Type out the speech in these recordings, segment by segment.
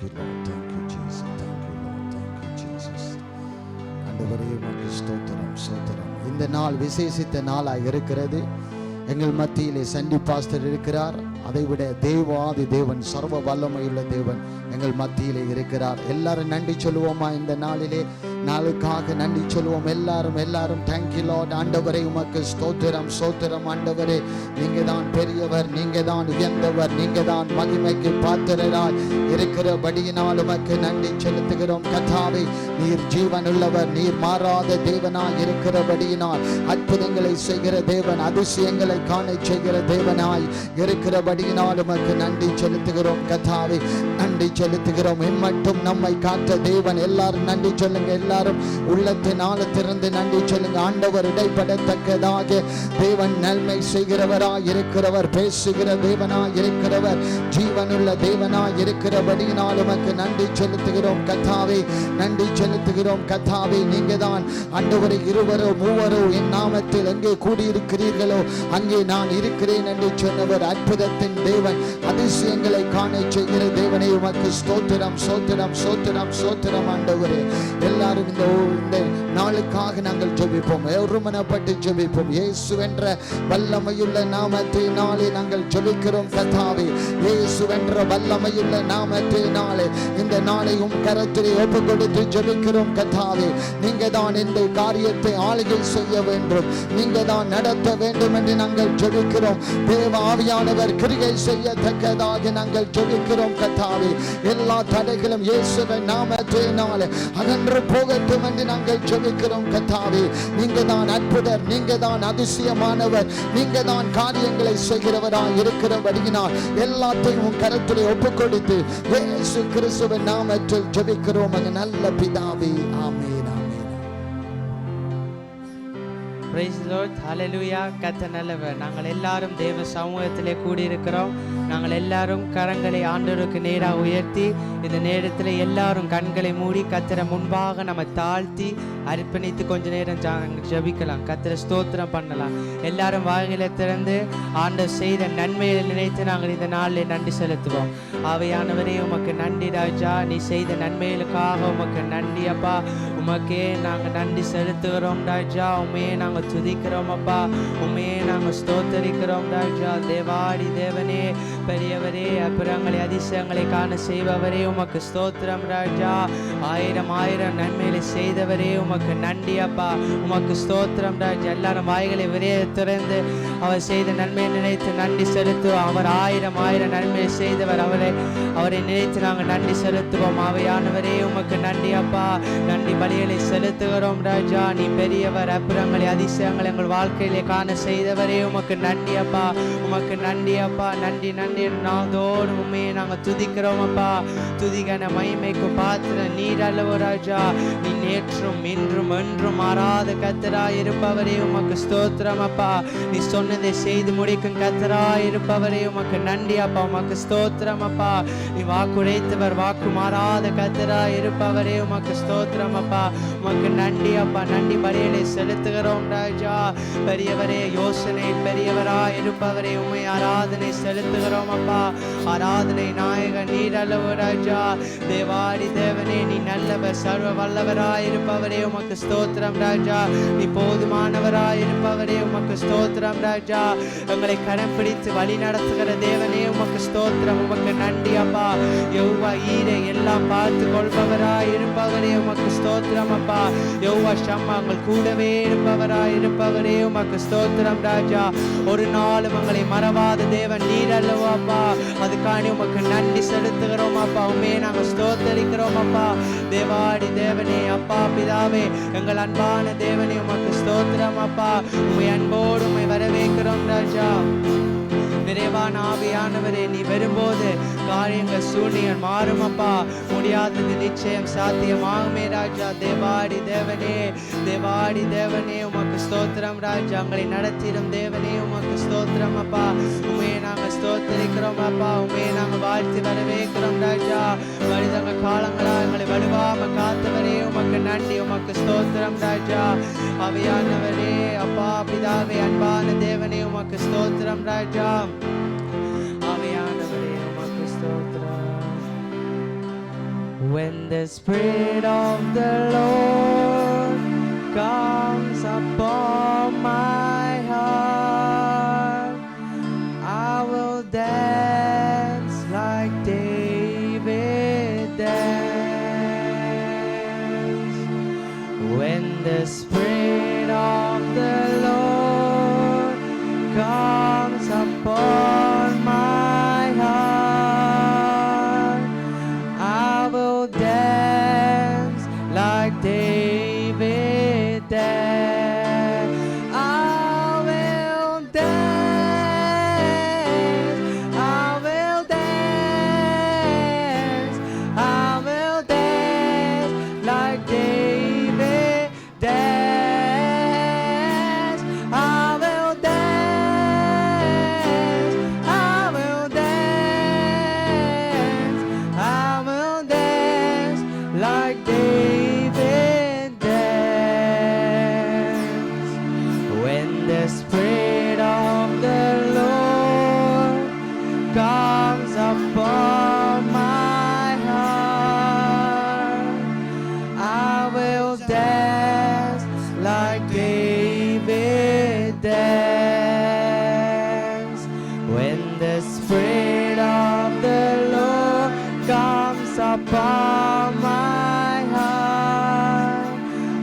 Thank you, Lord. Thank you, Jesus. Thank you, Lord. Thank you, Jesus. ஆண்டவரே உமக்கு ஸ்தோத்திரம், ஸ்தோத்திரம். இந்த நாள் விசேஷித்த நாளாக இருக்கிறது. எங்கள் மத்தியிலே சண்டி பாஸ்டர் இருக்கிறார். அதைவிட தேவாதி தேவன், சர்வ வல்லமையுள்ள தேவன் எங்கள் மத்தியிலே இருக்கிறார். எல்லாரும் நன்றி சொல்லுவோமா? இந்த நாளிலே நாளுக்காக நன்றி சொல்லுவோம். எல்லாரும் தேங்க்யூ லார்ட். ஆண்டவரே உமக்கு ஸ்தோத்திரம், ஸ்தோத்திரம். ஆண்டவரே நீங்க தான் பெரியவர், நீங்க தான் உயர்ந்தவர், நீங்க தான் மகிமைக்கு பாத்திரராய் இருக்கிறபடியினால் உமக்கு நன்றி செலுத்துகிறோம். கர்த்தாவே, நீர் ஜீவனுள்ளவர், நீர் மாறாத தேவனாய் இருக்கிறபடியினால் அற்புதங்களை செய்கிற தேவன், அதிசயங்களை காண செய்கிற தேவனாய் இருக்கிறபடியினால் உமக்கு நன்றி செலுத்துகிறோம். கர்த்தாவே, நன்றி செலுத்துகிறோம். இம்மட்டும் நம்மை காத்த தேவன். எல்லாரும் நன்றி சொல்லுங்க. எல்லாரும் உள்ளத்தின் ஆழத்திலிருந்து நன்றி சொல்லுங்க. ஆண்டவர் இடைப்படத்தக்கதாக தேவன் நன்மை செய்கிறவராய் இருக்கிறவர், பேசுகிற தேவனாய் இருக்கிறவர், ஜீவனுள்ள தேவனாய் இருக்கிறபடியினால் உமக்கு நன்றி செலுத்துகிறோம். கர்த்தாவே, நன்றி செலுத்துகிறோம். கர்த்தாவே, நீங்க தான் ஆண்டவரை இருவரோ மூவரோ என் நாமத்தில் எங்கே கூடியிருக்கிறீர்களோ அங்கே நான் இருக்கிறேன் என்று சொன்னவர், அற்புதத்தின் தேவன், அதிசயங்களை காண செய்கிற தேவனை உமக்கு ஸ்தோத்திரம், ஸ்தோத்திரம், ஸ்தோத்திரம், ஸ்தோத்திரம். ஆண்டவரே, எல்லாரும் இந்த நாளுக்காக நாங்கள் ஜெபிப்போம். ஒருமனப்பட்டு ஜெபிப்போம். இயேசு என்ற வல்லமையுள்ள நாமத்தினாலே நாங்கள் ஜெபிக்கிறோம். கர்த்தாவே, இயேசு என்ற வல்லமையுள்ள நாமத்தினாலே இந்த நாளை உம் கரத்திலே ஒப்பு கொடுத்து ஜெபிக்கிறோம். கர்த்தாவே, நீங்க தான் இந்த காரியத்தை ஆளுகை செய்ய வேண்டும், நீங்க தான் நடத்த வேண்டும் என்று நாங்கள் ஜெபிக்கிறோம். தேவ ஆவியானவர் கிரியை செய்யத்தக்கதாக நாங்கள் ஜெபிக்கிறோம். கர்த்தாவே, எல்லா தடைகளும் இயேசுவின் நாமத்தினாலே அகன்று போகட்டும் என்று நாங்கள் ஜெபிக்கிறோம். கர்த்தாவே, நீங்க தான் அற்புதர், நீங்க தான் அதிசயமானவர், நீங்க தான் காரியங்களை செய்கிறவராய் இருக்கிறபடியினால் எல்லாத்தையும் கரத்திலே ஒப்புக் கொடுத்து இயேசு கிறிஸ்துவின் நாமத்தில் ஜெபிக்கிறோம் எங்கள் நல்ல பிதாவே. ஆமென். Praise the Lord. Hallelujah. கர்த்தர் நல்லவர். நாங்கள் எல்லாரும் தேவ சமூகத்திலே கூடியிருக்கிறோம். நாங்கள் எல்லாரும் கரங்களை ஆண்டவருக்கு நேராக உயர்த்தி இந்த நேரத்தில் எல்லாரும் கண்களை மூடி கர்த்தரை முன்பாக நம்ம தாழ்த்தி அர்ப்பணித்து கொஞ்ச நேரம் ஜெபிக்கலாம். கர்த்தரை ஸ்தோத்திரம் பண்ணலாம். எல்லாரும் வாயிலை திறந்து ஆண்டவர் செய்த நன்மையை நினைத்து நாங்கள் இந்த நாளில் நன்றி செலுத்துவோம். ஆவியானவரே, உமக்கு நன்றி ராஜா. நீ செய்த நன்மைகளுக்காக உமக்கு நன்றி அப்பா. உமக்கே நாங்கள் நன்றி செலுத்துகிறோம் ராஜா. உண்மையே நாங்கள் துதிக்கிறோம் அப்பா. உண்மையே நாங்கள் ஸ்தோத்தரிக்கிறோம் ராஜா. தேவாடி தேவனே, பெரியவரே, அற்புதங்களை அதிசயங்களை காண செய்பவரே, உமக்கு ஸ்தோத்திரம் ராஜா. ஆயிரம் ஆயிரம் நன்மைகளை செய்தவரே, உமக்கு நன்றி அப்பா. உமக்கு ஸ்தோத்திரம் ராஜா. எல்லாரும் வாய்களை விரைய திறந்து அவர் செய்த நன்மையை நினைத்து நன்றி செலுத்துவோம். அவர் ஆயிரம் ஆயிரம் நன்மையை செய்தவர், அவரை நினைத்து நாங்கள் நன்றி செலுத்துவோம். ஆவியானவரே, உமக்கு நன்றி அப்பா. நன்றி பலிகளை செலுத்துகிறோம் ராஜா. நீ பெரியவர், அற்புதங்களை அதிசயங்கள் எங்கள் வாழ்க்கையிலே காண செய்தவரே, உமக்கு நன்றி அப்பா. உமக்கு நன்றி அப்பா. நன்றி நன்றி நாதோடு உண்மையை நாங்கள் துதிக்கிறோம் அப்பா. துதிகன மகிமைக்கு பாத்திர நீர் அல்லவோ ராஜா. நீ நேற்றும் இன்றும் என்றும் மாறாத கர்த்தராய் இருப்பவரே, உமக்கு ஸ்தோத்திரம் அப்பா. நீ சொன்னதை செய்து முடிக்கும் கர்த்தராய் இருப்பவரே, உமக்கு நன்றி அப்பா. உமக்கு ஸ்தோத்திரம் அப்பா. நீ வாக்குரைத்தவர், வாக்கு மாறாத கர்த்தராய் இருப்பவரே, உமக்கு ஸ்தோத்திரம் அப்பா. உமக்கு நன்றி அப்பா. நன்றி பலிகளை செலுத்துகிறோம் ராஜா. பெரியவரே, யோசனை பெரியவராய் இருப்பவரே, உம்மை ஆராதனை செலுத்துகிறோம் அப்பா. ஆராதனை நாயகன் நீர் அல்லவோ ராஜா. தேவாடி தேவனே, நீ நல்லவர், சர்வ வல்லவராய் இருப்பவரே, உமக்கு ஸ்தோத்திரம் ராஜா. நீ போதுமானவராய் இருப்பவரே, உமக்கு ஸ்தோத்திரம் ராஜா. எங்களை கரம் பிடித்து வழி நடத்துகிற தேவனே, உமக்கு ஸ்தோத்திரம். உமக்கு நன்றி அப்பா. யெகோவா ஈரே, எல்லாம் பார்த்து கொள்பவராய் இருப்பவரே, உமக்கு ஸ்தோத்திரம் அப்பா. யெகோவா ஷம்மா, உங்கள் கூடவே இருப்பவராய் இருப்பவரே, உமக்கு ஸ்தோத்திரம் ராஜா. ஒரு நாளும் உங்களை மறவாத தேவன் நீர் அல்லவோ அப்பா. அதுக்காண்டி உமக்கு நன்றி செலுத்துகிறோம் அப்பா. உண்மையை நாங்கள் ஸ்தோத்தரிக்கிறோம் அப்பா. தேவாடி தேவனே, அப்பா பிதாவே, எங்கள் அன்பான தேவனே, உமக்கு ஸ்தோத்திரம் அப்பா. உண்மை அன்போடு உண்மை வரவேற்கிறோம் ராஜா. நிறைவான ஆவியானவரே, நீ வரும்போது காரியங்கள் சூழ்நிலைகள் மாறும் அப்பா. முடியாதது நிச்சயம் சாத்தியமாகுமே ராஜா. தேவாடி தேவனே, தேவாடி தேவனே, உமக்கு ஸ்தோத்திரம் ராஜா. எங்களை நடத்திடும் தேவனே, உமக்கு ஸ்தோத்திரம் அப்பா. உண்மையை நாங்கள் ஸ்தோத்தரிக்கிறோம் அப்பா. உண்மையை நாங்கள் வாழ்த்தி வரவேற்கிறோம் ராஜா. மனிதங்க காலங்களா எங்களை வலுவாம காத்தவரே, உமக்கு நன்றி. உமக்கு ஸ்தோத்திரம் ராஜா. ஆவியானவரே, அப்பா பிதாவே, அன்பான தேவனே, உமக்கு ஸ்தோத்திரம் ராஜா. ஆவியானவரே, உமக்கு ஸ்தோத்திரம். When the Spirit of the Lord comes upon my heart, I will dance like David danced. When the Spirit of the Lord comes upon my heart, I will dance like David danced. I will dance, I will dance, I will dance like David danced. I will dance, I will dance, I will dance like David danced. When the Spirit of the Lord comes upon my heart, I will dance like David danced. When the Spirit of the Lord comes upon my heart,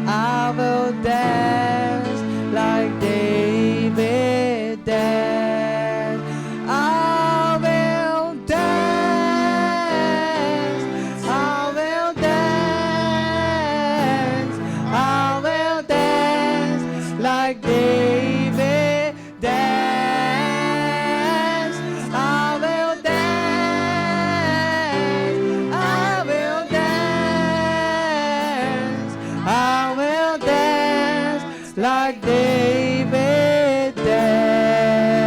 I will dance like David danced. I will dance, I will dance, I will dance like David danced. I will dance, I will dance, I will dance like David danced.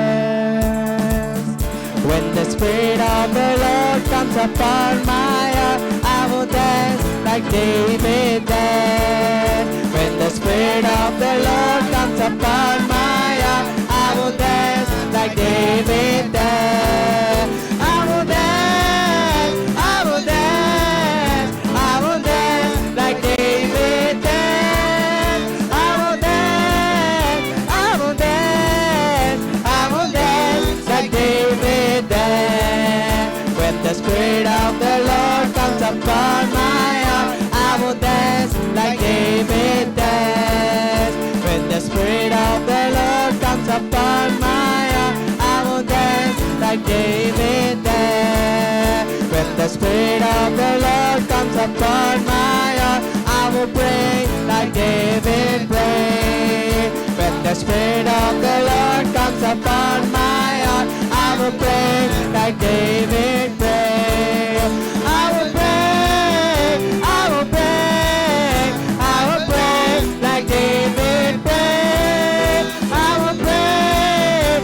When the Spirit of the Lord comes upon my heart, I will dance like David danced. When the Spirit of the Lord comes upon my heart, I will dance like David danced. I will dance, I will dance, I will dance like David danced. I will dance, I will dance, I will dance like David danced. When the Spirit of the Lord comes upon my heart, I will dance like David danced. When the Spirit of the Lord comes upon my heart, I will dance like David danced. When the Spirit of the Lord comes upon my heart, I will pray like David prayed. When the Spirit of the Lord comes upon my heart, I will pray like David prayed. I will pray, I will pray, I will pray like David prayed. I will pray,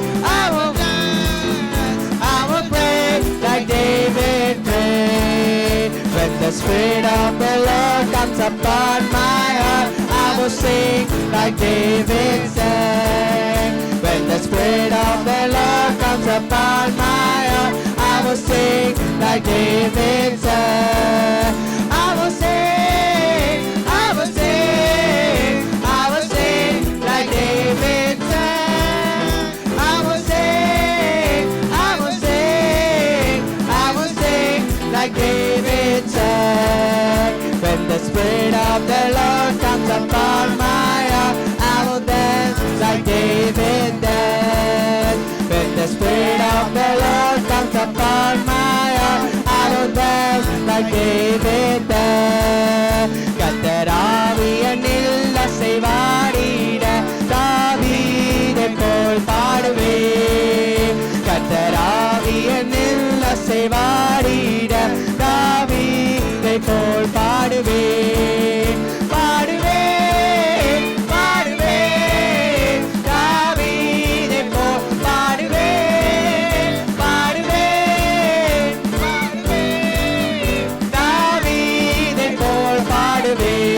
I will pray like David prayed. When the Spirit of the Lord comes upon my heart, I will sing like David sang. When the Spirit of the Lord comes upon my heart, I will sing like David sang. I will sing, I will sing, I will sing like David sang. I will sing, I will sing, I will sing like David sang. When the Spirit of the Lord comes upon my heart, I will dance like David danced. When the Spirit of the Lord comes upon my heart, I will dance like David danced. கர்த்தராவியனில் அசைவாடிட தாவீதை போல் பாடுவேன். கர்த்தராவியனில் அசைவாடிட தாவீதை போல் பாடுவேன். பாடுவேன், பாடுவேன், தாவீதை போல் பாடுவேன். பாடுவேன், பாடுவேன், தாவீதை போல் பாடுவேன்.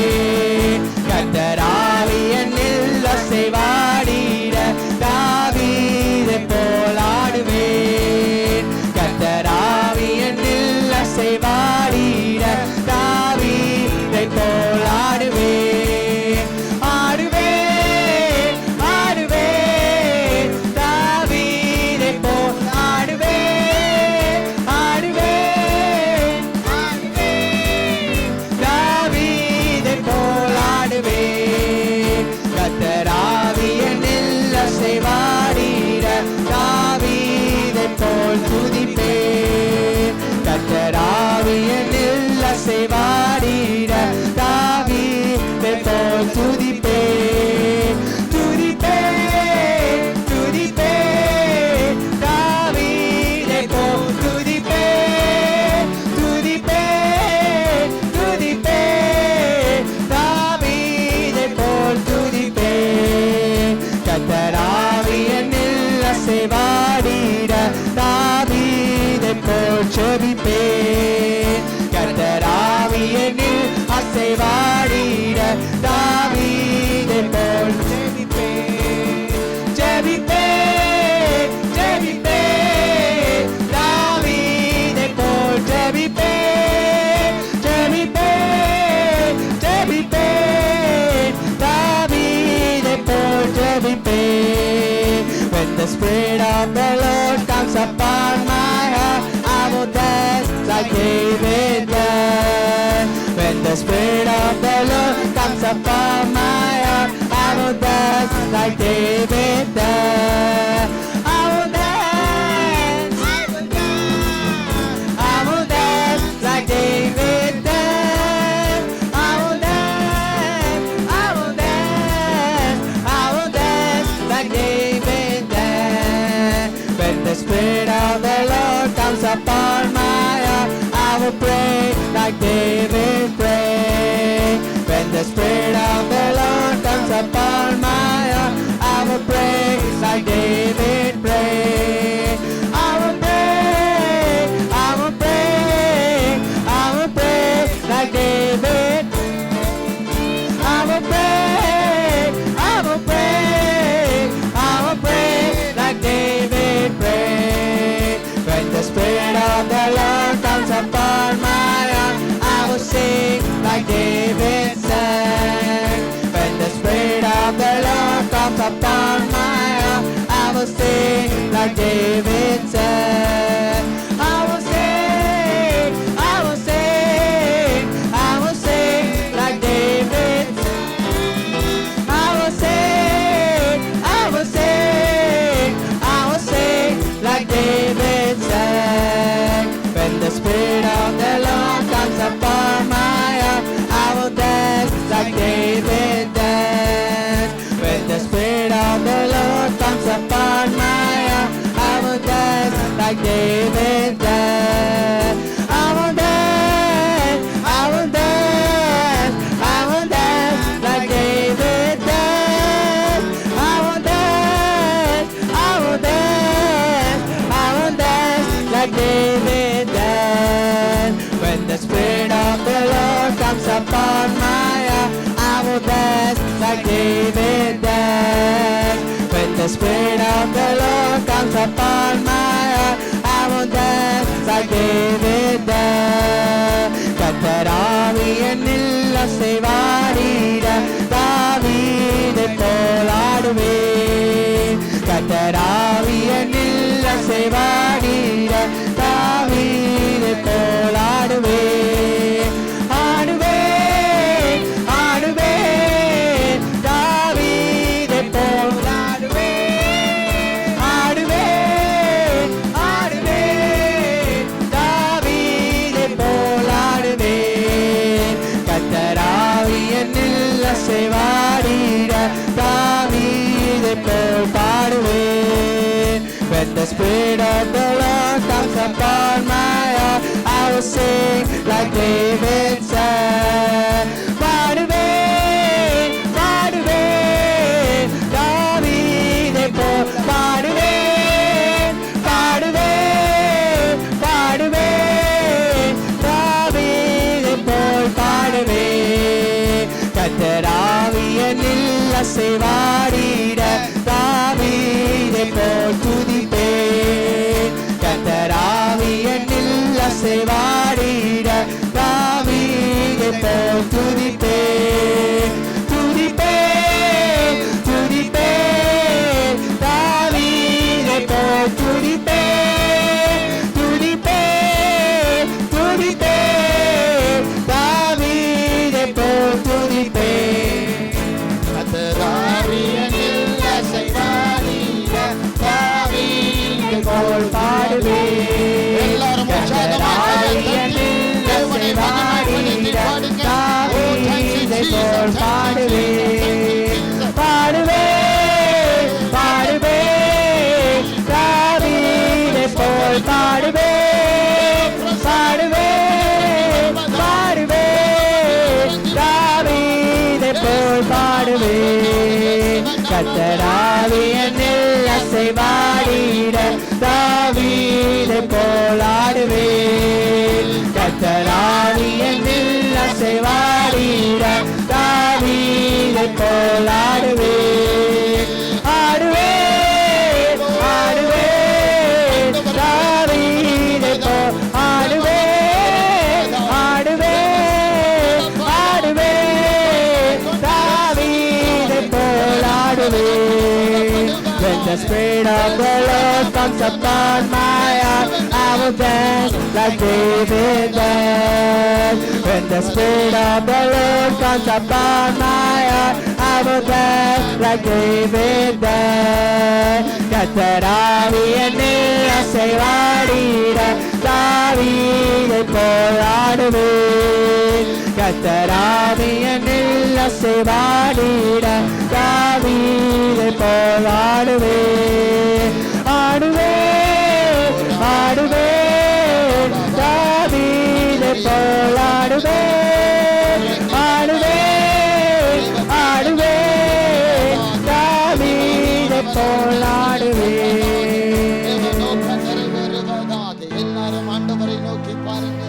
அசைவாடிட தாவீதை போல் ஜெபிப்பேன். கர்த்தராவியனில் அசைவாடிட தாவீதை போல் ஜெபிப்பேன். ஜெபிப்பேன் ஜெபிப்பேன் தாவீதை போல் ஜெபிப்பேன். ஜெபிப்பேன் ஜெபிப்பேன் தாவீதை போல் ஜெபிப்பேன். When the Spirit of the Lord comes upon my heart, I will dance like David did. When the Spirit of the Lord comes upon my heart, I will dance like David did. I will dance, I will dance, I will dance like David did. I will dance, I will dance, I will dance like David did. When the Spirit of the Lord comes upon my heart, I will pray like David prayed. When the Spirit of the Lord comes upon my heart, I will pray like David prayed. I will pray, I will pray, I will pray like David. I will pray, I will pray, I will pray like David prayed. When the Spirit of the Lord comes upon my heart, I will sing like David sang. When the Spirit of the Lord comes upon my heart, I will sing like David sang. I will sing, I will sing, I will sing like David sang. I will sing, I will sing, I will sing like David sang. When the Spirit of the Lord comes upon my heart, I will dance like David danced. When the Spirit of the Lord comes upon my heart, I will dance like David danced. I will dance, I will dance, I will dance like David danced. I will dance, I will dance, I will dance like David danced. When the Spirit of the Lord comes upon my heart, I will dance like David danced. When the Spirit of the Lord comes upon my heart, I will dance like David danced. கர்த்தராவியனில் அசைவாடிட தாவீதை போல் ஆடுவேன். கர்த்தராவியனில் அசைவாடிட தாவீதை போல் ஆடுவேன். ஆடுவேன், ஆடுவேன் தாவீதை போல் ஆடுவேன். ஆடுவேன், ஆடுவேன் தாவீதை போல் ஆடுவேன். கர்த்தராவியனில் அசைவாடிட தாவீதை போல் பாடுவேன். When the Spirit of the Lord comes upon my heart, I will sing like David sang. பாடுவேன், பாடுவேன் தாவீதை போல் பாடுவேன். பாடுவேன், பாடுவேன் தாவீதை போல் பாடுவேன். கர்த்தராவியனில் அசைவாடிட தாவீதை போல் துதிப்பேன். கர்த்தராவியனில் அசைவாடிட தாவீதை போல் துதிப்பேன். துதிப்பேன், துதிப்பேன் தாவீதை போல் துதிப்பேன். துதிப்பேன், துதிப்பேன் தாவீதை போல் துதிப்பேன். கர்த்தராவியனில் அசைவாடிட தாவீதை போல் பாடுவேன். எல்லாரும் கர்த்தராவியனில் அசைவாடிட தாவீதை போல் பாடுவேன். பாடுவேன், பாடுவேன் தாவீதை போல் பாடுவேன். பாடுவேன், பாடுவேன் தாவீதை போல் பாடுவேன். கர்த்தராவியனில் அசைவாடிட தாவீதை போல் ஆடுவேன். கர்த்தராவி என்னில் அசைவாடிட தாவீதை போல் ஆடுவேன். ஆடுவேன் ஆடுவேன் தாவீதை போல் ஆடுவேன். ஆடுவேன் ஆடுவேன் தாவீதை போல் ஆடுவேன். When the Spirit of the Lord comes upon my heart, I will dance like David danced. When the Spirit of the Lord comes upon my heart, I will dance like David danced. கர்த்தராவி என்னில் அசைவாடிட தாவீதை போல் ஆடுவேன். கர்த்தராவி என்னில் அசைவாடிட தாவீதை போல் ஆடுவேன். ஆடுவேன் ஆடுவேன் தாவீதை போல் ஆடுவேன். ஆடுவேன் ஆடுவேன் தாவீதை போல் ஆடுவேன். எல்லாரும் ஆண்டவரை நோக்கி பாருங்க.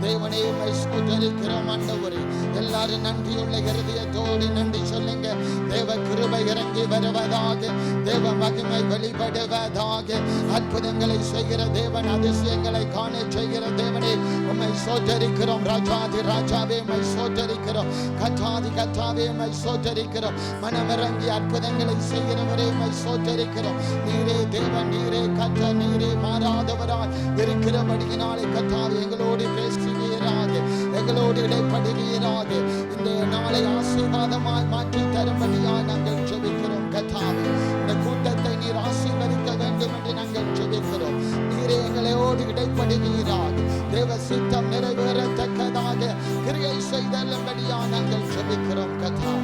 தேவனே உம்மை ஸ்தோத்திரிக்கிறோம் ஆண்டவரே. எல்லாரும் நன்றியுள்ள இருதயத்தோடு நன்றி சொல்லுங்க. தேவ கிருபை இறங்கி வருவதாக, தேவ மகிமை வெளிப்படுவதாக. அற்புதங்களை செய்கிற தேவன், அதிசயங்களை காண செய்கிற தேவனே உம்மை ஸ்தோத்திரிக்கிறோம். ராஜாதி ராஜாவே உம்மை ஸ்தோத்திரிக்கிறோம். கத்தாதி கத்தாவே உம்மை ஸ்தோத்திரிக்கிறோம். மனமிறங்கி அற்புதங்களை செய்கிறவரே உம்மை ஸ்தோத்திரிக்கிறோம். நீரே தேவன், நீரே கத்த, நீரே மாறாதவராய் இருக்கிறபடியினாலே கத்தாவே எங்களோடு பேசுவீராக, எங்களோடு இடைப்படுவீராக. இந்த நாளை ஆசீர்வாதமாய் மாற்றி தரும்படியாய் நாங்கள் ஜெபிக்கிறோம் கத்தாவே. இந்த கூட்டத்தை நீர் ஆசீர்வதிக்க வேண்டும் என்று நாங்கள் ஜெபிக்கிறோம். நீரே எங்களோடு இடைப்படுவீராக. தேவ சித்தம் நிறைவேறத்தக்கதாக கிரியை செய்தல்லும்படியாய் நாங்கள் ஜெபிக்கிறோம் கத்தா.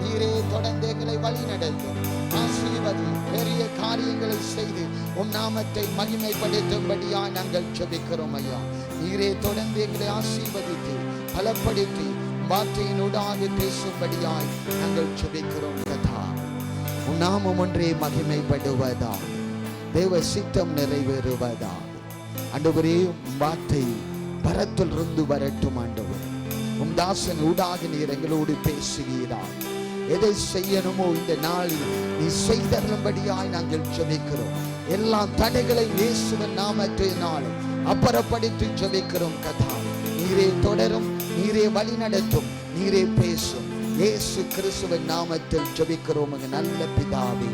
நீரே தொடர்ந்து எங்களை வழி நடத்தும், ஆசீர்வதி, பெரிய காரியங்களை செய்து உம் நாமத்தை மகிமைப்படுத்தும்படியாய் நாங்கள் ஜெபிக்கிறோம் ஐயா. நீரே தொடர்ந்து எங்களை ஆசீர்வதித்து பலப்படுத்தி வார்த்தையினூடாக பேசும்படியாய் நாங்கள் ஜெபிக்கிறோம் கதா. உன் நாமம் ஒன்றே மகிமைப்படுவதா, தேவ சித்தம் நிறைவேறுவதா. ஆண்டவரே வார்த்தை பரத்திலிருந்து வரட்டும் ஆண்டவரே. உம் தாசன் ஊடாக நீர் எங்களோடு பேசுகிறார். எதை செய்யணுமோ இந்த நாளில் நீ செய்தரும்படியாய் நாங்கள் ஜெபிக்கிறோம். எல்லா தடைகளை இயேசுவின் நாமத்தினாலே அப்புறப்படுத்தி ஜெபிக்கிறோம் கதா. நீரே தொடரும், நீரே வழி நடத்தும், நீரே பேசும். இயேசு கிறிஸ்துவின் நாமத்தில் ஜெபிக்கிறோம் எங்கள் நல்ல பிதாவே.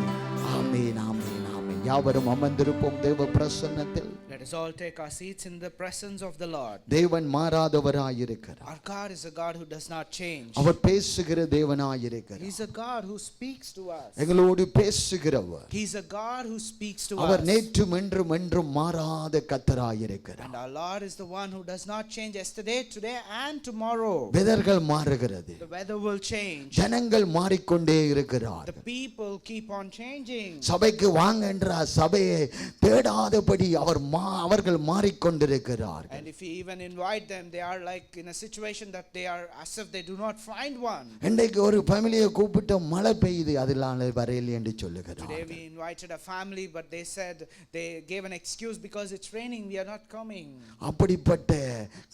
ஆமென் ஆமென் ஆமென். யாவரும் அமர்ந்திருப்போம் தேவ பிரசன்னத்தில். Let us all take our seats in the presence of the Lord. தேவன் மாறாதவராயிருக்கிறார். Our God is a God who does not change. அவர் பேசுகிற தேவனாயிருக்கிறார். He is a God who speaks to us. எங்களோடு பேசுகிறவர். He is a God who speaks to our us. நேற்றும் என்றும் என்றும் மாறாத கர்த்தராயிருக்கிறார். And our Lord is the one who does not change yesterday, today and tomorrow. வெதர்கள் மாறுகிறது, The weather will change. ஜனங்கள் மாறிக்கொண்டே இருக்கிறார். The people keep on changing. சபைக்கு வாங்க என்றால் சபையை தேடாதபடி அவர்கள் மாறிக்கொண்டிருக்கிறார்கள். And if we even invite them, they are like in a situation that they are as if they do not find one. இன்றைக்கு ஒரு ஃபேமிலியை கூப்பிட்டு மழை பெய்யுது, அதனால வரையில் என்று Today சொல்லுகிறார்கள். we invited a family, but they said they gave an excuse because it's raining, we are not coming. அப்படிப்பட்ட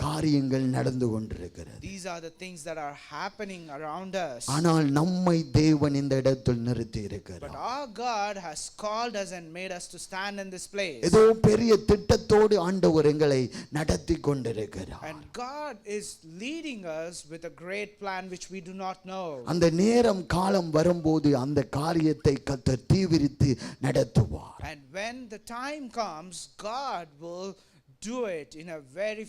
காரியங்கள் நடந்து கொண்டிருக்கிறது. These are the things that are happening around us. ஆனால் நம்மை தேவன் இந்த இடத்தில் நிறுத்தி But இருக்கிறார். our God has called us and made us to stand in this place. ஏதோ பெரிய திட்டத்தோடு ஆண்டவர் எங்களை நடத்தி கொண்டிருக்கிறார். And God is leading us with a great plan which we do not know. அந்த நேரம் காலம் வரும்போது அந்த காரியத்தை கர்த்தர் தீவிரித்து நடத்துவார். And when the time comes, God will do it in a very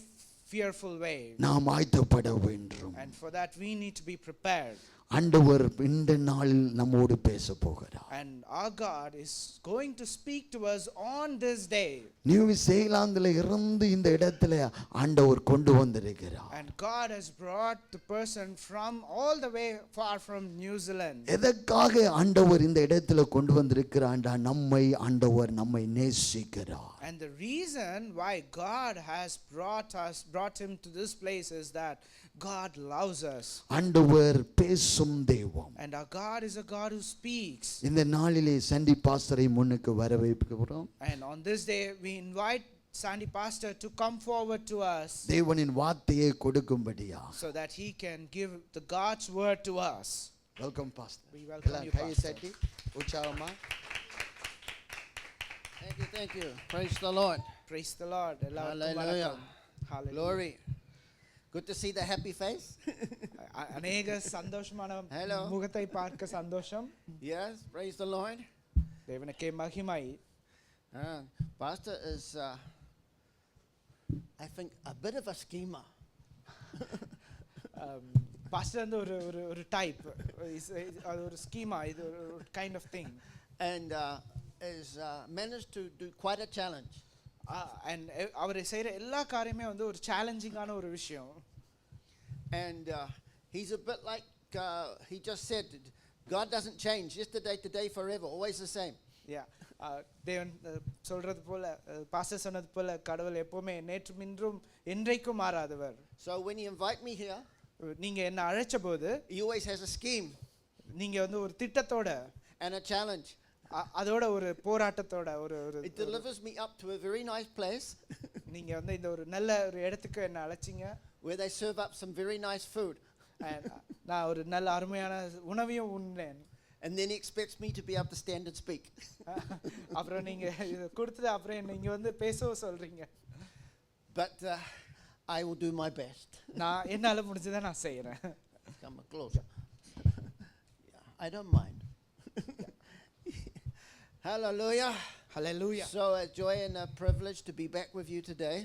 fearful way. நாம் ஆயத்தப்பட வேண்டும். And for that we need to be prepared. ஆண்டவர் இந்த நாளில் நம்மோடு பேச போகிறார். And our God is going to speak to us on this day. நியூசிலாந்தில் இருந்து இந்த இடத்துல ஆண்டவர் கொண்டு வந்திருக்கிறார். And God has brought the person from all the way far from New Zealand. எதற்காக ஆண்டவர் இந்த இடத்துல கொண்டு வந்திருக்கிறார்? நம்மை ஆண்டவர் நம்மை நேசிக்கிறார். And the reason why God has brought him to this place is that God loves us. ஆண்டவர் பேச பேசும் தெய்வம். And our God is a God who speaks. இந்த நாளிலே சண்டி பாஸ்டரை முன்னுக்கு வரவேற்கிறோம். And on this day we invite Sandy Pastor to come forward to us தேவனின் வார்த்தையை கொடுக்கும்படியா. so that he can give the God's word to us. Welcome pastor. We welcome you, guy Pastor. தட்டி உற்சாகமா. Thank you. Praise the Lord. Praise the Lord. எல்லாருக்கும் Hallelujah. வணக்கம். Hallelujah. Glory. Good to see the happy face. அநேக சந்தோஷமான Hello. முகத்தை பார்க்க சந்தோஷம். Yes, praise the Lord. தேவனுக்கே மகிமை. Pastor is, I think, a bit of a schemer. Pastor வந்து ஒரு ஒரு ஒரு டைப், அது ஒரு ஸ்கீமா, இது ஒரு kind of thing. And is managed to do quite a challenge. And அவர் செய்கிற எல்லா காரியமே வந்து ஒரு சேலஞ்சிங்கான ஒரு விஷயம். And he's a bit like, he just said, God doesn't change, yesterday, today, forever, always the same. தேவன் சொல்றது போல, பாஸ்டர் சொன்னது போல, கடவுள் எப்பவுமே நேற்றும் இன்றும் என்றைக்கும் மாறாதவர். So when you invite me here, நீங்க என்ன அழைச்ச போது he always has a scheme நீங்க வந்து ஒரு திட்டத்தோட and a challenge. அதோட ஒரு போராட்டத்தோட ஒரு ஒரு It delivers me up to a very nice place நீங்க வந்து இந்த ஒரு நல்ல ஒரு இடத்துக்கு என்ன அழைச்சிங்க, where they serve up some very nice food. நான் ஒரு நல்ல அருமையான உணவையும் உண்ணேன். And then he expects me to be able to stand and speak. அப்புறம் நீங்க இதை கொடுத்துட்டு அப்புறம் நீங்க வந்து பேசவும் சொல்றீங்க. But I will do my best. நான் என்னால முடிஞ்சதை நான் செய்யறேன். Come closer. Yeah, I don't mind. Hallelujah. Hallelujah. So a joy and a privilege to be back with you today.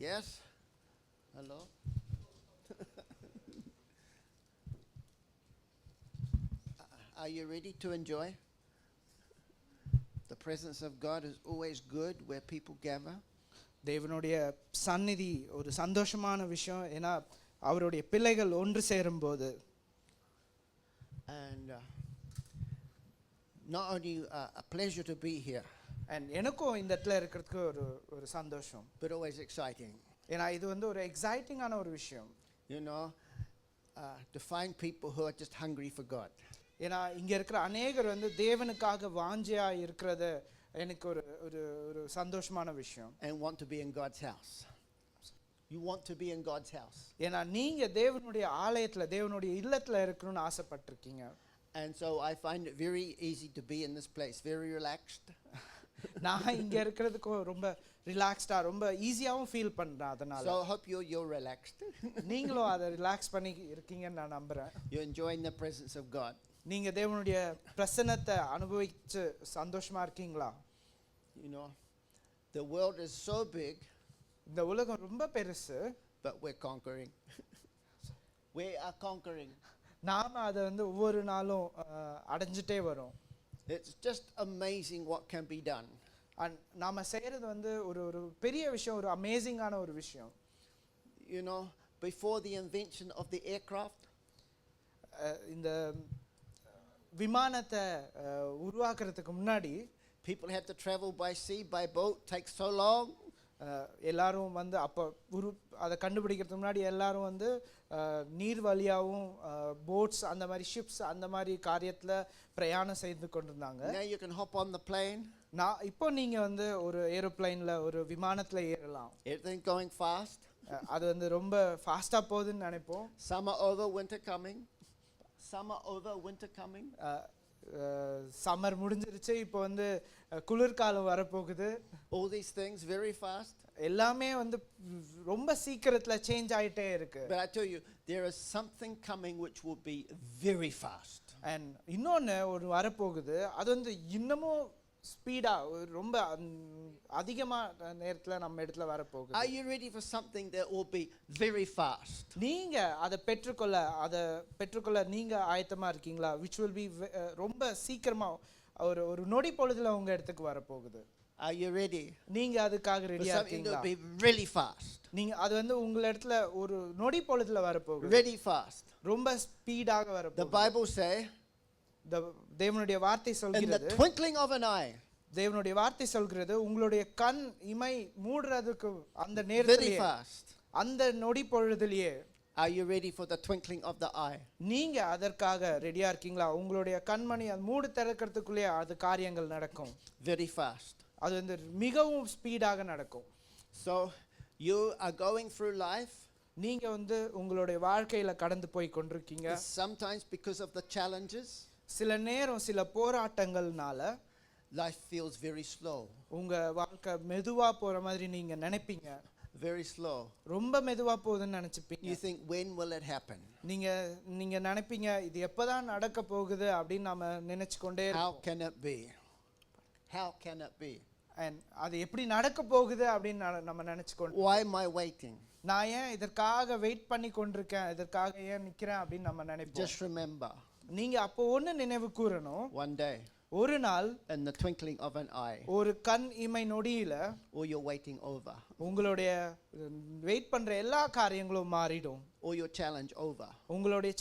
Yes? Hello? Are you ready to enjoy? The presence of God is always good where people gather. தேவனுடைய சந்நிதி ஒரு சந்தோஷமான விஷயம். ஏன்னா அவருடைய பிள்ளைகள் ஒன்று சேரும்போது. And not only a pleasure to be here, and எனக்கும் இந்த இடத்துல இருக்கிறதுக்கு ஒரு ஒரு சந்தோஷம். but always exciting. ஏன்னா இது வந்து ஒரு எக்ஸைட்டிங்கான ஒரு விஷயம். You know, to find people who are just hungry for God. ஏன்னா இங்க இருக்கிற அநேகர் வந்து தேவனுக்காக வாஞ்சையா இருக்கிறது எனக்கு ஒரு ஒரு ஒரு சந்தோஷமான விஷயம். And want to be in God's house. You want to be in God's house. ஏன்னா நீங்க தேவனுடைய ஆலயத்துல, தேவனுடைய இல்லத்துல இருக்கணும்னு ஆசைப்பட்டிருக்கீங்க. And so I find it very easy to be in this place, very relaxed. நான் இங்க இருக்கிறதுக்கு ரொம்ப ரிலாக்ஸ்டா, ரொம்ப ஈஸியாவும் ஃபீல் பண்றேன். அதனால So I hope you're relaxed. நீங்களும் அதை ரிலாக்ஸ் பண்ணி இருக்கீங்கன்னு நான் நம்புறேன். You're enjoying the presence of God. நீங்க தேவனுடைய பிரசன்னத்தை அனுபவிச்சு சந்தோஷமா இருக்கீங்களா? You know, the world is so big, இந்த உலகம் ரொம்ப பெருசு, but we're conquering. We are conquering. நாம அதை வந்து ஒவ்வொரு நாளும் அடைஞ்சிட்டே வரோம். It's just amazing what can be done. நாம செய்யறது வந்து ஒரு ஒரு பெரிய விஷயம், ஒரு அமேசிங்கான ஒரு விஷயம். You know, before the invention of the aircraft, இந்த விமானத்தை உருவாக்குறதுக்கு முன்னாடி people had to travel by sea, by boat, takes so long. எல்லாரும் வந்து அப்போ அதை கண்டுபிடிக்கிறதுக்கு முன்னாடி எல்லாரும் வந்து நீர் வழியாகவும் போட்ஸ், அந்த மாதிரி ஷிப்ஸ், அந்த மாதிரி காரியத்தில் பிரயாணம் செய்து கொண்டிருந்தாங்க. Now you can hop on the plane. நான் இப்போ நீங்கள் வந்து ஒரு ஏரோப்ளைனில், ஒரு விமானத்தில் ஏறலாம். Everything going fast. அது வந்து ரொம்ப ஃபாஸ்ட்டாக போகுதுன்னு நினைப்போம். Summer over, winter coming. Summer over, winter coming. Summer முடிஞ்சிருச்சு, இப்போ வந்து குளிர்காலம் வரப்போகுது. All these things very fast. எல்லாமே வந்து ரொம்ப சீக்கிரத்தில் சேஞ்ச் ஆகிட்டே இருக்கு. But I tell you, there is something coming which will be very fast. And இன்னொன்று ஒரு வரப்போகுது, அது வந்து இன்னமும் ஸ்பீடாக ரொம்ப அதிகமாக நேரத்தில் நம்ம இடத்துல வரப்போகுது. Are you ready for something that will be very fast? நீங்கள் அதை பெற்றுக்கொள்ள நீங்கள் ஆயத்தமாக இருக்கீங்களா? which will be ரொம்ப சீக்கிரமாக ஒரு ஒரு நொடி பொழுதுல உங்கள் இடத்துக்கு வரப்போகுது. Are you ready? நீங்கள் அதுக்காக For ரெடியாக something that இருக்கீங்களா? will be really fast. நீங்கள் அது வந்து உங்கள் இடத்துல ஒரு நொடி பொழுதுல வரப்போகுது. Really fast. ரொம்ப ஸ்பீடாக The வரப்போகுது. Bible say, தேவனுடைய வார்த்தை in the சொல்கிறது, twinkling of an eye, தேவனுடைய வார்த்தை சொல்கிறது, உங்களுடைய கண் இமை மூடுறதுக்கு அந்த very நேரத்திலே fast. அந்த நொடி பொழுதுலயே Are you ready for the twinkling of the eye? நீங்க அதற்காக ரெடியா இருக்கீங்களா? உங்களுடைய கண்மணி அது மூடு திறக்கிறதுக்குள்ளே அது காரியங்கள் நடக்கும். Very fast. அது வந்து மிகவும் ஸ்பீடாக நடக்கும். So you are going through life. நீங்க வந்து உங்களுடைய வாழ்க்கையில கடந்து போய் கொண்டிருக்கீங்க. Sometimes because of the challenges, சில நேரம் சில போராட்டங்கள்னால life feels very slow. உங்க வாழ்க்கை மெதுவா போற மாதிரி நீங்க நினைப்பீங்க. Very slow. ரொம்ப மெதுவா போகுதுன்னு நினைச்சுப்பீங்க. You think, when will it happen? நீங்க நினைப்பீங்க இது எப்பதான் நடக்க போகுது அப்படின்னு நாம நினைச்சு கொண்டே How இருப்போம். can it be? How can it be? And அது எப்படி நடக்க போகுது அப்படின்னு நம்ம நினைச்சு கொண்டு Why am I waiting? நான் ஏன் இதற்காக வெயிட் பண்ணி கொண்டிருக்கேன், இதற்காக ஏன் நிக்கிறேன் அப்படின்னு நம்ம நினைப்போம். Just remember, நீங்க அப்போ ஒண்ணு நினைவு கூறணும். one day, ஒரு நாள் in the twinkling of an eye, ஒரு கண் இமை நொடியில all your waiting over, உங்களுடைய வெயிட் பண்ற எல்லா காரியங்களும் மாறிடும். all your challenge over. உங்களுடைய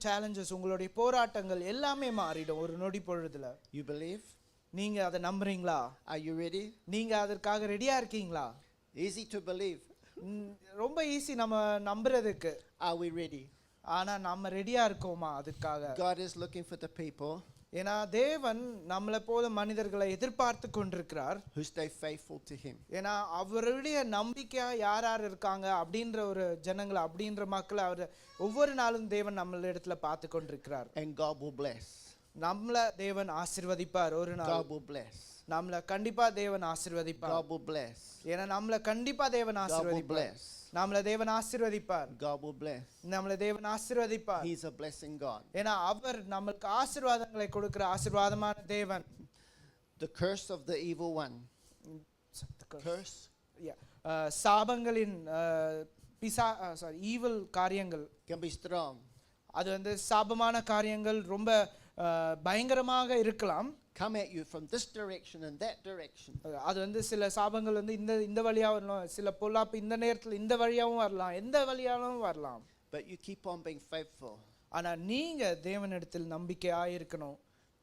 சேலஞ்சஸ் உங்களுடைய போராட்டங்கள் எல்லாமே மாறிடும் ஒரு நொடி பொழுதுல. You believe? நீங்க அதை நம்புறீங்களா? Are you ready? நீங்க அதற்காக ரெடியா இருக்கீங்களா? Easy to believe. ரொம்ப ஈஸி நம்ம நம்புறதுக்கு. Are we ready? ஆனா நம்ம ரெடியா இருக்கோமா அதுக்காக? God is looking for the people ஏன்னா தேவன் நம்மளை போல மனிதர்களை எதிர்பார்த்து கொண்டிருக்கிறார். who stay faithful to him. ஏன்னா அவருடைய நம்பிக்கையா யார் யார் இருக்காங்க அப்படின்ற ஒரு ஜனங்களை அப்படின்ற மக்களை அவர் ஒவ்வொரு நாளும் தேவன் நம்மள இடத்துல பார்த்து கொண்டிருக்கிறார். And God will bless. நம்மள தேவன் ஆசீர்வதிப்பார். ஒரு நாள் God will bless. நம்மள கண்டிப்பா தேவன் ஆசீர்வதிப்பார். God will bless. ஏன்னா நம்மள கண்டிப்பா தேவன் God will ஆசீர்வதிப்பார். bless. நம்மள தேவன் ஆசீர்வதிப்பார். God will bless. நம்மள தேவன் ஆசீர்வதிப்பார். He's a blessing God. ஏன்னா அவர் நமக்கு ஆசீர்வாதங்களை கொடுக்கிற ஆசீர்வாதமான தேவன். The curse of the evil one. Curse. சாபங்களின் ஈவில் காரியங்கள் Can be strong. அது வந்து சாபமான காரியங்கள் ரொம்ப பயங்கரமாக இருக்கலாம். Come at you from this direction and that direction. அது வந்து சில சாபங்கள் வந்து இந்த வழியா வரலாம், சில பொல்லாப்பு இந்த நேரத்தில் இந்த வழியாவும் வரலாம், எந்த வழியாலும் வரலாம். But you keep on being faithful. ஆனா நீங்க தேவனிடத்தில் நம்பிக்கையாய் இருக்கணும்.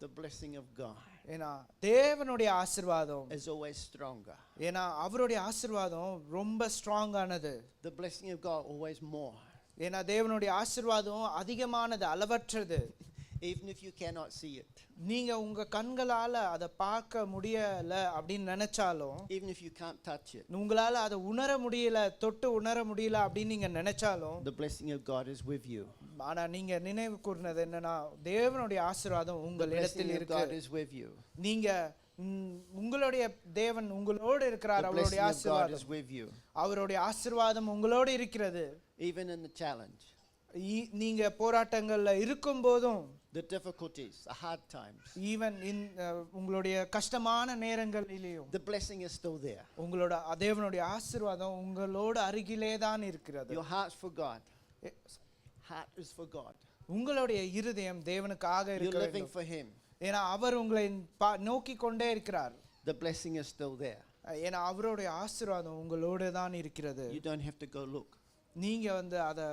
The blessing of God ஏன்னா தேவனுடைய ஆசீர்வாதம் is always stronger. ஏன்னா அவருடைய ஆசீர்வாதம் ரொம்ப ஸ்ட்ராங்கானது. The blessing of God always more. ஏன்னா தேவனுடைய ஆசீர்வாதம் அதிகமானது, அளவற்றது. Even if you cannot see it. நீங்க உங்க கண்களால அதை பார்க்க முடியல அப்படின்னு நினைச்சாலும், Even if you can't touch it. உங்களால அதை உணர முடியல, தொட்டு உணர முடியல அப்படின்னு நீங்க நினைச்சாலும், The blessing of God is with you. ஆனா நீங்க நினைவு கூர்ந்தது என்னன்னா தேவனுடைய ஆசீர்வாதம் The உங்கள் blessing இடத்தில் of இருக்கு. God is with you. நீங்க உங்களுடைய தேவன் உங்களோடு இருக்கிறார். The அவருடைய blessing of God ஆசீர்வாதம் is with you. அவருடைய ஆசீர்வாதம் உங்களோடு இருக்கிறது. Even in the challenge. நீங்க போராட்டங்கள்ல இருக்கும் போதும், The difficulties, the hard times. Even உங்களுடைய கஷ்டமான நேரங்களிலேயும் The blessing is still there. உங்களோட தேவனுடைய ஆசீர்வாதம் உங்களோட அருகிலே தான் இருக்கிறது. Your heart's for God. Heart is for God. உங்களுடைய இருதயம் தேவனுக்காக You're இருக்க living வேண்டும். for him. ஏன்னா அவர் உங்களை நோக்கி கொண்டே இருக்கிறார். The blessing is still there. ஏன்னா அவருடைய ஆசீர்வாதம் உங்களோட தான் இருக்கிறது. You don't have to go look. நீங்க வந்து அதை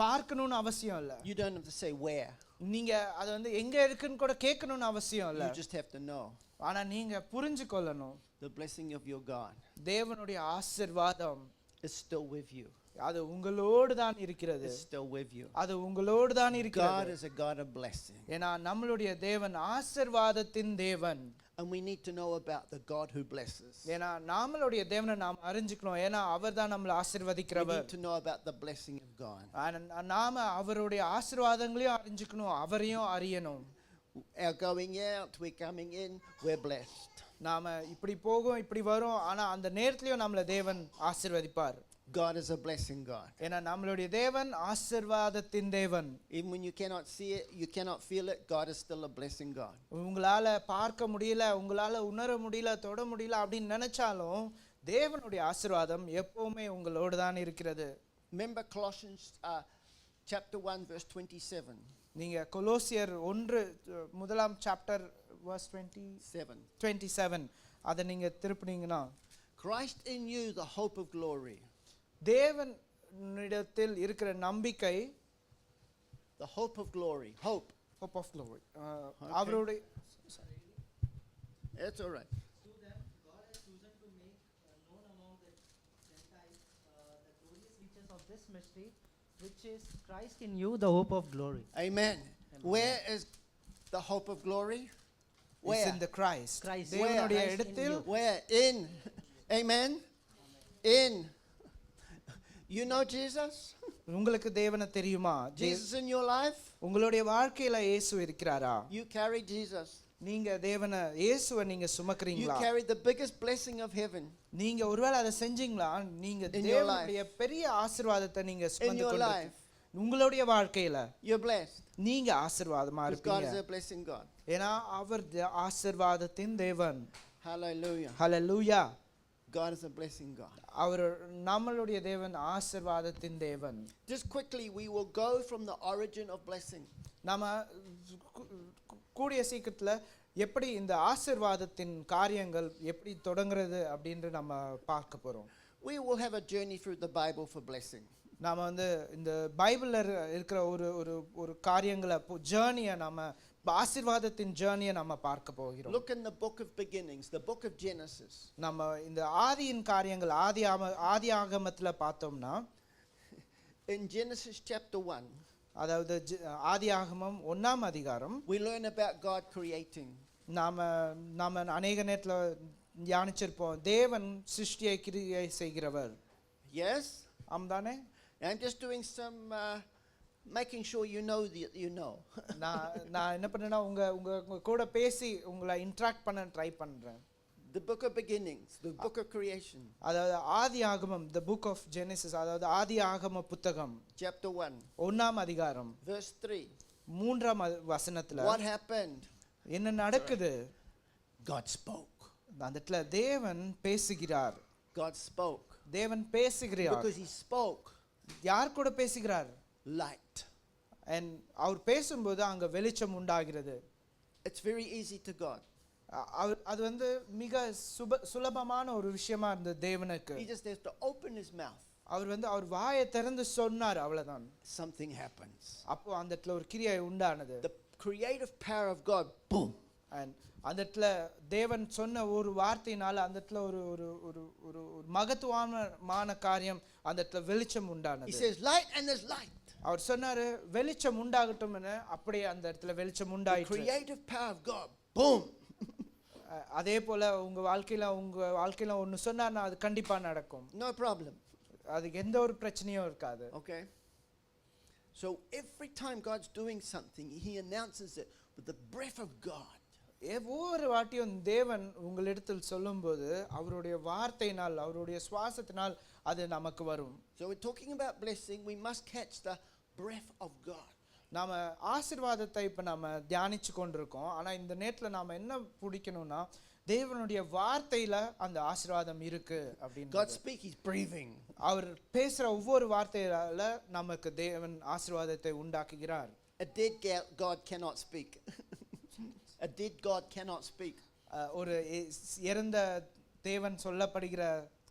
பார்க்கணும்னு அவசியம் இல்ல. You don't have to say where. நீங்க அதை வந்து எங்க இருக்குன்னு கூட கேட்கணும்னு அவசியம் இல்ல. You just have to know. ஆனா நீங்க புரிஞ்சு கொள்ளணும், The blessing of your God தேவனுடைய ஆசீர்வாதம் is still with you. அது உங்களோடு தான் இருக்கிறது. It's still with you. அது உங்களோடு தான் God இருக்கிறது. is a God of blessing. ஏன்னா நம்மளுடைய தேவன் ஆசீர்வாதத்தின் தேவன். And we need to know about the God who blesses. ஏன்னா நம்மளுடைய தேவனை நாம் அறிஞ்சுக்கணும். ஏன்னா அவர் தான் நம்மளை We ஆசீர்வதிக்கிறவர். need to know about the blessing of God. நாம அவருடைய ஆசீர்வாதங்களையும் அறிஞ்சுக்கணும், அவரையும் அறியணும். Our going out, we're coming in, we're blessed. நாம இப்படி போகும் இப்படி வரும், ஆனா அந்த நேரத்திலயும் நம்மளை தேவன் ஆசீர்வதிப்பார். God is a blessing God. ஏன்னா நம்மளுடைய தேவன் ஆசீர்வாதத்தின் தேவன். Even when you cannot see it, you cannot feel it, God is still a blessing God. உங்களால பார்க்க முடியல, உங்களால உணர முடியல, தொட முடியல அப்படின்னு நினைச்சாலும் தேவனுடைய ஆசீர்வாதம் எப்பவுமே உங்களோடு தான் இருக்கிறது. Remember Colossians chapter 1 verse 27. நீங்க கொலோசியர் 1 முதலாம் சாப்டர் verse 27 அதை நீங்க திருப்பினீங்கன்னா, Christ in you, the hope of glory. தேவனிடத்தில் இருக்கிற நம்பிக்கை, The hope of glory. Hope. hope of glory. அவருடைய That's all right. To them, God has chosen to make known among the Gentiles the glorious of this mystery, which is Christ in you, the hope of glory. Amen. Where is the hope of glory? It's Where? in the Christ. Christ. தேவனுடைய Christ in இடத்தில் you. Where? In. Amen. In. You know Jesus? உங்களுக்கு தேவனை தெரியுமா? Jesus in your life? உங்களுடைய வாழ்க்கையில இயேசு இருக்கிறாரா? You carry Jesus. நீங்க தேவனை இயேசுவை நீங்க You சுமக்கிறீங்களா? carry the biggest blessing of heaven. நீங்க ஒருவேளை அதை செஞ்சீங்களா? நீங்க In your தேவனுடைய பெரிய ஆசீர்வாதத்தை நீங்க In சுமந்து your கொண்டிருக்கீங்க. life. உங்களுடைய வாழ்க்கையில You're blessed. நீங்க ஆசீர்வாதமா Because God இருப்பீங்க. is a blessing God. ஏன்னா அவர் ஆசீர்வாதத்தின் தேவன். Hallelujah. Hallelujah. God is a blessing God. அவர் நம்மளுடைய தேவன் ஆசீர்வாதத்தின் தேவன். Just quickly, we will go from the origin of blessing. நாம கூடிய சீக்கிரத்துல எப்படி இந்த ஆசீர்வாதத்தின் காரியங்கள் எப்படி தொடங்குறது அப்படின்று நம்ம பார்க்க போறோம். We will have a journey through the Bible for blessing. நாம வந்து இந்த பைபிள்ல இருக்கிற ஒரு ஒரு ஒரு காரியங்களை ஜேர்னியை நம்ம ஆசீர்வாதத்தின் ஜேர்னியை நம்ம பார்க்க போகிறோம். Look in the book of beginnings, the book of Genesis. நம்ம இந்த ஆதியின் காரியங்கள் ஆதி ஆகமத்துல பார்த்தோம்னா In Genesis chapter 1, அதாவது ஆதி ஆகமம் 1ஆம் அதிகாரம் we learn about God creating. நாம அநேக நேரத்துல தியானிச்சிருப்போம். தேவன் சிருஷ்டியை கிரியை செய்கிறவர். Yes? ஆம்தானே? I'm just doing some making sure you know that you know. நான் என்ன பண்ணேன்னா உங்க கூட பேசி உங்களை இன்டராக்ட் பண்ண ட்ரை பண்றேன். The book of beginnings, the book of creation. அதாவது ஆதி ஆகமம், the book of Genesis, அதாவது ஆதி ஆகம புத்தகம் Chapter 1, 1ஆம் அதிகாரம் verse 3. 3ஆம் வசனத்துல What happened? என்ன நடக்குது? God spoke. அந்த இடத்துல தேவன் பேசுகிறார். God spoke. தேவன் பேசுகிறார். Because he spoke, யார் கூட பேசுகிறார்? light. and அவர் பேசும்போது அங்க வெளிச்சம் உண்டாகிறது. It's very easy to God. அது வந்து மிக சுலபமான ஒரு விஷயமா இருந்தது தேவனுக்கு. He just has to open his mouth. அவர் வந்து அவர் வாயை திறந்து சொன்னார், அவ்வளவுதான். Something happens. அப்போ அந்த இடத்துல ஒரு கிரியை உண்டானது. The creative power of God, boom. and அந்த இடத்துல தேவன் சொன்ன ஒரு வார்த்தையினால அந்த இடத்துல ஒரு ஒரு ஒரு ஒரு மகத்துவமான காரியம் அந்த இடத்துல வெளிச்சம் He உண்டானது. says light and there's light. அவர் சொன்னாரு வெளிச்சம் உண்டாகட்டும்னு, அப்படியே அந்த இடத்துல வெளிச்சம் The உண்டாயிற்று. creative power of God, boom. அதே போல உங்க வாழ்க்கையில ஒன்னு சொன்னார்னா அது கண்டிப்பா நடக்கும். No problem. அதுக்கு எந்த ஒரு பிரச்சனையும் இருக்காது. Okay. So every time God's doing something, he announces it with the breath of God. ஒவ்வொரு வாட்டியும் தேவன் உங்களிடத்தில் சொல்லும்போது அவருடைய வார்த்தையினால் அவருடைய சுவாசத்தினால் அது நமக்கு வரும். So we're talking about blessing, we must catch the breath of God. நாம ஆசீர்வாதத்தை இப்ப நாம தியானிச்சு கொண்டிருக்கோம். ஆனா இந்த நேரத்துல நாம என்ன பிடிக்கணும்னா தேவனுடைய வார்த்தையில அந்த ஆசீர்வாதம் இருக்கு அப்படின்னு. God speak, he's breathing. அவர் பேசுற ஒவ்வொரு வார்த்தையால நமக்கு தேவன் ஆசீர்வாதத்தை உண்டாக்குகிறார். A dead God cannot speak. A dead God cannot speak. ஒரு இறந்த தேவன் சொல்லப்படுகிற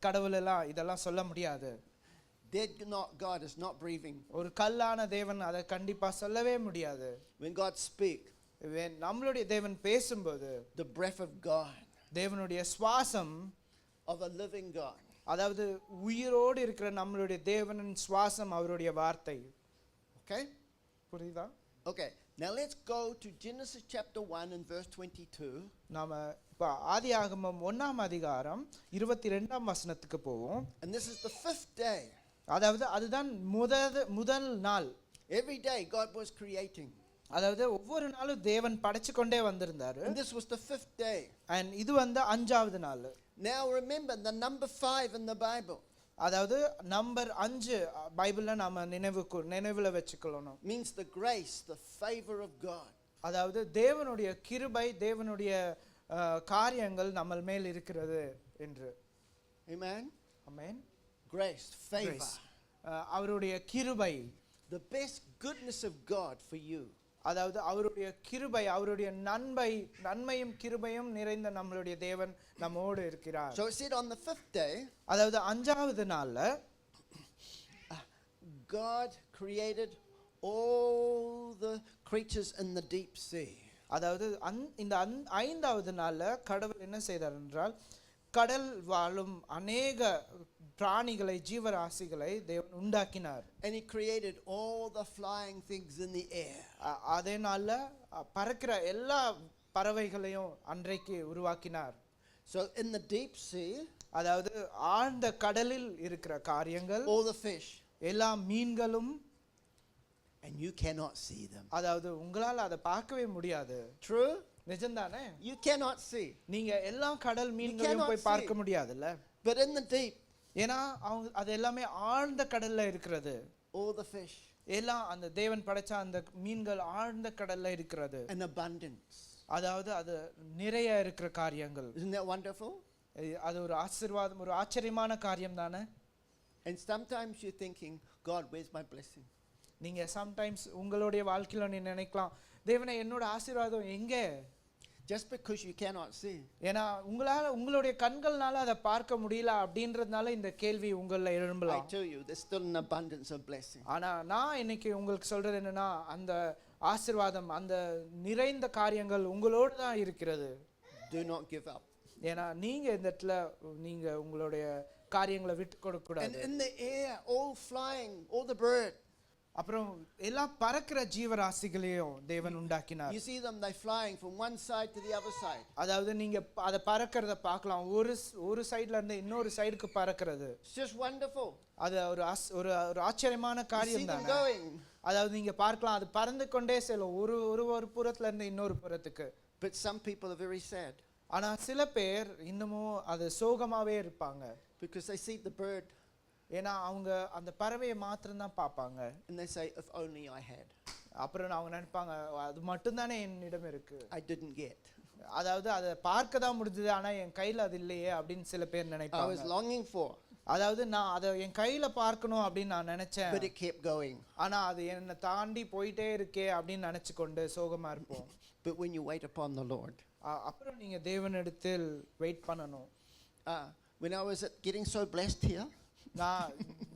கடவுள் எல்லாம் இதெல்லாம் சொல்ல முடியாது. Dead God is not breathing. ஒரு கல்லான தேவன் அதை கண்டிப்பா சொல்லவே முடியாது. When God speak, நம்மளுடைய தேவன் பேசும்போது the breath of God, தேவனுடைய சுவாசம் of a living God. அதாவது உயிரோடு இருக்கிற நம்மளுடைய தேவனின் சுவாசம் அவருடைய வார்த்தை. Okay? புரியுதா? Okay. Now let's go to Genesis chapter 1 and verse 22. நாம இப்ப ஆதியாகமம் 1ஆம் அதிகாரம் 22ஆம் வசனத்துக்கு போவோம். And this is the 5th day. அதாவது அதுதான் முதல் நாள். Every day God was creating. அதாவது ஒவ்வொரு நாளும் தேவன் படைச்சு கொண்டே வந்திருந்தாரு. And this was the 5th day. and இது வந்து 5ஆவது நாள். Now remember the number 5 in the Bible. அதாவது நம்பர் 5 பைபிள்ல நாம நினைவுல வெச்சுக்கணும். Means the grace, the favor of God. அதாவது தேவனுடைய கிருபை, தேவனுடைய காரியங்கள் நம்ம மேல் இருக்கிறது என்று. Amen. ஆமென். Grace, favor. அவருடைய கிருபை. The best goodness of God for you. அதாவது அவருடைய கிருபை, அவருடைய நன்மையும் கிருபையும் நிறைந்த நம்மளுடைய தேவன் நம்மோடு இருக்கிறார். So it said on the 5th day, அதாவது 5ஆவது நாள்ல God created all the creatures in the deep sea. அதாவது இந்த 5ஆவது நாள்ல கடவுள் என்ன செய்தார் என்றால் கடல் வாழும் அநேக பிராணிகளை ஜீவராசிகளை தேவன் உண்டாக்கினார். And he created all the flying things in the air. அதனால பறக்கிற எல்லா பறவைகளையும் அன்றைக்கு உருவாக்கினார். So in the deep sea, அதாவது ஆழ்ந்த கடலில் இருக்கிற காரியங்கள், all the fish, எல்லா மீன்களும், and you cannot see them. அதாவது உங்களால் அதை பார்க்கவே முடியாது. True? நிஜம்தானே? You cannot see. நீங்க எல்லா கடல் மீன்களையும் cannot போய் பார்க்க முடியாதுல்ல. But in the deep, ஏன்னா அவங்க அது எல்லாமே ஆழ்ந்த கடல்ல இருக்கிறது. all the fish, எல்லாம் அந்த தேவன் படைச்ச அந்த மீன்கள் ஆழ்ந்த கடல்ல இருக்கிறது. in abundance. அதாவது அது நிறைய இருக்கிற காரியங்கள். Isn't that wonderful? அது ஒரு ஆசீர்வாதம், ஒரு ஆச்சரியமான காரியம் தானே. And sometimes you're thinking, God, where's my blessing? நீங்க சம்டைம்ஸ் உங்களுடைய வாழ்க்கையில நீ நினைக்கலாம், தேவனே என்னோட ஆசீர்வாதம் எங்கே? Just because you cannot see. ஏன்னா உங்களுடைய கண்கள்னால அதை பார்க்க முடியல அப்படின்றதுனால இந்த கேள்வி உங்கள I எழும்பலாம். tell you, there's still an abundance of blessing. ஆனா நான் இன்னைக்கு உங்களுக்கு சொல்றது என்னன்னா, அந்த ஆசீர்வாதம், அந்த நிறைந்த காரியங்கள் உங்களோடு தான் இருக்கிறது. Do not give up. ஏன்னா நீங்க இந்த இடத்துல நீங்க உங்களுடைய காரியங்களை விட்டு கொடுக்க And கூடாது. in the air, all flying, all the bird. அப்புறம் எல்லா பறக்கிற ஜீவராசிகளையும் தேவன் உண்டாக்கினார். You see them, they flying from one side to the other side. அதாவது நீங்க அதை பறக்கிறத பார்க்கலாம். ஒரு சைடுல இருந்து இன்னொரு சைடுக்கு பறக்கிறது. It's just wonderful. அது ஒரு ஆச்சரியமான You see காரியம் them தானே. going. அதாவது நீங்க பார்க்கலாம், அது பறந்து கொண்டே செல்லும் ஒரு புறத்துல இருந்து இன்னொரு புறத்துக்கு. But some people are very sad ஆனா சில பேர் இன்னமும் அது சோகமாவே இருப்பாங்க. because they see the bird ஏன்னா அவங்க அந்த பறவையை மாத்திரம் தான் பார்ப்பாங்க. and they say, if only I had. அப்புறம் அவங்க நினைப்பாங்க, அது மட்டும்தானே என்னிடம் இருக்கு, I didn't get. அதாவது அதை பார்க்க தான் முடிஞ்சது ஆனா என் கையில அது இல்லையே அப்படின்னு சில பேர் I was நினைப்பாங்க. longing for, அதாவது நான் அதை என் கையில பார்க்கணும் அப்படின்னு நான் நினைச்சேன், but it kept going. ஆனா அது என்னை தாண்டி போயிட்டே இருக்கே அப்படின்னு நினைச்சு கொண்டு சோகமா இருப்போம். But when you wait upon the Lord, அப்புறம் நீங்க தேவனிடத்தில் வெயிட் பண்ணணும். when I was getting so blessed here,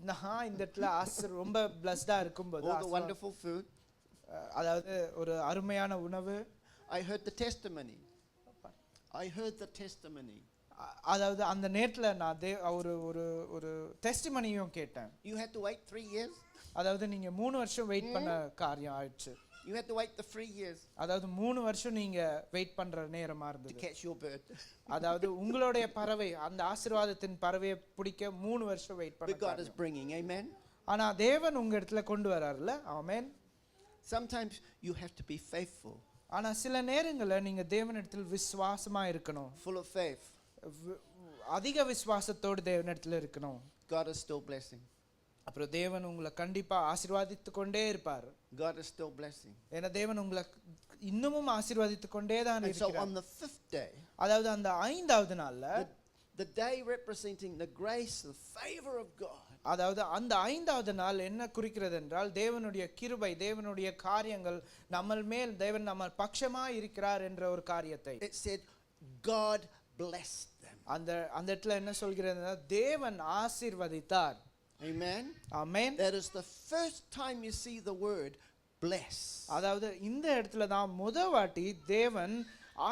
நான் இந்த இடத்துல ரொம்ப பிளஸ்டா இருக்கும்போது, all the wonderful food, அதாவது ஒரு அருமையான உணவு, I heard the testimony. I heard the testimony. அதாவது அந்த நேரத்துல நான் ஒரு ஒரு ஒரு டெஸ்டிமனியும் கேட்டேன். You had to wait 3 years. அதாவது நீங்க 3 வருஷம் வெயிட் பண்ண காரியம் ஆயிடுச்சு. You had to wait the 3 years அதாவது 3 வருஷம் நீங்க வெயிட் பண்ற நேரமா to இருந்தது. catch your bird. அதாவது உங்களுடைய பறவை, அந்த ஆசீர்வாதத்தின் பறவையை பிடிக்க 3 வருஷம் வெயிட் But God is பண்ண. bringing, amen. ஆனா தேவன் உங்க இடத்துல கொண்டு வராருல, ஆமென். Sometimes you have to be faithful, ஆனா சில நேரங்கள்ல நீங்க தேவனிடத்தில் விசுவாசமா இருக்கணும். full of faith. அதிக விசுவாசத்தோடு தேவனிடத்துல இருக்கணும். God is still blessing. அப்புறம் தேவன் உங்களை கண்டிப்பா ஆசீர்வாதித்து கொண்டே இருப்பார். God is still blessing. ஏன்னா தேவன் உங்களை இன்னமும் ஆசீர்வாதித்து கொண்டே தான் And so இருக்கிறார். on the 5th day, அதாவது அந்த 5வது நாள்ல, the day representing the grace, the favor of God, அதாவது அந்த 5வது நாள் என்ன குறிக்கிறது என்றால், தேவனுடைய கிருபை, தேவனுடைய காரியங்கள் நம்ம மேல், தேவன் நம்ம பட்சமா இருக்கிறார் என்ற ஒரு காரியத்தை, it said God blessed them. அந்த இடத்துல என்ன சொல்கிறதுனா, தேவன் ஆசீர்வதித்தார். Amen. Amen. That is the first time you see the word bless. அதாவது இந்த இடத்துல தான் வாட்டி தேவன்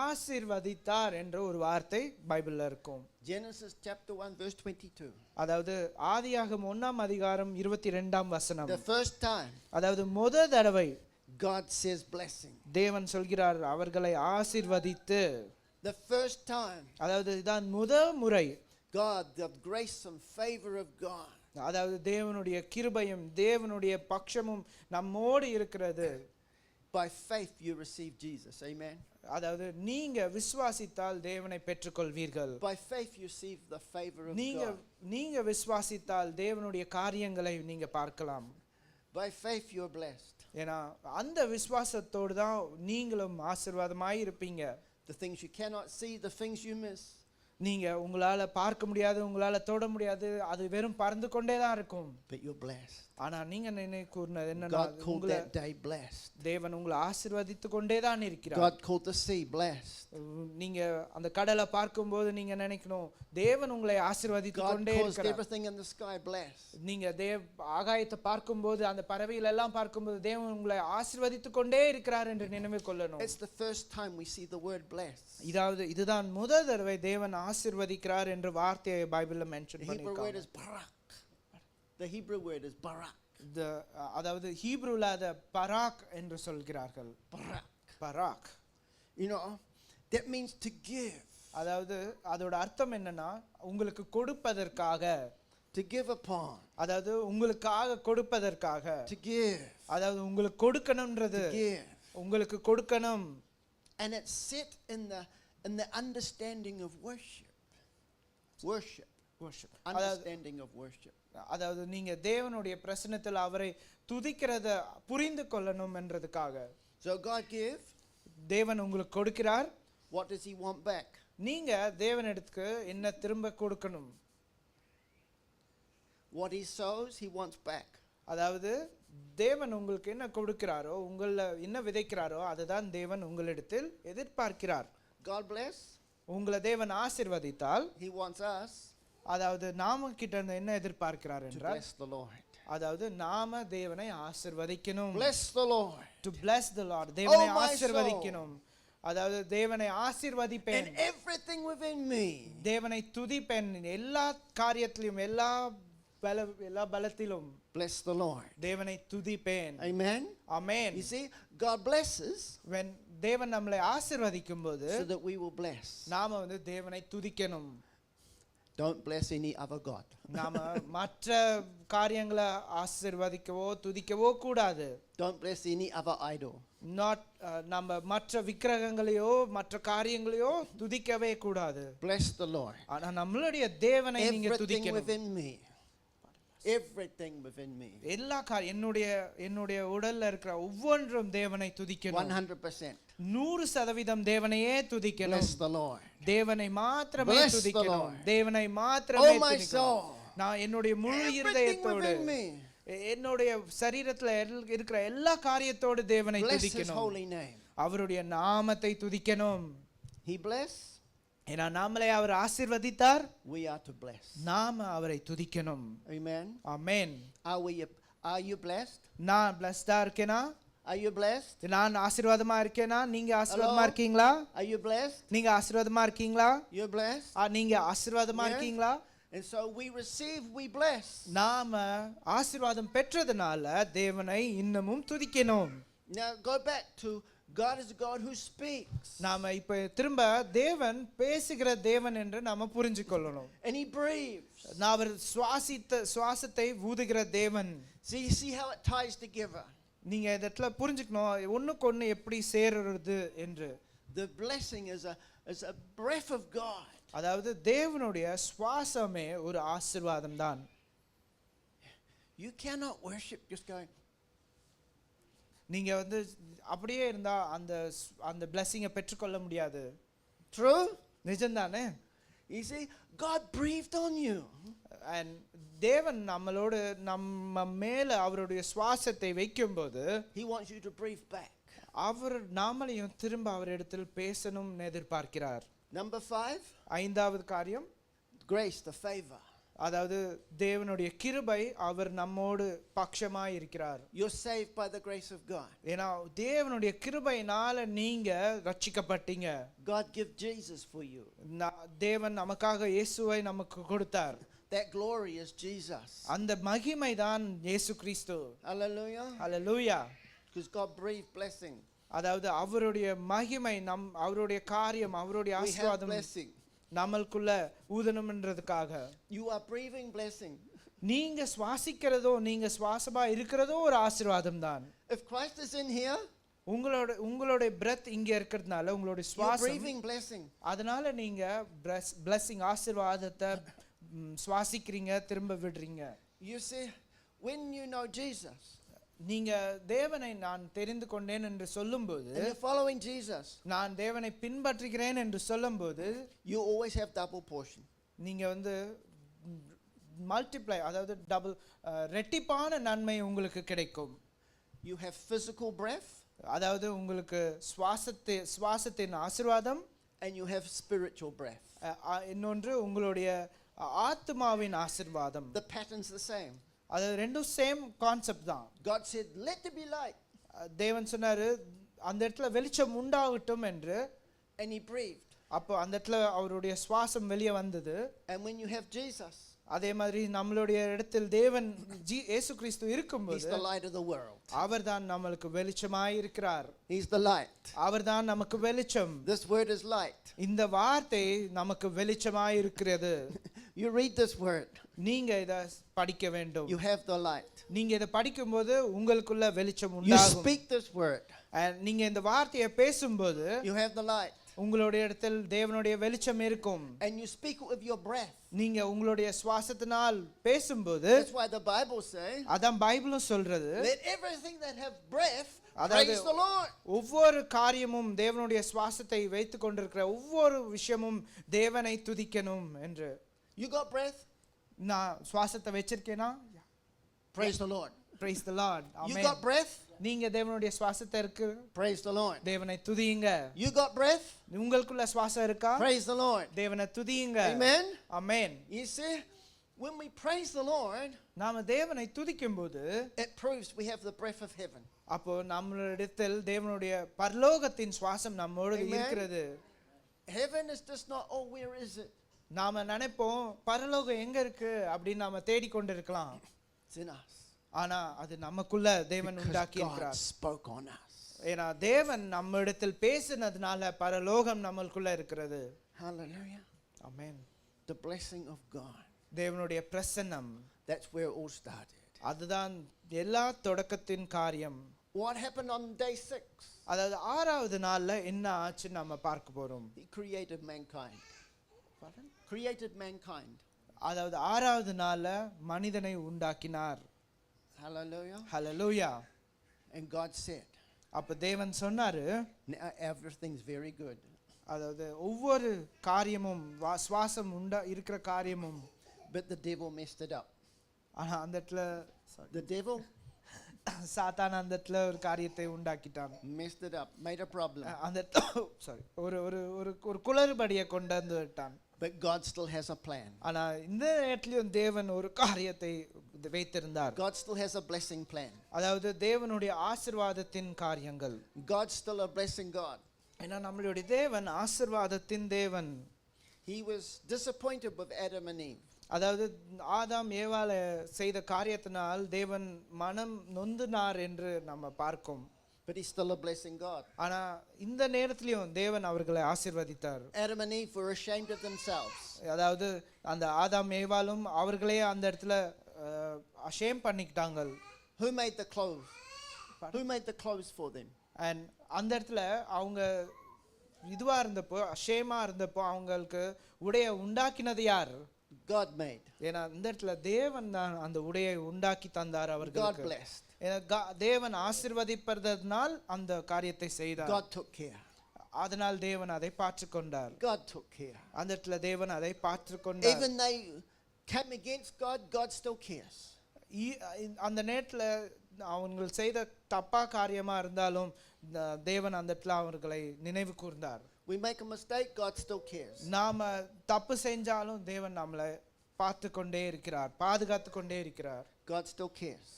ஆசீர்வதித்தார் என்ற ஒரு வார்த்தை பைபிள்ல இருக்கும். Genesis chapter 1 verse 22. அதாவது ஆதியாகமம் 1ஆம் அதிகாரம் 22ஆம் வசனம். The first time அதாவது தடவை God says blessing. தேவன் சொல்கிறார் அவர்களை ஆசீர்வதித்து. The first time அதாவது இதான் முறை God, the grace and favor of God. அதாவது தேவனுடைய கிருபையும் தேவனுடைய பட்சமும் நம்மோடு இருக்கிறது. By faith you receive Jesus. Amen. அதாவது நீங்க விசுவாசித்தால் தேவனை பெற்றுக்கொள்வீர்கள். By faith you receive the favor of God. நீங்க விசுவாசித்தால் தேவனுடைய காரியங்களை நீங்க பார்க்கலாம். By faith you are blessed. ஏன்னா அந்த விசுவாசத்தோடு தான் நீங்களும் ஆசீர்வாதமாய் இருப்பீங்க. The things you cannot see, the things you miss. நீங்க உங்களால பார்க்க முடியாது, உங்களால தொட முடியாது, அது வெறும் பறந்து கொண்டே தான் இருக்கும். But you're blessed. ஆனா நீங்க கூறினது என்னன்னா, God called that day blessed. தேவன் உங்களை ஆசீர்வதித்து கொண்டே தான் இருக்கிறார். God called the sea blessed. நீங்க அந்த கடலை பார்க்கும்போது நீங்க நினைக்கணும், தேவன் உங்களை ஆசீர்வதித்து God கொண்டே caused இருக்கிறார். everything in the sky blessed. நீங்க ஆகாயத்தை பார்க்கும்போது, அந்த பறவைகள் எல்லாம் பார்க்கும்போது தேவன் உங்களை ஆசீர்வதித்து கொண்டே இருக்கிறார் என்று நினைவு கொள்ளணும். It's the first time we see the word blessed. இதுதான் தடவை தேவன் ஆசீர்வதிக்கிறார் என்ற வார்த்தையை பைபிள்ல மென்ஷன் The Hebrew word பண்ணிருக்காங்க. is barak. The Hebrew word is barak. அதாவது ஹீப்ரூல அத பராக் என்று சொல்கிறார்கள். Barak. Barack. You know, that means to give. அதாவது அதோட அர்த்தம் என்னன்னா உங்களுக்கு கொடுப்பதற்காக, To give upon. அதாவது உங்களுக்காக கொடுப்பதற்காக, To give. அதாவது உங்களுக்கு கொடுக்கணும்ன்றது, To give. உங்களுக்கு கொடுக்கணும். And it's set in the understanding of worship. Worship. Worship. Understanding of worship. அதாவது நீங்க தேவனுடைய பிரசன்னத்தில் அவரை துதிக்கிறத புரிந்து கொள்ளணும் என்றதுக்காக. So God give. தேவன் உங்களுக்கு கொடுக்கிறார். What does he want back? நீங்க தேவனிடத்துக்கு என்ன திரும்ப கொடுக்கணும். What he sows, he wants back. அதாவது தேவன் உங்களுக்கு என்ன கொடுக்கிறாரோ, உங்கள என்ன விதைக்கிறாரோ அதுதான் தேவன் உங்களிடத்தில் எதிர்பார்க்கிறார். God bless. உங்களை தேவன் ஆசீர்வதித்தால் He wants us அதாவது நாம கிட்ட இருந்து என்ன எதிர்பார்க்கிறார் to என்றால், bless the Lord. அதாவது நாம தேவனை ஆசீர்வதிக்கணும். Bless the Lord. To bless the Lord. தேவனை Oh, my ஆசீர்வதிக்கணும். அதாவது தேவனை ஆசீர்வதிப்பேன். And everything within me. தேவனை துதிப்பேன் எல்லா காரியத்திலும், எல்லா பலத்திலும். Bless the Lord. தேவனை துதிப்பேன். Amen. Amen. You see, God blesses when தேவன் நம்மளை ஆசீர்வதிக்கும் போது so that we will bless. நாம வந்து தேவனை துதிக்கணும். Don't bless any other God. நாம மற்ற காரியங்களை ஆசீர்வதிக்கவோ துதிக்கவோ கூடாது. Don't bless any other idol. Not நம்ம மற்ற விக்கிரகங்களையோ மற்ற காரியங்களையோ துதிக்கவே கூடாது. Bless the Lord. ஆனா நம்மளுடைய தேவனை நீங்க Everything துதிக்கணும். within me. Everything within me. எல்லா என்னுடைய உடல்ல இருக்கிற ஒவ்வொன்றும் தேவனை துதிக்கணும். 100%. 100% தேவனையே துதிக்கணும். Bless the Lord. தேவனை மாத்திரமே Bless the துதிக்கணும். Lord. தேவனை மாத்திரமே Oh, my துதிக்கணும். soul. நான் என்னுடைய முழு Everything இருதயத்தோடு, within me. என்னுடைய சரீரத்துல இருக்கிற எல்லா காரியத்தோடு தேவனை Bless his துதிக்கணும். holy name. அவருடைய நாமத்தை துதிக்கணும். He bless. ஏன்னா நாமளே அவர் ஆசீர்வதித்தார், We are to bless. நாம அவரை துதிக்கணும். Amen. Amen. Are you blessed? நான் பிளஸ்டா இருக்கேனா? Are you blessed? நான் ஆசீர்வாதமா இருக்கேனா? நீங்க ஆசீர்வாதமா இருக்கீங்களா? Are you blessed? நீங்க ஆசீர்வாதமா இருக்கீங்களா? You're blessed. நீங்க ஆசீர்வாதமா Yes. இருக்கீங்களா? And so we receive, we bless. நாம ஆசீர்வாதம் பெற்றதனால தேவனை இன்னமும் துதிக்கணும். Now go back to God is a God who speaks. நாம இப்ப திரும்ப தேவன் பேசுகிற தேவன் என்று நாம புரிஞ்சு கொள்ளணும். And he breathes. அவர் சுவாசத்தை ஊதுகிற தேவன். See how it ties together. நீங்க இதெல்லாம் புரிஞ்சுக்கணும், ஒண்ணுக்கு ஒண்ணு எப்படி சேருறது என்று. The blessing is a breath of God. அதாவது தேவனுடைய சுவாசமே ஒரு ஆசீர்வாதம் தான். You cannot worship just going. நீங்க வந்து அப்படியே இருந்தா அந்த blessing-ஐ பெற்றுக்கொள்ள முடியாது. True? நிஜம்தானே? You see, God breathed on you. And தேவன் நம்மளோடு நம்ம மேல அவருடைய சுவாசத்தை வைக்கும்போது He wants you to breathe back. அவர் நாமளையும் திரும்ப அவரிடத்தில் பேசணும் எதிர்பார்க்கிறார். Number 5. ஐந்தாவது காரியம், Grace, the favor. அதாவது தேவனுடைய கிருபை, அவர் நம்மோடு பட்சமாய் இருக்கிறார். You're saved by the grace of God. ஏன்னா தேவனுடைய கிருபையினால நீங்க ரட்சிக்கப்பட்டீங்க. God give Jesus for you. தேவன் நமக்காக இயேசுவை நமக்கு கொடுத்தார். That glory is Jesus. அந்த மகிமை தான் இயேசு கிறிஸ்து. Hallelujah. Hallelujah. Because God breathed blessing. அதாவது அவருடைய மகிமை, அவருடைய காரியம், அவருடைய We have ஆசீர்வாதம் blessing. நம்மளுக்குள்ள ஊதணும்ன்றதுக்காக. You are breathing blessing. நீங்க சுவாசிக்கிறதோ, நீங்க சுவாசமா இருக்கிறதோ ஒரு ஆசீர்வாதம் தான். If Christ is in here, உங்களுடைய breath இங்க இருக்கிறதுனால, உங்களுடைய you're சுவாசம், breathing blessing. அதனால நீங்க blessing ஆசீர்வாதத்தை சுவாசிக்கிறீங்க, திரும்ப விடுறீங்க. You see, when you know Jesus, நீங்க தேவனை நான் தெரிந்து கொண்டேன் என்று சொல்லும்போது, and you're following Jesus, நான் தேவனை பின்பற்றுகிறேன் என்று சொல்லும்போது, you always have double portion. நீங்க வந்து மல்டிப்ளை, அதாவது டபுள் ரெட்டிப்பான நன்மை உங்களுக்கு கிடைக்கும். You have physical breath, அதாவது உங்களுக்கு சுவாசத்தின் ஆசீர்வாதம், and you have spiritual breath. இன்னொன்று உங்களுடைய ஆத்மாவின் ஆசீர்வாதம். The pattern's the same. அது ரெண்டும் சேம் கான்செப்ட் தான். God said, let there be light. தேவன் சொன்னாரு அந்த இடத்துல வெளிச்சம் உண்டாகட்டும் என்று. And he breathed. அப்போ அந்த இடத்துல அவருடைய சுவாசம் வெளியே வந்தது. And when you have Jesus, அதே மாதிரி நம்மளுடைய இடத்தில் தேவன் இயேசு கிறிஸ்து He's இருக்கும்போது the light of the world. அவர்தான் நமக்கு வெளிச்சமாய் இருக்கிறார். He's the light. அவர்தான் நமக்கு வெளிச்சம். This word is light. இந்த வார்த்தை நமக்கு வெளிச்சமாய் இருக்கிறது. You read this word, நீங்க இத படிக்க வேண்டும். you have the light. நீங்க இத படிக்கும்போது உங்களுக்குள்ள வெளிச்சம் You உண்டாகும். speak this word, நீங்க இந்த வார்த்தையை பேசும்போது you have the light. உங்களுடைய இடத்தில் தேவனுடைய வெளிச்சம் இருக்கும். And you speak it with your breath. நீங்க உங்களுடைய சுவாசத்தினால் பேசும்போது That's why the Bible says, அதான் பைபிளும் சொல்றது, let everything that have breath அதாவது praise the Lord. ஒவ்வொரு காரியமும் தேவனுடைய சுவாசத்தை வைத்துக் கொண்டிருக்கிற ஒவ்வொரு விஷயமும் தேவனை துதிக்கணும் என்று. You got breath? நான் சுவாசத்தை வச்சிருக்கேனா? Praise the Lord. Praise the Lord. You Amen. got breath? நீங்க தேவனுடைய சுவாசத்தை இருக்கு, Praise the Lord. தேவனை துதியுங்க. You got breath? உங்களுக்குள்ள சுவாசம் இருக்கா? Praise the Lord. தேவனை துதியுங்க. Amen. Amen. You see, when we praise the Lord, நாம தேவனை துதிக்கும்போது it proves we have the breath of heaven. அப்போ நம்மளிடத்தில் தேவனுடைய பரலோகத்தின் சுவாசம் நம்மோடு Amen. இருக்கிறது. Heaven is just not, oh, where is it? நாம நினைப்போம் பரலோகம் எங்க இருக்கு அப்படின்னு நாம தேடிக்கொண்டு இருக்கலாம். It's in us. ஆனா அது நமக்குள்ள தேவன் Because உண்டாக்கி God இருக்கிறார். spoke on us. ஏன்னா தேவன் நம்ம இடத்தில் பேசினதுனால பரலோகம் நம்மளுக்குள்ள இருக்கிறது. Hallelujah. Amen. The blessing of God. தேவனுடைய பிரசன்னம், That's where it all started. அதுதான் எல்லா தொடக்கத்தின் காரியம். What happened on day 6? அதாவது 6வது நாள்ல என்ன ஆச்சு நம்ம பார்க்க போறோம். He created mankind. Created mankind. அதாவது 6வது நாள்ல மனிதனை உண்டாக்கினார். Hallelujah. Hallelujah. And God said, அப்ப தேவன் சொன்னாரு, now everything's very good. அதாவது ஒவ்வொரு காரியமும் சுவாசம் இருக்கிற காரியமும், But the devil messed it up. ஆனா அந்த இடத்துல The devil சாத்தான் அந்த இடத்துல ஒரு காரியத்தை உண்டாக்கிட்டான். messed it up, made a problem. அந்த சாரி ஒரு ஒரு ஒரு ஒரு குளறுபடியை கொண்டு வந்து விட்டான். But God still has a plan. ஆனா இந்த நேரத்திலும் தேவன் ஒரு காரியத்தை வைத்திருந்தார். God still has a blessing plan. அதாவது தேவனுடைய ஆசீர்வாதத்தின் காரியங்கள். God's still a blessing God. ஏன்னா நம்மளுடைய தேவன் ஆசீர்வாதத்தின் தேவன். He was disappointed with Adam and Eve. அதாவது ஆதாம் ஏவாள செய்த காரியத்தினால் தேவன் மனம் நொந்துனார் என்று நம்ம பார்க்கும். But he's still a blessing God. ஆனா இந்த நேரத்திலும் தேவன் அவர்களை ஆசீர்வதித்தார். Adam and Eve were ashamed of themselves. அதாவது அந்த ஆதாம் ஏவாளும் அவர்களே அந்த இடத்துல அஷேம் பண்ணிக்கிட்டாங்க. Who made the clothes? Who made the clothes for them? And அந்த இடத்துல அவங்க இதுவா இருந்தப்போ அஷேமா இருந்தப்போ அவங்களுக்கு உடைய உண்டாக்கினது யார்? God made. ஏன்னா இந்த இடத்துல தேவன் தான் அந்த உடையை உண்டாக்கி தந்தார் God அவர்களுக்கு. blessed. ஏன்னா தேவன் ஆசீர்வதிப்பதனால் அந்த காரியத்தை செய்தார். God took care. அதனால் தேவன் அதை பார்த்துக்கொண்டார். God took care. அந்த இடத்துல தேவன் அதை பார்த்துக்கொண்டார். Even they came against God, God still cares. அந்த நேரத்துல அவங்க செய்த தப்பா காரியமா இருந்தாலும் தேவன் அந்த இடத்துல அவர்களை நினைவு கூர்ந்தார். We make a mistake, God still cares. நாம தப்பு செஞ்சாலும் தேவன் நம்மளை பார்த்து கொண்டே இருக்கிறார், பாதுகாத்து கொண்டே இருக்கிறார். God still cares.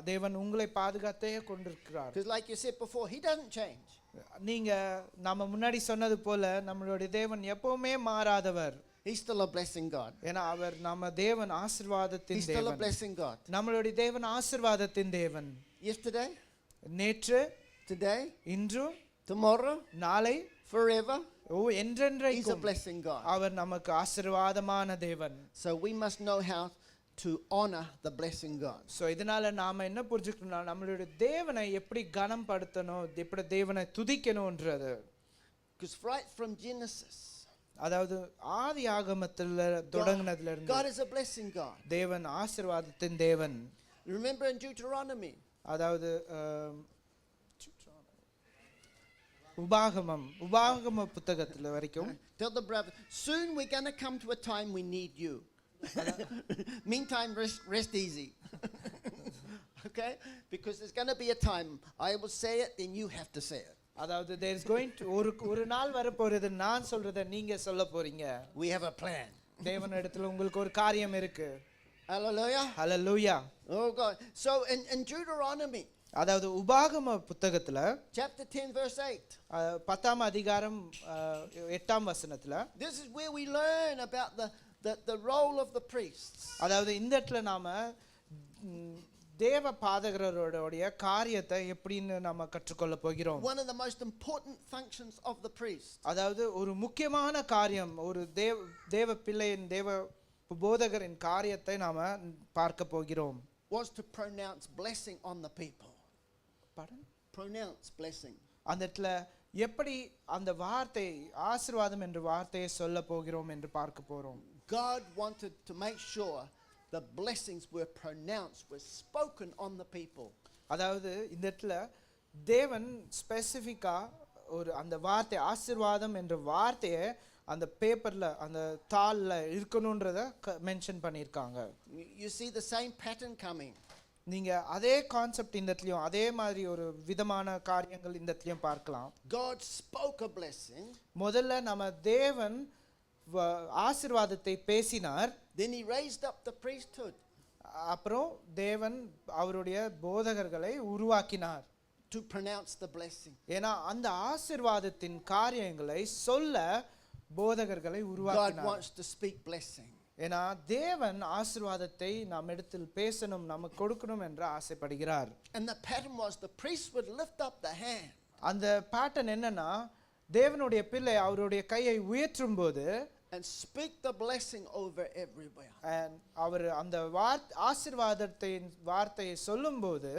தேவன் உங்களை பாதுகாத்தே கொண்டிருக்கிறார். Because like you said before, he doesn't change. நீங்க நம்ம முன்னாடி சொன்னது போல நம்மளுடைய தேவன் எப்பவுமே மாறாதவர். He's still a blessing God. ஏன்னா அவர் நம்ம தேவன் ஆசீர்வாதத்தின் He's still a தேவன். blessing God. நம்மளுடைய தேவன் ஆசீர்வாதத்தின் தேவன். Yesterday, நேற்று, today, இன்று, tomorrow, நாளை, forever. ஓ He's a என்றென்றைக்கும் blessing God. அவர் நமக்கு ஆசீர்வாதமான தேவன். So we must know how to honor the blessing God. So இதனால நாம என்ன புரிஞ்சுக்கணும்னா நம்மளுடைய தேவனை எப்படி கனம் படுத்தணும், எப்படி தேவனை துதிக்கணும்ன்றது. Because right from Genesis, அதாவது ஆதி ஆகமத்துல தொடங்கினதுல இருந்து God is a blessing God. தேவன் ஆசீர்வாதத்தின் தேவன். Remember in Deuteronomy, அதாவது உபாகம புத்தகத்துல வரைக்கும் tell the brother, soon we're going to come to a time we need you. Meantime, rest easy. Okay? Because there's going to be a time I will say it, then you have to say it. அதாவது there is going to ஒரு நாள் வர போறது, நான் சொல்றத நீங்க சொல்ல போறீங்க. We have a plan. தேவனிடத்துல உங்களுக்கு ஒரு காரியம் இருக்கு. Hallelujah. Hallelujah. Oh God. So in Deuteronomy, அதாவது உபாகம புத்தகத்துல chapter 10, verse 8. 10ஆம் அதிகாரம் 8ஆம் வசனத்துல This is where we learn about the role of the priests. அதாவது இந்த இடத்துல நாம தேவ பாதகரோடைய காரியத்தை எப்படின்னு நாம கற்றுக்கொள்ள போகிறோம். One of the most important functions of the priest அதாவது ஒரு முக்கியமான காரியம், ஒரு தேவ பிள்ளையின் தேவ போதகரின் காரியத்தை நாம பார்க்க போகிறோம். was to pronounce blessing on the people. Pronounce blessing. அந்த இடத்துல எப்படி அந்த வார்த்தை ஆசீர்வாதம் என்ற வார்த்தையை சொல்ல போகிறோம் என்று பார்க்க போறோம். God wanted to make sure the blessings were pronounced, were spoken on the people. அதாவது இந்த இடத்துல தேவன் ஸ்பெசிஃபிக்கா ஒரு அந்த வார்த்தை ஆசீர்வாதம் என்ற வார்த்தையை அந்த பேப்பர்ல அந்த தாள்ல இருக்கணும்ன்றத மென்ஷன் பண்ணியிருக்காங்க. You see the same pattern coming. நீங்க அதே கான்செப்ட் இந்த இடத்துலயும் அதே மாதிரி ஒரு விதமான காரியங்கள் இந்த இடத்துலயும் பார்க்கலாம். God spoke a blessing. முதல்ல நம்ம தேவன் ஆசீர்வாதத்தை பேசினார். Then he raised up the priesthood. அப்புறம் தேவன் அவருடைய போதகர்களை உருவாக்கினார். To pronounce the blessing. ஏன்னா அந்த ஆசீர்வாதத்தின் காரியங்களை சொல்ல போதகர்களை God உருவாக்கினார். wants to speak blessing. ஏன்னா தேவன் ஆசீர்வாதத்தை நாம் இடத்தில் பேசணும், நமக்கு கொடுக்கணும் என்று ஆசைப்படுகிறார். And the pattern was the priest would lift up the hand. அந்த பேட்டர்ன் என்னன்னா தேவனுடைய பிள்ளை அவருடைய கையை உயர்த்தும் போது and speak the blessing over everywhere. அவர் அந்த ஆசீர்வாதத்தின் வார்த்தையை சொல்லும்போது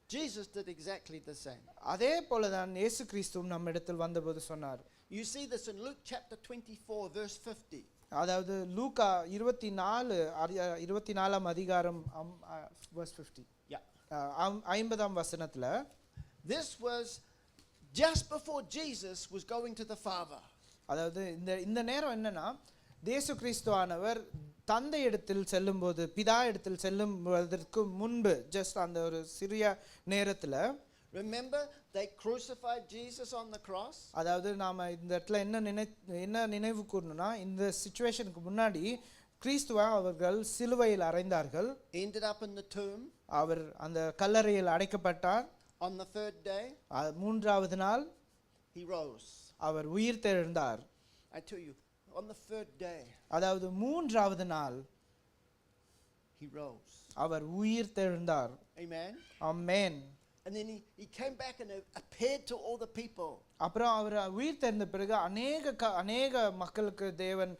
Jesus did exactly the same. அதே போலதான் இயேசு கிறிஸ்துவும் நம்ம இடத்தில் வந்தபோது சொன்னார். You see this in Luke chapter 24 verse 50. அதாவது லூக்கா 24ஆம் அதிகாரம் verse 50. Yeah. 50ஆம் வசனத்துல This was just before Jesus was going to the Father. அதாவது இந்த நேரம் என்னன்னா இயேசு கிறிஸ்துவானவர் தந்தை இடத்தில் செல்லும்போது பிதா இடத்தில் செல்லுவதற்கு முன்பு ஜஸ்ட் அந்த ஒரு சிறிய நேரத்துல Remember they crucified Jesus on the cross? அதாவது நாம இந்த இடத்துல என்ன நினைவு கூறணும்னா இந்த சிச்சுவேஷனுக்கு முன்னாடி கிறிஸ்துவை அவர்கள் சிலுவையில் அறைந்தார்கள். Ended up in the tomb. அவர் அந்த கல்லறையில் அடைக்கப்பட்டார். On the third day, மூன்றாவது நாள் he rose. அவர் உயிர் தெழுந்தார். I tell you, on the third day, அதாவது மூன்றாவது நாள் he rose. அவர் உயிர் தெழுந்தார். Amen. Amen. And then he came back and appeared to all the people. அப்புறம் அவர் உயிர் தெழுந்த பிறகு அநேக மக்களுக்கு தேவன்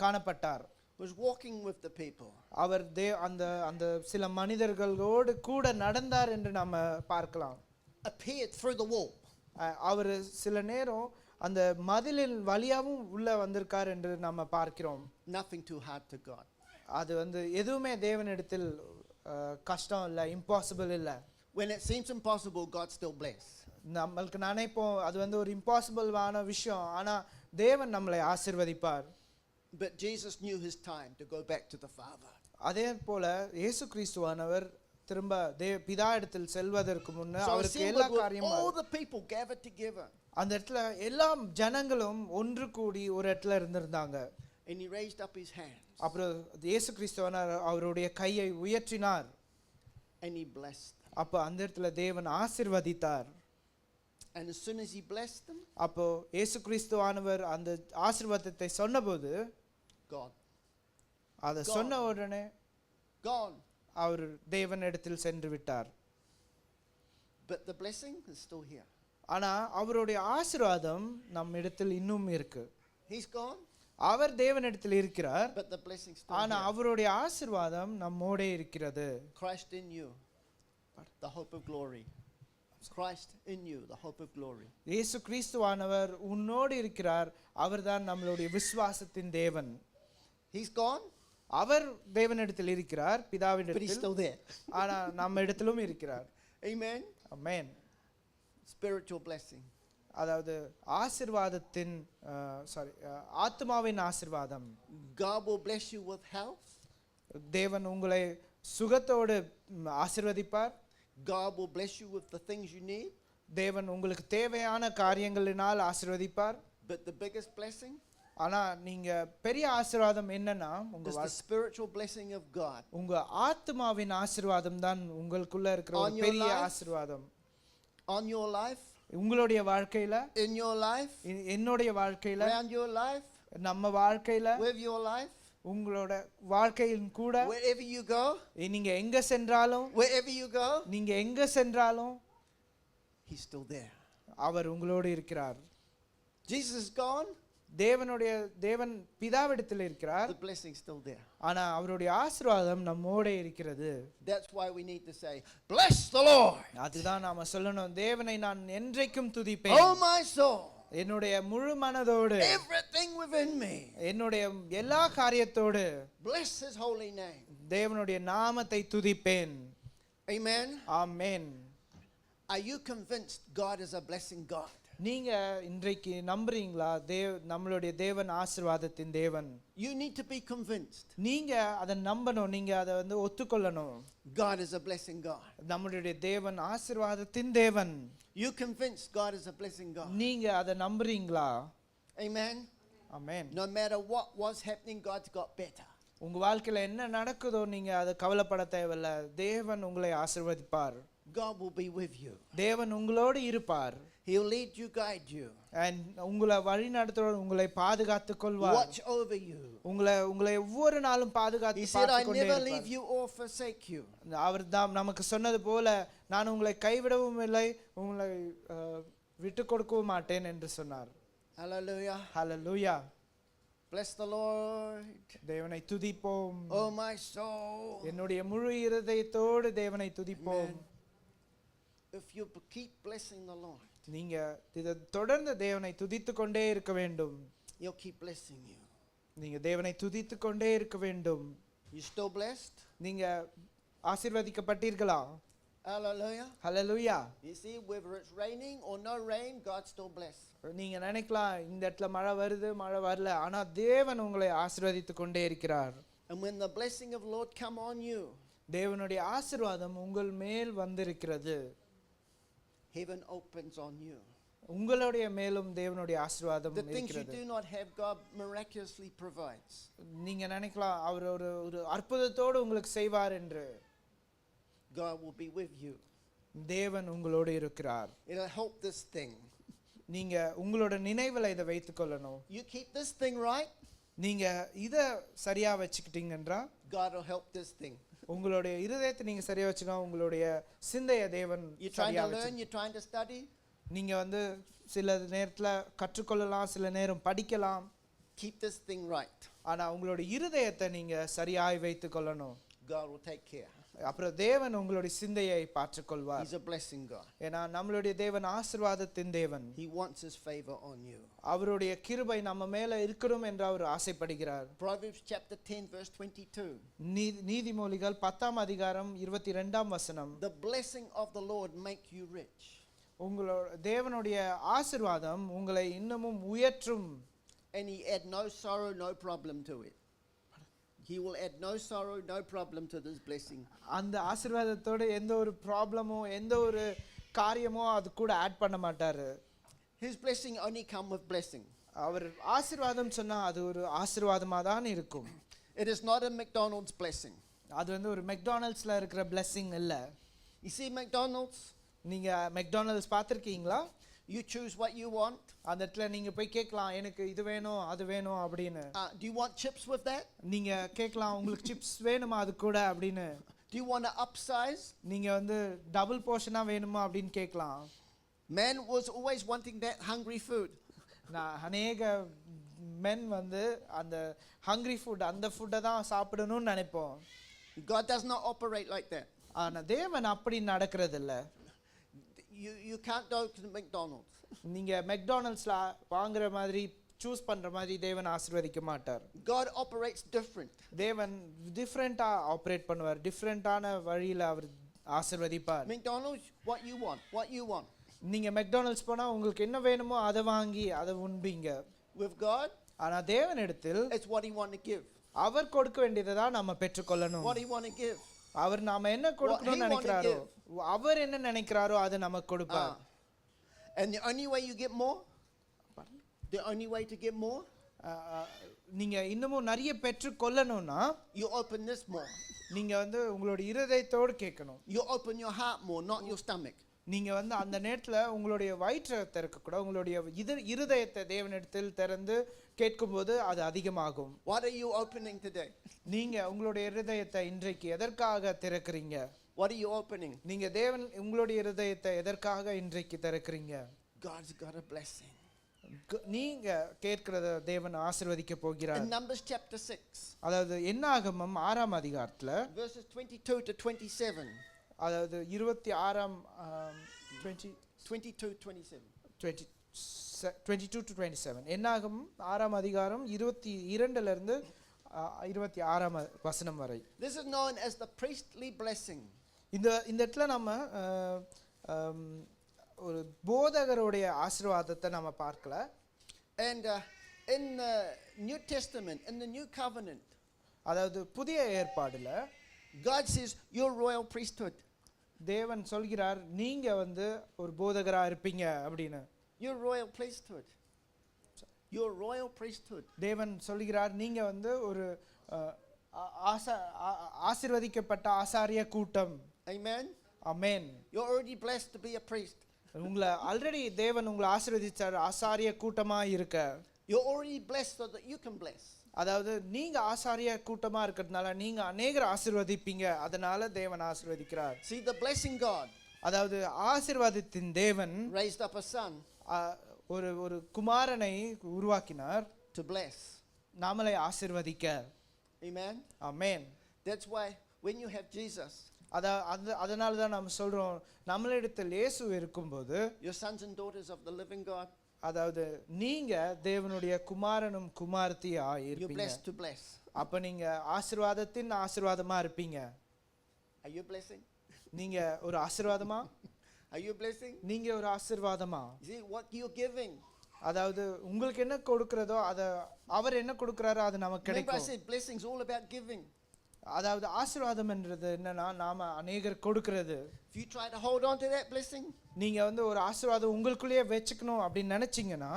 காணப்பட்டார். Was walking with the people. அவர் அந்த சில மனிதர்களோடு கூட நடந்தார் என்று நாம பார்க்கலாம். Appeared through the wall. அவர் சில நேரம் அந்த மதிலின் வழியாவும் உள்ள வந்திருக்கார் என்று நாம பார்க்கிறோம். Nothing too hard to God. அது எதுவுமே தேவனிடத்தில் கஷ்டம் இல்ல, இம்பாசிபிள் இல்ல. When it seems impossible, God still bless. நம்மளுக்கு நினைப்போம் அது ஒரு இம்பாசிபிளான விஷயம், ஆனா தேவன் நம்மளை ஆசீர்வதிப்பார். But Jesus knew his time to go back to the Father. அதே போல இயேசு கிறிஸ்துவானவர் திரும்ப பிதா இடத்தில் செல்வதற்கு முன்ன அவருக்கு எல்லா காரியமும் all the people gathered together. அந்த இடத்துல எல்லா ஜனங்களும் ஒன்று கூடி ஒரு இடத்துல இருந்திருந்தாங்க. And he raised up his hands. அப்புறம் இயேசு கிறிஸ்துவானவர் அவருடைய கையை உயர்த்தினார். And he blessed them. அப்ப அந்த இடத்துல தேவன் ஆசீர்வதித்தார். And as soon as he blessed them, அப்போ இயேசு கிறிஸ்துவானவர் அந்த ஆசீர்வாதத்தை சொன்னபோது God. அதை சொன்ன உடனே Gone. அவர் தேவனிடத்தில் சென்று விட்டார். But the blessing is still here. ஆனா அவருடைய ஆசீர்வாதம் நம் இடத்தில் இன்னும் இருக்கு. He's gone. அவர் தேவனிடத்தில் இருக்கிறார். But the blessing still ஆனா here. அவருடைய ஆசீர்வாதம் நம்மோட இருக்கிறது. Christ in you, the hope of glory. Christ in you, the hope of glory. இயேசு கிறிஸ்துவானவர் உன்னோடு இருக்கிறார். அவர்தான் நம்மளுடைய விசுவாசத்தின் தேவன். He's gone. அவர் தேவனிடத்தில் இருக்கிறார், But he's பிதாவினிடத்தில். still there. ஆனா நம்ம இடத்திலும் இருக்கிறார். Amen. ஆமென். Spiritual blessing. அதாவது ஆசீர்வாதத்தின் ஆத்மாவின் ஆசீர்வாதம். God will bless you with health. தேவன் உங்களை சுகத்தோடு ஆசீர்வதிப்பார். God will bless you with the things you need. தேவன் உங்களுக்கு தேவையான காரியங்களினால் ஆசீர்வதிப்பார். But the biggest blessing, ஆனா நீங்க பெரிய ஆசீர்வாதம் என்னன்னா உங்க It's the spiritual blessing of God உங்க ஆத்மாவின் ஆசீர்வாதம் தான் உங்களுக்குள்ள இருக்கிற On ஒரு your பெரிய life? ஆசீர்வாதம். on your life, உங்களுடைய வாழ்க்கையில, in your life, என்னுடைய வாழ்க்கையில, around your life, நம்ம வாழ்க்கையில, with your life, உங்களோட வாழ்க்கையின் கூட wherever you go, நீங்க எங்க சென்றாலும், wherever you go, நீங்க எங்க சென்றாலும் He's still there. அவர் உங்களோடு இருக்கிறார். Jesus is gone, தேவன் பிதாவிடத்தில் இருக்கிறார், the blessing's still there. ஆனா அவருடைய ஆசீர்வாதம் நம்மோட இருக்கிறது. That's why we need to say, bless the Lord, அதுதான் நாம சொல்லணும், தேவனை நான் என்றைக்கும் துதிப்பேன், oh my soul, என்னுடைய முழு மனதோடு, everything within me, என்னுடைய எல்லா காரியத்தோடு bless His holy name. தேவனுடைய நாமத்தை துதிப்பேன். Amen. Amen. Are you convinced God is a blessing God? நீங்க இன்றைக்கு நம்புறீங்களா நம்மளுடைய தேவன் ஆசீர்வாதத்தின் தேவன்? You need to be convinced. நீங்க அதை நம்பணும், நீங்க அதை ஒத்துக்கொள்ளணும். God is a blessing God. நம்மளுடைய தேவன் ஆசீர்வாதத்தின் தேவன். You convinced God is a blessing God. நீங்க அதை நம்புறீங்களா? Amen. Amen. No matter what was happening, God's got better. உங்க வாழ்க்கையில என்ன நடக்குதோ நீங்க அதை கவலைப்பட தேவையில்ல, தேவன் உங்களை ஆசீர்வதிப்பார். God will be with you. தேவன் உங்களோடு இருப்பார். He'll lead you, guide you, and உங்களை வழி நடத்துவார், உங்களை பாதுகாத்துக் கொள்வார், watch over you. உங்களை ஒவ்வொரு நாளும் He பாதுகாத்து said, I பார்த்துக் கொண்டே never leave இருப்பார். you or forsake you. அவர் தான் நமக்கு சொன்னது போல, நான் உங்களை கைவிடவும் இல்லை, உங்களை விட்டு கொடுக்கவும் மாட்டேன் என்று சொன்னார். Hallelujah. Hallelujah. Bless the Lord, தேவனை துதிப்போம். oh my soul. என்னுடைய முழு இருதயத்தோடு தேவனை துதிப்போம். Amen. If you keep blessing the Lord, நீங்க இதை தொடர்ந்து தேவனை துதித்துக் கொண்டே இருக்க வேண்டும். He'll keep blessing you. நீங்க தேவனை துதித்துக் கொண்டே இருக்க வேண்டும். You still blessed? நீங்க ஆசீர்வதிக்கப்பட்டீர்களா? Hallelujah. Hallelujah. You see, whether it's raining or no rain, God still bless. நீங்க நினைக்கலாம் இந்த இடத்துல மழை வருது மழை வரல, ஆனா தேவன் உங்களை ஆசீர்வதித்துக் கொண்டே இருக்கிறார். And when the blessing of the Lord come on you, தேவனுடைய ஆசீர்வாதம் உங்கள் மேல் வந்திருக்கிறது, heaven opens on you. உங்களுடைய மேலும் தேவனுடைய ஆசீர்வாதம் The things you இருக்கிறது. do not have, God miraculously provides. நீங்க நினைக்கலாம் அவர் ஒரு அற்புதத்தோடு உங்களுக்கு செய்வார் என்று. God will be with you. தேவன் உங்களோடு இருக்கிறார். It'll help this thing. நீங்க உங்களோட நினைவுல இதை வைத்துக் கொள்ளணும். You keep this thing right, நீங்க இதை சரியா வச்சுக்கிட்டீங்கன்றா God will help this thing. உங்களுடைய இருதயத்தை நீங்க சரியா வச்சுக்கணும், உங்களுடைய சிந்தைய தேவன் You're trying சரியா to learn, வச்சு. you're trying to study, நீங்க சில நேரத்துல கற்றுக்கொள்ளலாம், சில நேரம் படிக்கலாம், keep this thing right. ஆனா உங்களுடைய இருதயத்தை நீங்க சரியாய் வைத்துக் கொள்ளணும். God will take care. அப்புறம் தேவன் உங்களுடைய சிந்தையை பார்த்துக்கொள்வார். He's a blessing God. ஏன்னா நம்மளுடைய தேவன் ஆசீர்வாதத்தின் தேவன். He wants His favor on you. அவருடைய கிருபை நம்ம மேல இருக்கணும் என்று அவர் ஆசைப்படுகிறார். Proverbs chapter 10 verse 22. நீதிமொழிகள் 10ஆம் அதிகாரம் 22ஆம் வசனம். The blessing of the Lord make you rich. உங்களோட தேவனுடைய ஆசீர்வாதம் உங்களை இன்னமும் உயர்த்தும். And He add no sorrow, no problem to it. He will add no sorrow, no problem to this blessing. அந்த ஆசீர்வாதத்தோட எந்த ஒரு ப்ராப்ளமோ எந்த ஒரு காரியமோ அது கூட ஆட் பண்ண மாட்டாரு. His blessing only come with blessing. அவர் ஆசீர்வாதம் சொன்னா அது ஒரு ஆசீர்வாதமா தான் இருக்கும். It is not a McDonald's blessing. அது ஒரு மெக்டானல்ட்ஸ்ல இருக்கிற blessing இல்ல. You see McDonald's? நீங்க மெக்டானல்ட்ஸ் பார்த்திருக்கீங்களா? You choose what you want. அந்த இடத்துல நீங்க போய் கேட்கலாம், எனக்கு இது வேணும் அது வேணும் அப்படின்னு. Do you want chips with that? நீங்க கேட்கலாம், உங்களுக்கு சிப்ஸ் வேணுமா அது கூட அப்படின்னு. Do you want to upsize? நீங்க டபுள் போர்ஷனா வேணுமா அப்படின்னு கேட்கலாம். Man was always wanting that hungry food. நான் அநேக men அந்த ஹங்கிரி ஃபுட் அந்த ஃபுட்டை தான் சாப்பிடணும்னு நினைப்போம். God does not operate like that. ஆனா தேவன் அப்படி நடக்கிறது இல்ல. You can't go to McDonald's. நீங்க மெக்டானல்ட்ஸ்ல வாங்குற மாதிரி சூஸ் பண்ற மாதிரி தேவன் ஆசீர்வதிக்க மாட்டார். God operates different. தேவன் டிஃபரண்டா ஆபரேட் பண்ணுவார், டிஃபரண்டான வழியில அவர் ஆசீர்வதிப்பார். McDonald's, what you want, what you want. நீங்க மெக்டானல்ட்ஸ் போனா உங்களுக்கு என்ன வேணுமோ அதை வாங்கி அதை உண்பீங்க. With God, ஆனா தேவனிடத்தில் it's what He want to give. அவர் கொடுக்க வேண்டியதை தான் நம்ம பெற்றுக்கொள்ளணும். What He want to give. அவர் நாம என்ன கொடுக்கணும்னு நினைக்கிறாரோ, அவர் என்ன நினைக்கிறாரோ அதை நமக்கு கொடுப்பார். And the only way you get more, the only way to get more, நீங்க இன்னமும் நிறைய பெற்று கொள்ளணும்னா you open this more. நீங்க வந்து உங்களுடைய இருதயத்தோடு கேட்கணும். You open your heart more, not your stomach. நீங்க வந்து அந்த நேரத்துல உங்களுடைய வயிற்றை திறக்க கூட உங்களுடைய இருதயத்தை தேவனிடத்தில் திறந்து கேட்கும்போது அது அதிகமாகும். What are you opening today? நீங்க உங்களுடைய இருதயத்தை இன்றைக்கு எதற்காக திறக்கிறீங்க? What are you opening? நீங்க தேவன் உங்களுடைய இருதயத்தை எதற்காக இன்றைக்கு திறக்கிறீங்க? God's got a blessing. நீங்க கேட்கிறத தேவன் ஆசீர்வதிக்க போகிறார். In Numbers chapter 6, அதாவது என்னாகமம் 6ஆம் அதிகாரத்துல verses 22 to 27. அதாவது 26ஆம் 22 27. 22 to 27 என்னாகமம் 6ஆம் அதிகாரம் 22ல இருந்து 26ஆம் வசனம் வரை. This is known as the priestly blessing. இந்த இடத்துல நம்ம ஒரு போதகருடைய ஆசீர்வாதத்தை நம்ம பார்க்கல. And in the New Testament, in the New Covenant, அதாவது புதிய ஏற்பாடுல God says you're royal priesthood. தேவன் சொல்கிறார் நீங்க வந்து ஒரு போதகரா இருப்பீங்க அப்படின்னு. You're royal priesthood. You're royal priesthood. தேவன் சொல்கிறார் நீங்க வந்து ஒரு ஆசீர்வதிக்கப்பட்ட ஆசாரிய கூட்டம். Amen. Amen. You're already blessed to be a priest. உங்களை ஆல்ரெடி தேவன் உங்களை ஆசீர்வதிச்சார் ஆசாரிய கூட்டமா இருக்க. You're already blessed so that you can bless. அதாவது நீங்க ஆசாரிய கூட்டமா இருக்கிறதுனால நீங்க அநேகரை ஆசீர்வதிப்பீங்க, அதனால தேவன் ஆசீர்வதிக்கிறார். See, the blessing God அதாவது ஆசீர்வாதத்தின் தேவன் raised up a son ஒரு குமாரனை உருவாக்கினார் to bless. நாமளை ஆசீர்வதிக்க. Amen. Amen. That's why when you have Jesus, அதனால தான் நம்ம சொல்றோம் நம்மளிடத்தில் இயேசு இருக்கும்போது your sons and daughters of the living God, அதாவது நீங்க தேவனுடைய குமாரனும் குமாரத்தியா you're இருப்பீங்க. blessed to bless. அப்ப நீங்க ஆசீர்வாதத்தின் ஆசீர்வாதமா இருப்பீங்க. Are you blessing? நீங்க ஒரு ஆசீர்வாதமா? Are you blessing? நீங்க ஒரு ஆசீர்வாதமா? See what you're giving. அதாவது உங்களுக்கு என்ன கொடுக்கிறதோ அத அவர் என்ன கொடுக்கறாரோ அது நமக்கு Remember I கிடைக்கும். said blessings all about giving. அதாவது ஆசீர்வாதம் என்றது என்னன்னா நாம அநேகர் கொடுக்கிறது. If you try to hold on to that blessing, நீங்க வந்து ஒரு ஆசீர்வாதம் உங்களுக்குள்ளேயே வெச்சுக்கணும் அப்படி நினைச்சீங்கன்னா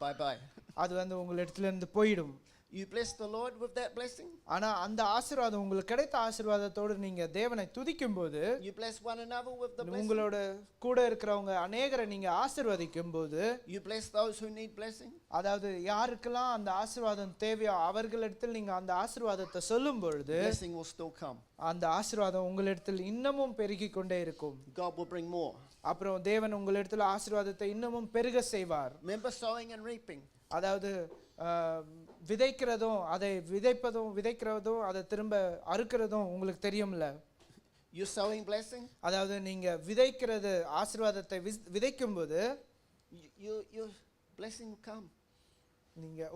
bye bye. அது வந்து உங்க இடத்துல இருந்து போய்டும். You bless the Lord with that blessing. ஆனா அந்த ஆசீர்வாதம் உங்களுக்கு கிடைத்த ஆசீர்வாதத்தோடு நீங்க தேவனை துதிக்கும்போது You bless one another with the blessing. உங்களோட கூட இருக்கிறவங்க அநேகரை நீங்க ஆசீர்வதிக்கும்போது You bless those who need blessing. அதாவது யாருக்கெல்லாம் அந்த ஆசீர்வாதம் தேவையோ அவர்களிடத்தில் நீங்க அந்த ஆசீர்வாதத்தை சொல்லும் பொழுது Blessing will still come. அந்த ஆசீர்வாதம் உங்களிடத்தில் இன்னமும் பெருகிக் கொண்டே இருக்கும். God will bring more. அப்புறம் தேவன் உங்களிடத்தில் ஆசீர்வாதத்தை இன்னமும் பெருக செய்வார். Remember sowing and reaping. அதாவது விதைக்கிறதும் அதை விதைக்கிறதும் அதை திரும்ப அறுக்கிறதும் உங்களுக்கு தெரியும்ல. You sowing blessing. அதாவது நீங்க விதைக்கிறது ஆசீர்வாதத்தை விதைக்கும்போது your blessing will come. நீங்க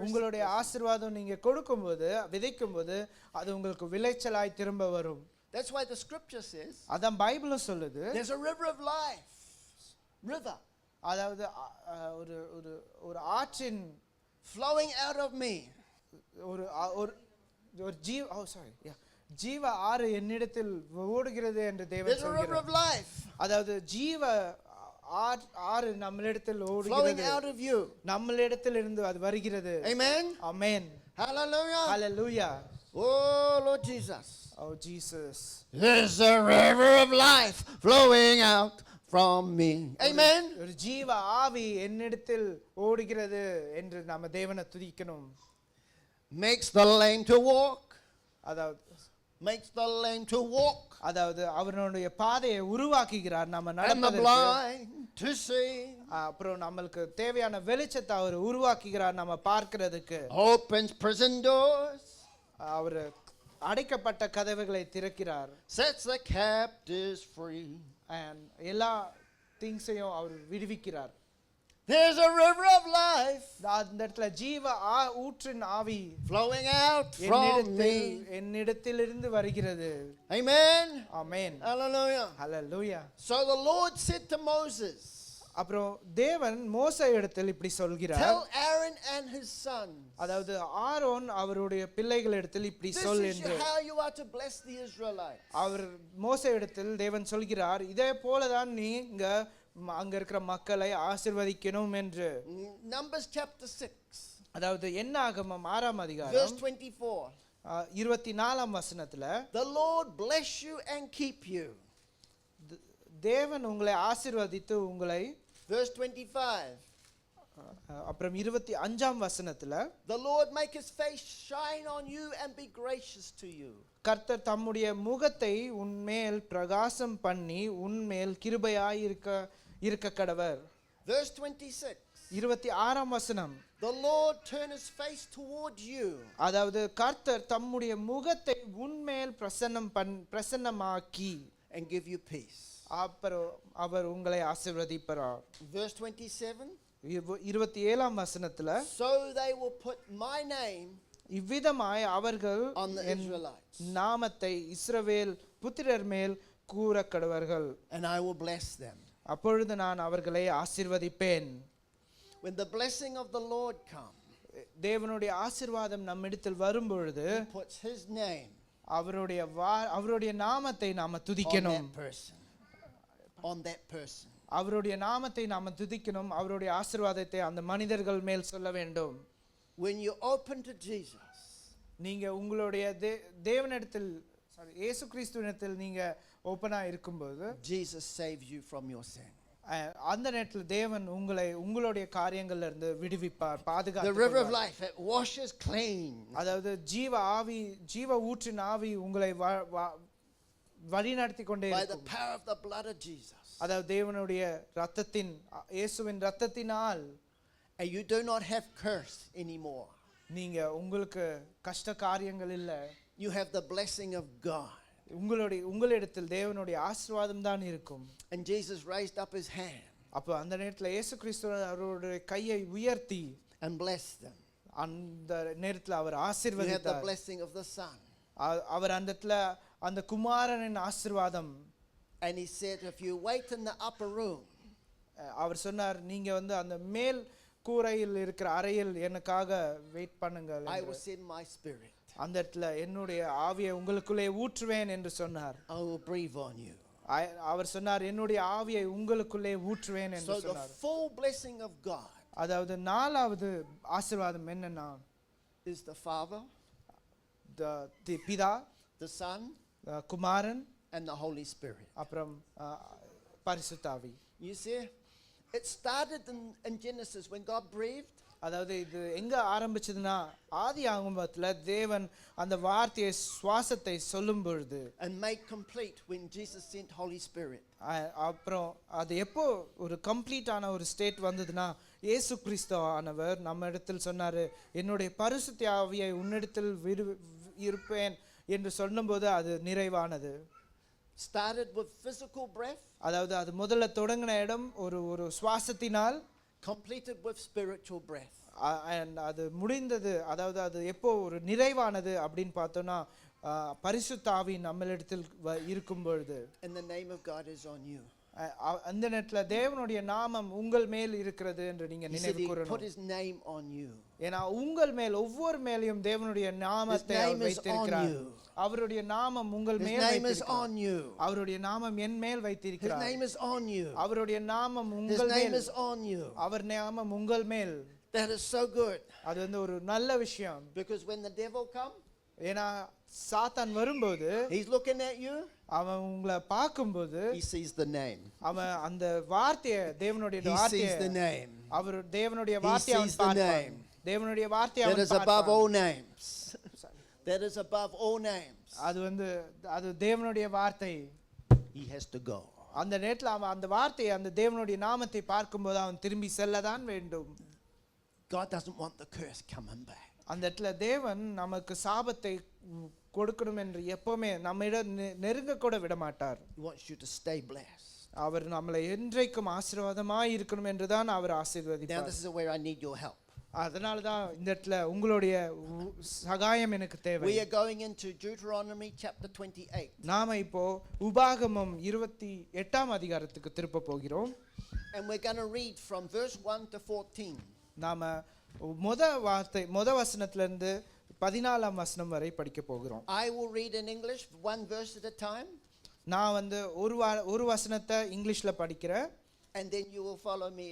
உங்களுடைய ஆசீர்வாதம் நீங்க கொடுக்கும்போது விதைக்கும்போது அது உங்களுக்கு விளைச்சலாய் திரும்ப வரும். That's why the scripture says, அதான் பைபிளும் சொல்லுது, there's a river of life. River. அதாவது ஒரு ஒரு ஒரு ஆற்றின் flowing out of me. ஒரு ஒரு ஜீவ ஆறு என்னிடத்தில் ஓடுகிறது என்று தேவன் சொல்கிறார். அதாவது ஜீவ ஆறு நம்மளிடத்தில் ஓடுகிறது, out of you. நம்மளிடத்தில் இருந்து அது வருகிறது. Amen. Amen. Hallelujah. Hallelujah. Oh Lord Jesus. Oh Jesus. There's a river of life flowing out from me. Amen. ஒரு ஜீவ ஆவி என்னிடத்தில் ஓடுகிறது என்று நாம தேவனை துதிக்கணும். Makes the lame to walk. அதாவது makes the lame to walk. அதாவது அவருடைய பாதையை உருவாக்குகிறார் நாம நடப்பதற்கு. And the blind to see. அப்புறம் நமக்கு தேவையான வெளிச்சத்தை அவர் உருவாக்குகிறார் நாம பார்க்கிறதுக்கு. Opens prison doors. அவர் அடைக்கப்பட்ட கதவுகளை திறக்கிறார். Sets the captives free. And எல்லா திங்ஸையும் அவர் விடுவிக்கிறார். There's a river of life. அந்த இடத்துல ஜீவ ஊற்றின் ஆவி flowing out from me. என்னிடத்திலிருந்து வருகிறது. Amen. Amen. Hallelujah. Hallelujah. So the Lord said to Moses, அப்புறம் தேவன் மோசே இடத்தில் இப்படி சொல்கிறார், tell Aaron and his sons. அதாவது ஆரோன் அவருடைய பிள்ளைகளிடத்தில் இப்படி சொல் என்று. This is how you are to bless the Israelites. அவர் மோசே இடத்தில் தேவன் சொல்கிறார், இதே போலதான் நீங்க அங்க இருக்கிற மக்களை ஆசீர்வதிக்கணும் என்று. Numbers chapter 6, அதாவது என்னாகமம் 6ஆம் verse அதிகாரம் 24. 24ஆம் வசனத்துல The Lord bless you and keep you. தேவன் உங்களை ஆசீர்வதித்து உங்களை, Verse 25. அப்புறம் 25ஆம் வசனத்துல The Lord make his face shine on you and be gracious to you. கர்த்தர் தம்முடைய முகத்தை உன்மேல் பிரகாசம் பண்ணி உன்மேல் கிருபையாய் இருக்க கடவர். Verse 26. 26ஆம் வசனம், The Lord turn his face toward you அதாவது கர்த்தர் தம்முடைய முகத்தை உன்மேல் பிரசன்னமாக்கி and give you peace. அப்புறம் அவர் உங்களை ஆசீர்வதிப்பார். Verse 27. 27ஆம் வசனத்துல, So they will put my name இவ்விதமாய் அவர்கள் on the என் Israelites, நாமத்தை இஸ்ரவேல் புத்திரர் மேல் கூற கடவர்கள். and I will bless them. அப்பொழுது நான் அவர்களை ஆசீர்வதிப்பேன். When the blessing of the Lord comes, தேவனுடைய ஆசீர்வாதம் நம்மிடத்தில் வரும்பொழுது he puts his name அவருடைய நாமத்தை நாம on துதிக்கணும். that person. On that person. அவருடைய நாமத்தை நாம துதிக்கணும். அவருடைய ஆசீர்வாதத்தை அந்த மனிதர்கள் மேல் சொல்ல வேண்டும். When you open to Jesus, நீங்க உங்களுடைய தேவனிடத்தில் இயேசு கிறிஸ்துவினிடத்தில் நீங்க ஓபனா இருக்கும்போது Jesus saves you from your sin. அந்த நேரத்தில் தேவன் உங்களை உங்களுடைய காரியங்கள்ல இருந்து விடுவிப்பார், The river of பாதுகாப்பார். life, it washes clean. அதாவது ஜீவ ஊற்றின் ஆவி உங்களை வழி நடத்தி கொண்டே By the இருக்கும். power of the blood of Jesus. அதாவது தேவனுடைய ரத்தத்தின் இயேசுவின் ரத்தத்தினால் And you do not have curse anymore. நீங்க உங்களுக்கு கஷ்ட காரியங்கள் இல்ல. You have the blessing of God. உங்களிடத்தில் தேவனுடைய ஆசீர்வாதம் தான் இருக்கும். And Jesus raised up his hand அப்ப அந்த நேரத்தில் இயேசு கிறிஸ்து அவருடைய கையை உயர்த்தி and blessed them. அந்த நேரத்தில் அவர் You have the ஆசீர்வதித்தார். blessing of the Son. அவர் அந்த இடத்துல அந்த குமாரனின் ஆசீர்வாதம். And he said, if you wait in the upper room, அவர் சொன்னார், நீங்க அந்த மேல் கூரையில் இருக்கிற அறையில் எனக்காக வெயிட் பண்ணுங்கள் I என்று. will send my spirit. அந்த இடத்துல என்னுடைய ஆவியை உங்களுக்குள்ளே ஊற்றுவேன் என்று சொன்னார். I will breathe on you. அவர் சொன்னார், என்னுடைய ஆவியை உங்களுக்குள்ளே ஊற்றுவேன் என்று So the சொன்னார். full blessing of God அதாவது நாலாவது ஆசீர்வாதம் என்னன்னா, is the Father, பிதா, the Son, Kumaran, and the Holy Spirit. அப்புறம் பரிசுத்த ஆவி. You see, it started in Genesis when God breathed. அதாவது இது எங்க ஆரம்பிச்சதுன்னா, ஆதி ஆகமத்துல தேவன் அந்த வார்த்தையை சுவாசத்தை சொல்லும் பொழுது And made complete when Jesus sent Holy Spirit. அப்புறம் அது எப்போ ஒரு கம்ப்ளீட்டான ஒரு ஸ்டேட் வந்ததுன்னா, இயேசு கிறிஸ்து ஆனவர் நம்ம இடத்தில் சொன்னாரு, என்னுடைய பரிசுத்த ஆவியை உன்னிடத்தில் இருப்பேன் என்று சொல்லும்போது அது நிறைவானது. Started with physical breath, அதாவது அது முதல்ல தொடங்கின இடம் ஒரு சுவாசத்தினால், completed with spiritual breath. அது முடிந்தது. அதாவது அது எப்போ ஒரு நிறைவானது அப்படின்னு பார்த்தோம்னா, பரிசுத்த ஆவி நம்மளிடத்தில் இருக்கும் பொழுது. And the name of God is on you. அந்த நேரத்துல தேவனுடைய நாமம் உங்கள் மேல் இருக்கிறது என்று நீங்க He said நினைவு he put கூறணும். his name on you. ஏன்னா உங்கள் மேல் ஒவ்வொரு மேலையும் தேவனுடைய நாமத்தை His அவர் name is வைத்திருக்கிறார். on you. அவருடைய நாமம் உங்கள் His மேல் name is வைத்திருக்கிறார். on you. அவருடைய நாமம் என் மேல் His வைத்திருக்கிறார். name is on you. அவருடைய நாமம் His உங்கள் name மேல், is on you. அவர் நாமம் உங்கள் மேல். That is so good. அது ஒரு நல்ல விஷயம். Because when the devil comes, ஏன்னா சாத்தான் வரும்போது he's looking at you, அவன் உங்களை பார்க்கும்போது he sees the name. அவன் அந்த வார்த்தையை, தேவனுடைய He வார்த்தையை, sees the name. அவர் தேவனுடைய He வார்த்தையை sees அவன் the பார்ப்பான். name. தேவனுடைய வார்த்தையை That அவன் is above பார்ப்பான். all names. That is above all names. அது தேவனுடைய வார்த்தை. He has to go. அந்த நேரத்தில் அவன் அந்த வார்த்தையை, அந்த தேவனுடைய நாமத்தை பார்க்கும்போது அவன் திரும்பி செல்லதான் வேண்டும். God doesn't want the curse coming back. அந்த இடத்துல தேவன் நமக்கு சாபத்தை கொடுக்கணும் என்று எப்பவுமே நம்மிடம் நெருங்க கூட விட மாட்டார். He wants you to stay blessed. அவர் நம்மளை என்றைக்கும் ஆசீர்வாதமாய் இருக்கணும் என்றுதான் அவர் Now ஆசீர்வதிப்பார். this is where I need your help. அதனால தான் இந்த இடத்துல உங்களுடைய சகாயம் எனக்கு தேவை. We are going into Deuteronomy chapter 28. நாம இப்போ உபாகமம் 28ஆம் அதிகாரத்துக்கு திருப்ப போகிறோம். And we're going to read from verse 1 to 14. நாம முத வசனத்துல இருந்து 14ஆம் வசனம் வரை படிக்க போகிறோம். I will read in English one verse at a time. நான் ஒரு வசனத்தை இங்கிலீஷ்ல படிக்கிறேன். and then you will follow me.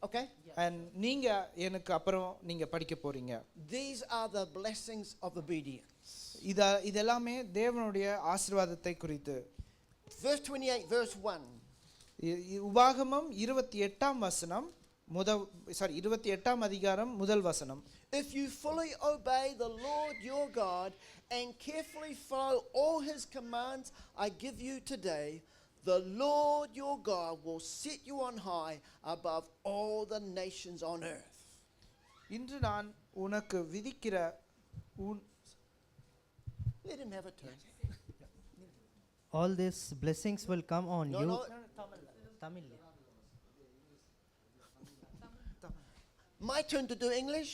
Okay? and நீங்க எனக்கு அப்புறம் நீங்க படிக்க போறீங்க. These are the blessings of obedience. இதெல்லாமே தேவனுடைய ஆசீர்வாதத்தை குறித்து. Verse 28, verse 1. உபாகமம் 28ஆம் வசனம் 28ஆம் அதிகாரம் முதல் வசனம். If you fully obey the Lord your God and carefully follow all his commands I give you today, the Lord your God will set you on high above all the nations on earth. இன்று நான் உனக்கு விதிக்கிற Let him have a turn. All these blessings will come on No, you. no. Tamil. My turn to do English.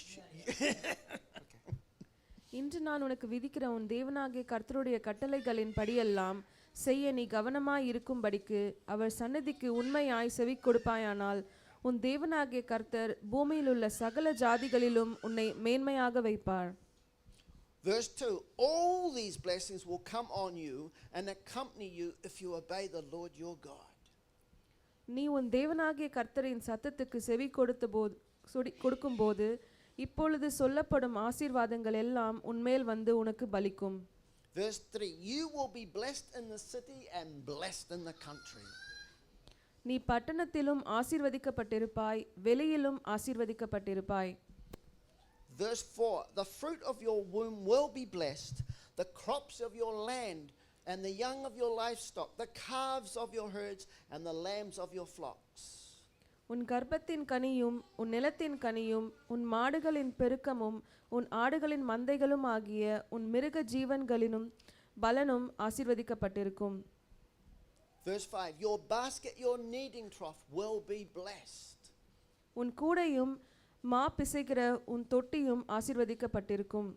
இன்று நான் உனக்கு விதிக்கிற உன் தேவனாகிய கர்த்தருடைய கட்டளைகளின் படியெல்லாம் செய்ய நீ கவனமாய் இருக்கும்படிக்கு அவர் சன்னதிக்கு உண்மையாய் செவி கொடுப்பாயானால் உன் தேவனாகிய கர்த்தர் பூமியில் உள்ள சகல ஜாதிகளிலும் உன்னை மேன்மையாக வைப்பார். Verse 2, all these blessings will come on you and accompany you if you obey the Lord your God. நீ உன் தேவனாகிய கர்த்தரின் சத்தத்துக்கு செவி கொடுக்கும்போது இப்பொழுது சொல்லப்படும் ஆசீர்வாதங்கள் எல்லாம் உன்மேல் வந்து உனக்கு பலிக்கும். Verse 3, you will be blessed in the city and blessed in the country. நீ பட்டணத்திலும் ஆசீர்வதிக்கப்பட்டிருப்பாய், வெளியிலும் ஆசீர்வதிக்கப்பட்டிருப்பாய். Verse 4, the fruit of your womb will be blessed, the crops of your land and the young of your livestock, the calves of your herds and the lambs of your flocks. உன் கர்ப்பத்தின் கனியும் உன் நிலத்தின் கனியும் உன் மாடுகளின் பெருக்கமும் உன் ஆடுகளின் மந்தைகளும் ஆகிய உன் மிருக ஜீவன்களினும் பலனும் ஆசீர்வதிக்கப்பட்டிருக்கும். Verse 5, your basket, your kneading trough will be blessed. உன் கூடையும் மா பிசைக்கிற உன் தொட்டியும் ஆசீர்வதிக்கப்பட்டிருக்கும்.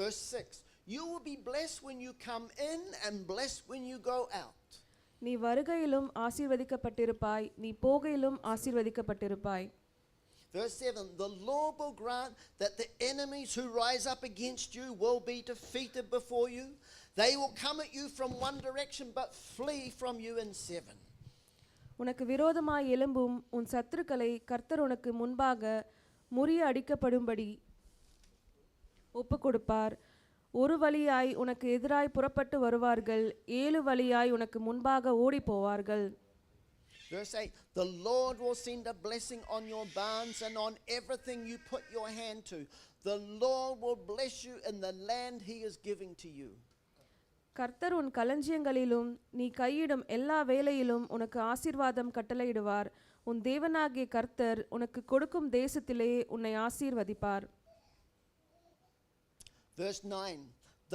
Verse 6, you will be blessed when you come in and blessed when you go out. நீ வருகையிலும் ஆசீர்வதிக்கப்பட்டிருப்பாய், நீ போகையிலும் ஆசீர்வதிக்கப்பட்டிருப்பாய். Verse 7, the Lord will grant that the enemies who rise up against you will be defeated before you. They will come at you from one direction but flee from you in seven. உனக்கு விரோதமாய் எழும்பும் உன் சத்துருக்களை கர்த்தர் உனக்கு முன்பாக முறிய அடிக்கப்படும்படி ஒப்பு கொடுப்பார். ஒரு வழியாய் உனக்கு எதிராய் புறப்பட்டு வருவார்கள், 7 வழியாய் உனக்கு முன்பாக ஓடி போவார்கள். Verse 8, the Lord will send a blessing on your barns and on everything you put your hand to. The Lord will bless you in the land he is giving to you. கர்த்தர் உன் களஞ்சியங்களிலும் நீ கையிடும் எல்லா வேலையிலும் உனக்கு ஆசீர்வாதம் கட்டளையிடுவார். உன் தேவனாகிய கர்த்தர் உனக்கு கொடுக்கும் தேசத்திலே உன்னை ஆசீர்வதிப்பார். Verse 9,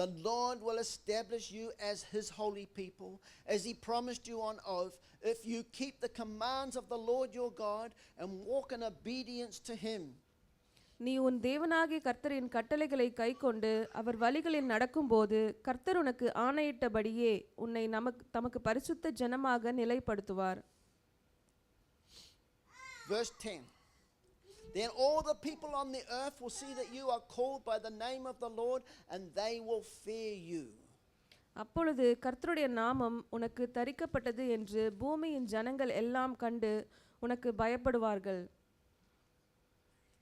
the Lord will establish you as his holy people, as he promised you on oath, if you keep the commands of the Lord your God and walk in obedience to him. நீ உன் தேவனாகிய கர்த்தரின் கட்டளைகளை கைக்கொண்டு அவர் வழிகளில் நடக்கும்போது கர்த்தர் உனக்கு ஆணையிட்டபடியே உன்னை தமக்கு பரிசுத்த ஜனமாக நிலைப்படுத்துவார். Verse 10, then all the people on the earth will see that you are called by the name of the Lord and they will fear you. அப்பொழுது கர்த்தருடைய நாமம் உனக்கு தரிக்கப்பட்டது என்று பூமியின் ஜனங்கள் எல்லாம் கண்டு உனக்கு பயப்படுவார்கள்.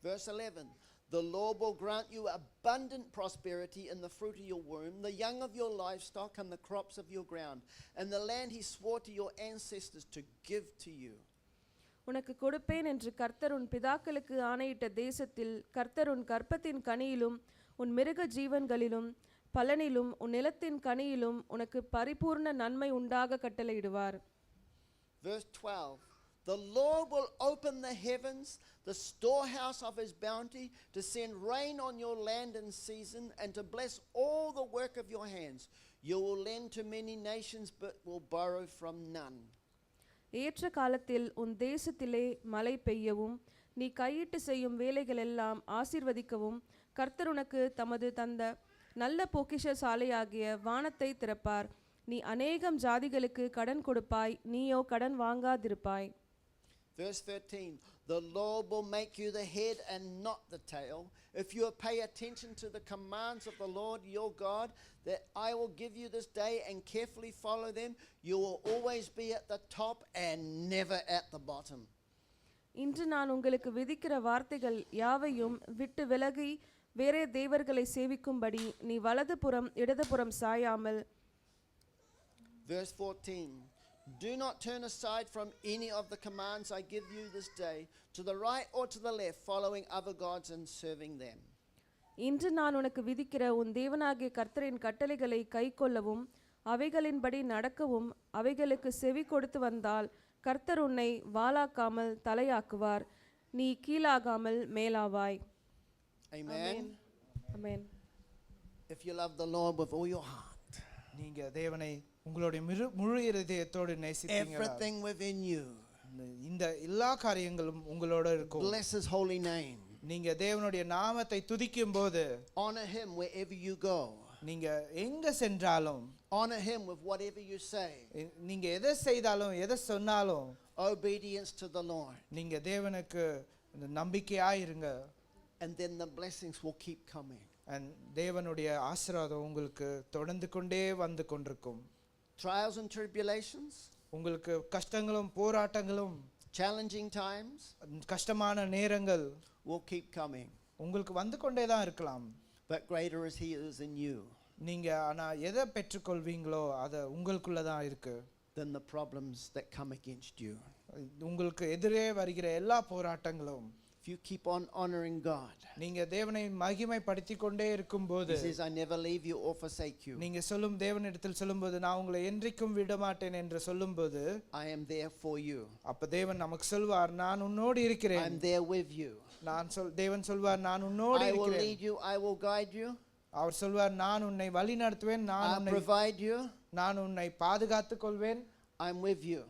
Verse 11, the Lord will grant you abundant prosperity in the fruit of your womb, the young of your livestock and the crops of your ground, and the land he swore to your ancestors to give to you. உனக்கு கொடுப்பேன் என்று கர்த்தர் உன் பிதாக்களுக்கு ஆணையிட்ட தேசத்தில் கர்த்தர் உன் கர்ப்பத்தின் கனியிலும் உன் மிருக ஜீவன்களிலும் பலனிலும் உன் நிலத்தின் கனியிலும் உனக்கு பரிபூர்ண நன்மை உண்டாக கட்டளையிடுவார். Verse 12, the Lord will open the heavens, the storehouse of his bounty, to send rain on your land in season and to bless all the work of your hands. You will lend to many nations but will borrow from none. ஏற்ற காலத்தில் உன் தேசத்திலே மழை பெய்யவும் நீ கையிட்டு செய்யும் வேலைகள் எல்லாம் ஆசீர்வதிக்கவும் கர்த்தர் உனக்கு தமது தந்த நல்ல பொக்கிஷ சாலையாகிய வானத்தை திறப்பார். நீ அநேகம் ஜாதிகளுக்கு கடன் கொடுப்பாய், நீயோ கடன் வாங்காதிருப்பாய். Verse 13, the Lord will make you the head and not the tail. If you pay attention to the commands of the Lord your God that I will give you this day and carefully follow them, you will always be at the top and never at the bottom. இன்று நான் உங்களுக்கு விதிக்கிற வார்த்தைகள் யாவையும் விட்டு விலகி வேறே தேவர்களை சேவிக்கும்படி நீ வலதுபுறம் இடதுபுறம் சாயாமல். Verse 14, do not turn aside from any of the commands I give you this day, to the right or to the left, following other gods and serving them. இன்று நான் உனக்கு விதிக்கிற உன் தேவனாகிய கர்த்தரின் கட்டளைகளை கைக்கொள்ளவும் அவைகளின்படி நடக்கவும் அவைகளுக்கு செவி கொடுத்து வந்தால் கர்த்தர் உன்னை வாளாக்காமல் தலையாக்குவார், நீ கீழாகாமல் மேலாவாய். Amen. Amen. If you love the Lord with all your heart, நீங்க தேவனை உங்களுடைய முழு இதயத்தோடு நேசித்தீங்கன்னா everything within you, இந்த எல்லா காரியங்களும் உங்களோட இருக்கும். bless his holy name. நீங்க தேவனுடைய நாமத்தை துதிக்கும் போது, honor him wherever you go, நீங்க எங்க சென்றாலும், honor him with whatever you say, நீங்க எதை செய்தாலும் எதை சொன்னாலும், obedience to the Lord, நீங்க தேவனுக்கு நம்பிக்கையாய் இருங்க. and then the blessings will keep coming. and தேவனுடைய ஆசீர்வாதம் உங்களுக்கு தொடர்ந்து கொண்டே வந்து கொண்டிருக்கும். Trials and tribulations, உங்களுக்கு கஷ்டங்களும் போராட்டங்களும், challenging times கஷ்டமான நேரங்கள் will keep coming, உங்களுக்கு வந்து கொண்டே தான் இருக்கலாம். but greater is he is in you நீங்க ஆனா எதை பெற்றுக்கொள்வீங்களோ அது உங்களுக்குள்ள தான் இருக்கு. than the problems that come against you. உங்களுக்கு எதிரே வருகிற எல்லா போராட்டங்களும், if you keep on honoring God, நீங்க தேவனை மகிமைப்படுத்திக் கொண்டே இருக்கும்போது, he says I never leave you or forsake you, நீங்க சொல்லும் தேவனிடத்தில் சொல்லும்போது நான் உங்களை என்றைக்கும் விட மாட்டேன் என்று சொல்லும்போது, I am there for you, அப்ப தேவன் நமக்கு சொல்வார் நான் உன்னோடு இருக்கிறேன். I'm there with you, தேவன் சொல்வார் நான் உன்னோடு I will இருக்கிறேன். lead you, I will guide you, அவர் சொல்வார் நான் உன்னை வழி நடத்துவேன், I'll provide you, நான் உன்னை பாதுகாத்துக் கொள்வேன், I'm with you.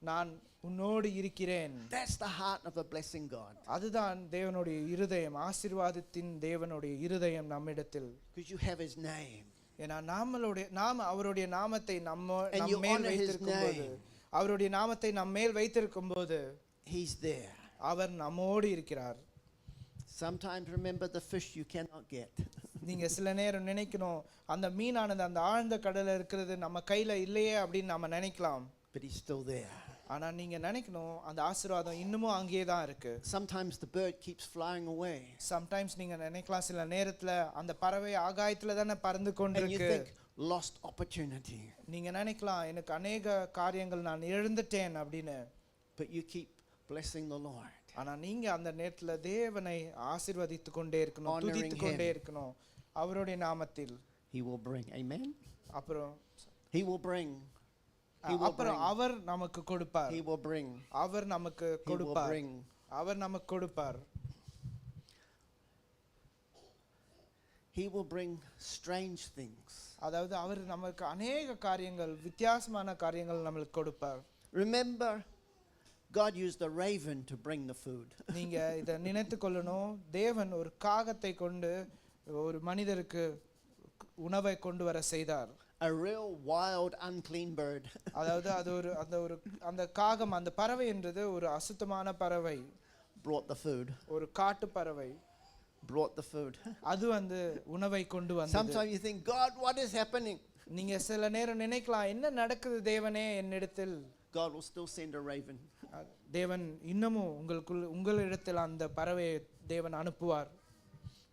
நான் உன்னோடு இருக்கிறேன். That's the heart of a blessing God, அதுதான் தேவனுடைய இருதயம், ஆசீர்வாதத்தின் தேவனுடைய இருதயம் நம்மிடத்தில். because you have his name, ஏன்னா நாம் அவருடைய நாமத்தை நம்ம and you மேல் honor his வைத்திருக்கும்போது, name, அவருடைய நாமத்தை நம் மேல் வைத்திருக்கும்போது he's there. அவர் நம்மோடு இருக்கிறார். Sometimes remember the fish you cannot get. நீங்க சில நேரம் நினைக்கணும் அந்த மீனானது அந்த ஆழ்ந்த கடல்ல இருக்கிறது நம்ம கையில இல்லையே அப்படின்னு நம்ம நினைக்கலாம். But he's still there. ஆனா நீங்க நினைக்கணும் அந்த ஆசீர்வாதம் இன்னமும் அங்கேயே தான் இருக்கு. Sometimes the bird keeps flying away, Sometimes நீங்க நினைக்கலாம் சில நேரத்துல அந்த பறவை ஆகாயத்துல தானே பறந்து and you கொண்டிருக்கு. think lost opportunity, நீங்க நினைக்கலாம் எனக்கு அநேக காரியங்கள் நான் இழந்துட்டேன் அப்படின்னு. but you keep blessing the Lord, ஆனா நீங்க அந்த நேரத்துல தேவனை ஆசீர்வதித்து கொண்டே இருக்கணும், Honoring துதித்து கொண்டே him. இருக்கணும் அவருடைய நாமத்தில். he will bring, amen, அப்புறம் he will bring, he will அப்புறம் bring, அவர் நமக்கு கொடுப்பார், he will bring, அவர் நமக்கு he will கொடுப்பார், bring. அவர் நமக்கு கொடுப்பார். He will bring strange things. அதாவது அவர் நமக்கு அநேக காரியங்கள், வித்தியாசமான காரியங்கள் நமக்கு கொடுப்பார். Remember, God used a raven to bring the food. நீங்க இத நினைத்து கொள்ளணும், தேவன் ஒரு காகத்தை கொண்டு ஒரு மனிதருக்கு உணவை கொண்டு வர செய்தார். A real wild unclean bird அதாவது அந்த காகம், அந்த பறவை என்றது ஒரு அசுத்தமான பறவை, brought the food, ஒரு காட்டு பறவை brought the food. அது உணவை கொண்டு வந்தது. Sometimes you think, God, what is happening? நீங்க சில நேரம் நினைக்கலாம் என்ன நடக்குது தேவனே என்னிடத்தில். God will still send a raven. தேவன் இன்னமும் உங்களிடத்தில் அந்த பறவையை தேவன் அனுப்புவார்.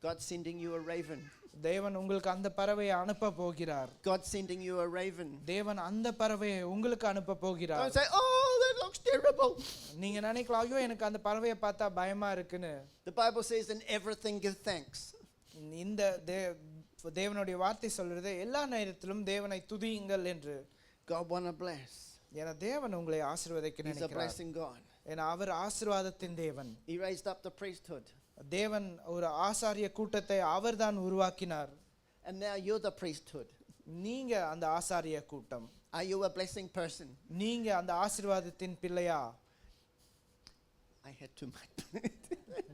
God's sending you a raven. தேவன் உங்களுக்கு அந்த பறவையை அனுப்ப போகிறார். God's sending you a raven. தேவன் அந்த பறவையை உங்களுக்கு அனுப்ப போகிறார். Don't say, oh, that looks terrible. நீங்க நினைக்கலாம் ஐயோ எனக்கு அந்த பறவையை பார்த்தா பயமா இருக்குன்னு. The Bible says, in everything give thanks. இந்த தேவனுடைய வார்த்தை சொல்றது எல்லா நேரத்திலும் தேவனை துதியுங்கள் என்று. God want to bless. ஏன்னா தேவன் உங்களை ஆசீர்வதிக்க He's a நினைக்கிறார். blessing God. ஏன்னா அவர் ஆசீர்வாதத்தின் தேவன். He raised up the priesthood. தேவன் ஒரு ஆசாரிய கூட்டத்தை அவர்தான் உருவாக்கினார். And now you're the priesthood. நீங்க அந்த ஆசாரிய கூட்டம். Are you a blessing person? நீங்க அந்த ஆசீர்வாதத்தின் பிள்ளையா? I had too much.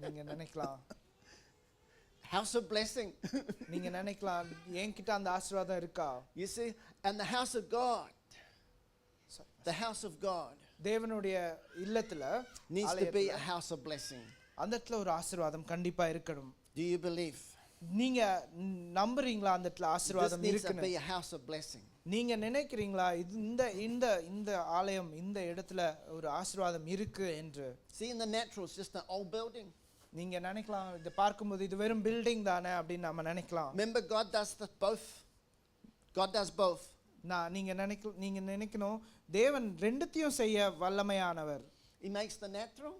நீங்க நினைக்கலாம் House of blessing. நீங்க நினைக்கலாம் என்கிட்ட அந்த ஆசீர்வாதம் இருக்கா? You see, and the house of God. The house of God. தேவனுடைய இல்லத்துல needs to be a house of blessing. அந்த இடத்துல ஒரு ஆசீர்வாதம் கண்டிப்பா இருக்கணும். Do you believe? நீங்க நம்புறீங்களா அந்த இடத்துல This ஆசீர்வாதம் needs to இருக்குன்னு? be a house of blessing. நீங்க நினைக்கிறீங்களா இது இந்த இந்த இந்த ஆலயம் இந்த இடத்துல ஒரு ஆசீர்வாதம் இருக்கு என்று? See, in the natural, it's just an old building. நீங்க நினைக்கலாம் இத பார்க்கும்போது இது வெறும் பில்டிங் தானே அப்படின்னு நம்ம நினைக்கலாம். Remember, God does both. God does both. நீங்க நினைக்கணும் தேவன் ரெண்டுத்தையும் செய்ய வல்லமையானவர். He makes the natural,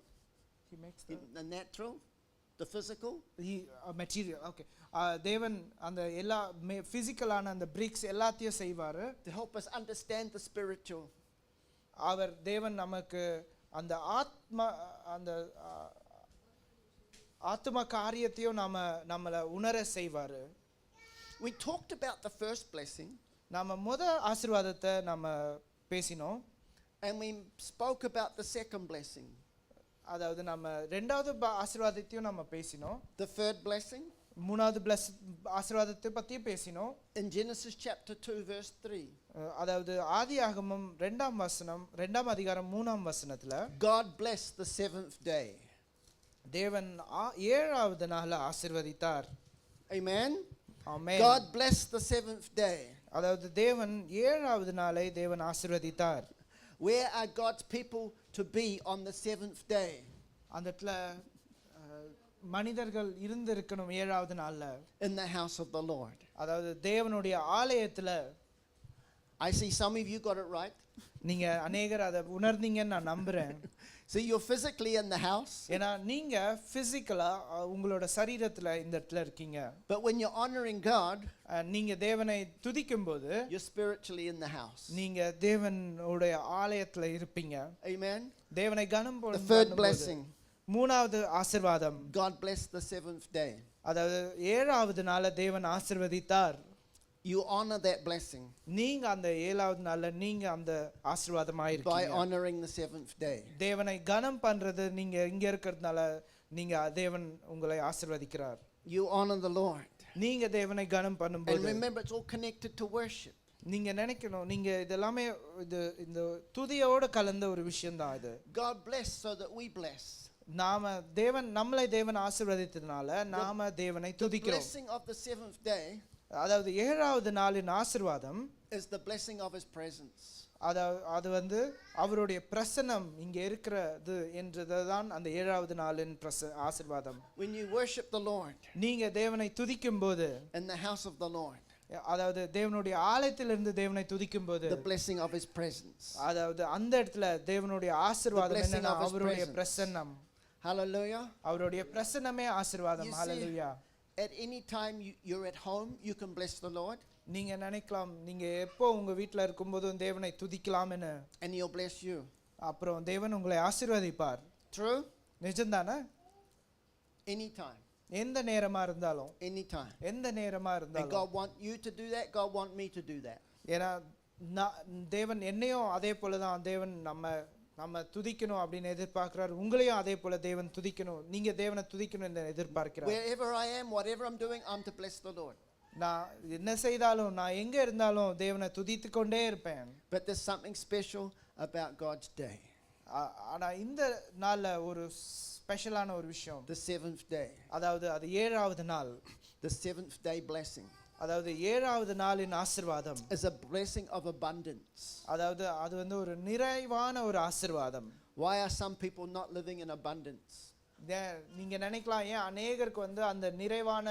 the natural, the physical. Material okay. தேவன் அந்த எல்லா பிசிக்கலான அந்த பிரிக்ஸ் எல்லாத்தையும் செய்வாரு. To help us understand the spiritual. அவர் தேவன் நமக்கு அந்த ஆத்ம காரியத்தையும் நம்மள உணர செய்வாரு. We talked about the first blessing. நாம ஆசீர்வாதத்தை நம்ம பேசினோம். And we spoke about the second blessing. அதாவது நம்ம ரெண்டாவது ஆசீர்வாதத்தையும் நம்ம பேசினோம். The third blessing. மூணாவது ஆசீர்வாதத்தை பத்தியும் பேசினோம். In Genesis chapter 2 verse 3. அதாவது ஆதியாகமம் 2 அதிகாரம் 3 வசனத்துல God blessed the seventh day. தேவன் 7வது நாளை ஆசீர்வதித்தார். Amen. Amen. God blessed the seventh day. அதாவது தேவன் 7வது நாளை தேவன் ஆசீர்வதித்தார். Where are God's people to be on the seventh day? அந்த இடத்துல மனிதர்கள் இருந்திருக்கணும் 7வது நாள்ல. In the house of the Lord. அதாவது தேவனுடைய ஆலயத்துல. I see some of you got it right. நீங்க अनेகர் அதை உணர்ந்தீங்கன்னு நான் நம்புறேன். See, you're physically in the house. ஏனா நீங்க பிசிக்கலா உங்களோட சரீரத்துல இந்த இடத்துல இருக்கீங்க. But when you're honoring God, நீங்க தேவனை துதிக்கும்போது you're spiritually in the house. நீங்க தேவனோட ஆலயத்துல இருப்பீங்க. Amen. தேவனை கனம் The third blessing. மூணாவது ஆசீர்வாதம். God blessed the seventh day. அதாவது 7வது நாளை தேவன் ஆசீர்வதித்தார். You honor that blessing. நீங்க அந்த 7வது நாள்ல நீங்க அந்த ஆசீர்வாதமாய் By இருக்கீங்க. honoring the seventh day. தேவனை கனம் பண்றது நீங்க இங்க இருக்கிறதுனால நீங்க தேவன் உங்களை ஆசீர்வதிக்கிறார். You honor the Lord. நீங்க தேவனை கனம் And பண்ணும்போது remember, it's all connected to worship. நீங்க நினைக்கணும் நீங்க இதெல்லாமே இந்த துதியோட கலந்த ஒரு விஷயம் தான் இது. God bless so that we bless. நம்மளை தேவன் ஆசீர்வதித்ததனால நாம தேவனை The துதிக்கிறோம். blessing of the seventh day அதாவது 7வது நாளின் ஆசீர்வாதம் is the blessing of His presence. அது அவருடைய பிரசன்னம் இங்க இருக்கிறது என்றதுதான் அந்த 7வது நாளின் ஆசீர்வாதம். When you worship the Lord நீங்க தேவனை துதிக்கும்போது in the house of the Lord, அதாவது தேவனுடைய ஆலயத்திலிருந்து தேவனை துதிக்கும்போது the blessing of His presence. அதாவது அந்த இடத்துல தேவனுடைய ஆசீர்வாதம் என்னன்னா அவருடைய பிரசன்னம். Hallelujah. அவருடைய பிரசன்னமே ஆசீர்வாதம். Hallelujah. At any time you're at home, you can bless the Lord. நீங்க நினைக்கலாம் நீங்க எப்போ உங்க வீட்ல இருக்கும்போது தேவனை துதிக்கலாம்னு. And He'll bless you. அப்புறம் தேவன் உங்களை ஆசீர்வதிப்பார். True? நிஜம்தானே? Anytime. எந்த நேரமா இருந்தாலும். Anytime. எந்த நேரமா And இருந்தாலும். God want you to do that. God want me to do that. ஏனா தேவன் என்னையும் அதே போல தான் தேவன் நம்ம துதிக்கணும் அப்படின்னு எதிர்பார்க்கிறார். உங்களையும் அதே போல தேவன் துதிக்கணும். நீங்க தேவனை துதிக்கணும் என்று எதிர்பார்க்கிறார். Wherever I am, whatever I'm doing, I'm to bless the Lord. நான் என்ன செய்தாலும் நான் எங்க இருந்தாலும் தேவனை துதித்து கொண்டே இருப்பேன். But there's something special about God's day. ஆனா இந்த நாள்ல ஒரு ஸ்பெஷலான ஒரு விஷயம். The seventh day. அதாவது அது 7வது நாள். The seventh day blessing. அதாவது 7வது நாளின் ஆசீர்வாதம் is a blessing of abundance. அதாவது அது ஒரு நிறைவான ஒரு ஆசீர்வாதம். Why are some people not living in abundance? நீங்க நினைக்கலாம் ஏன் अनेகருக்கு அந்த நிறைவான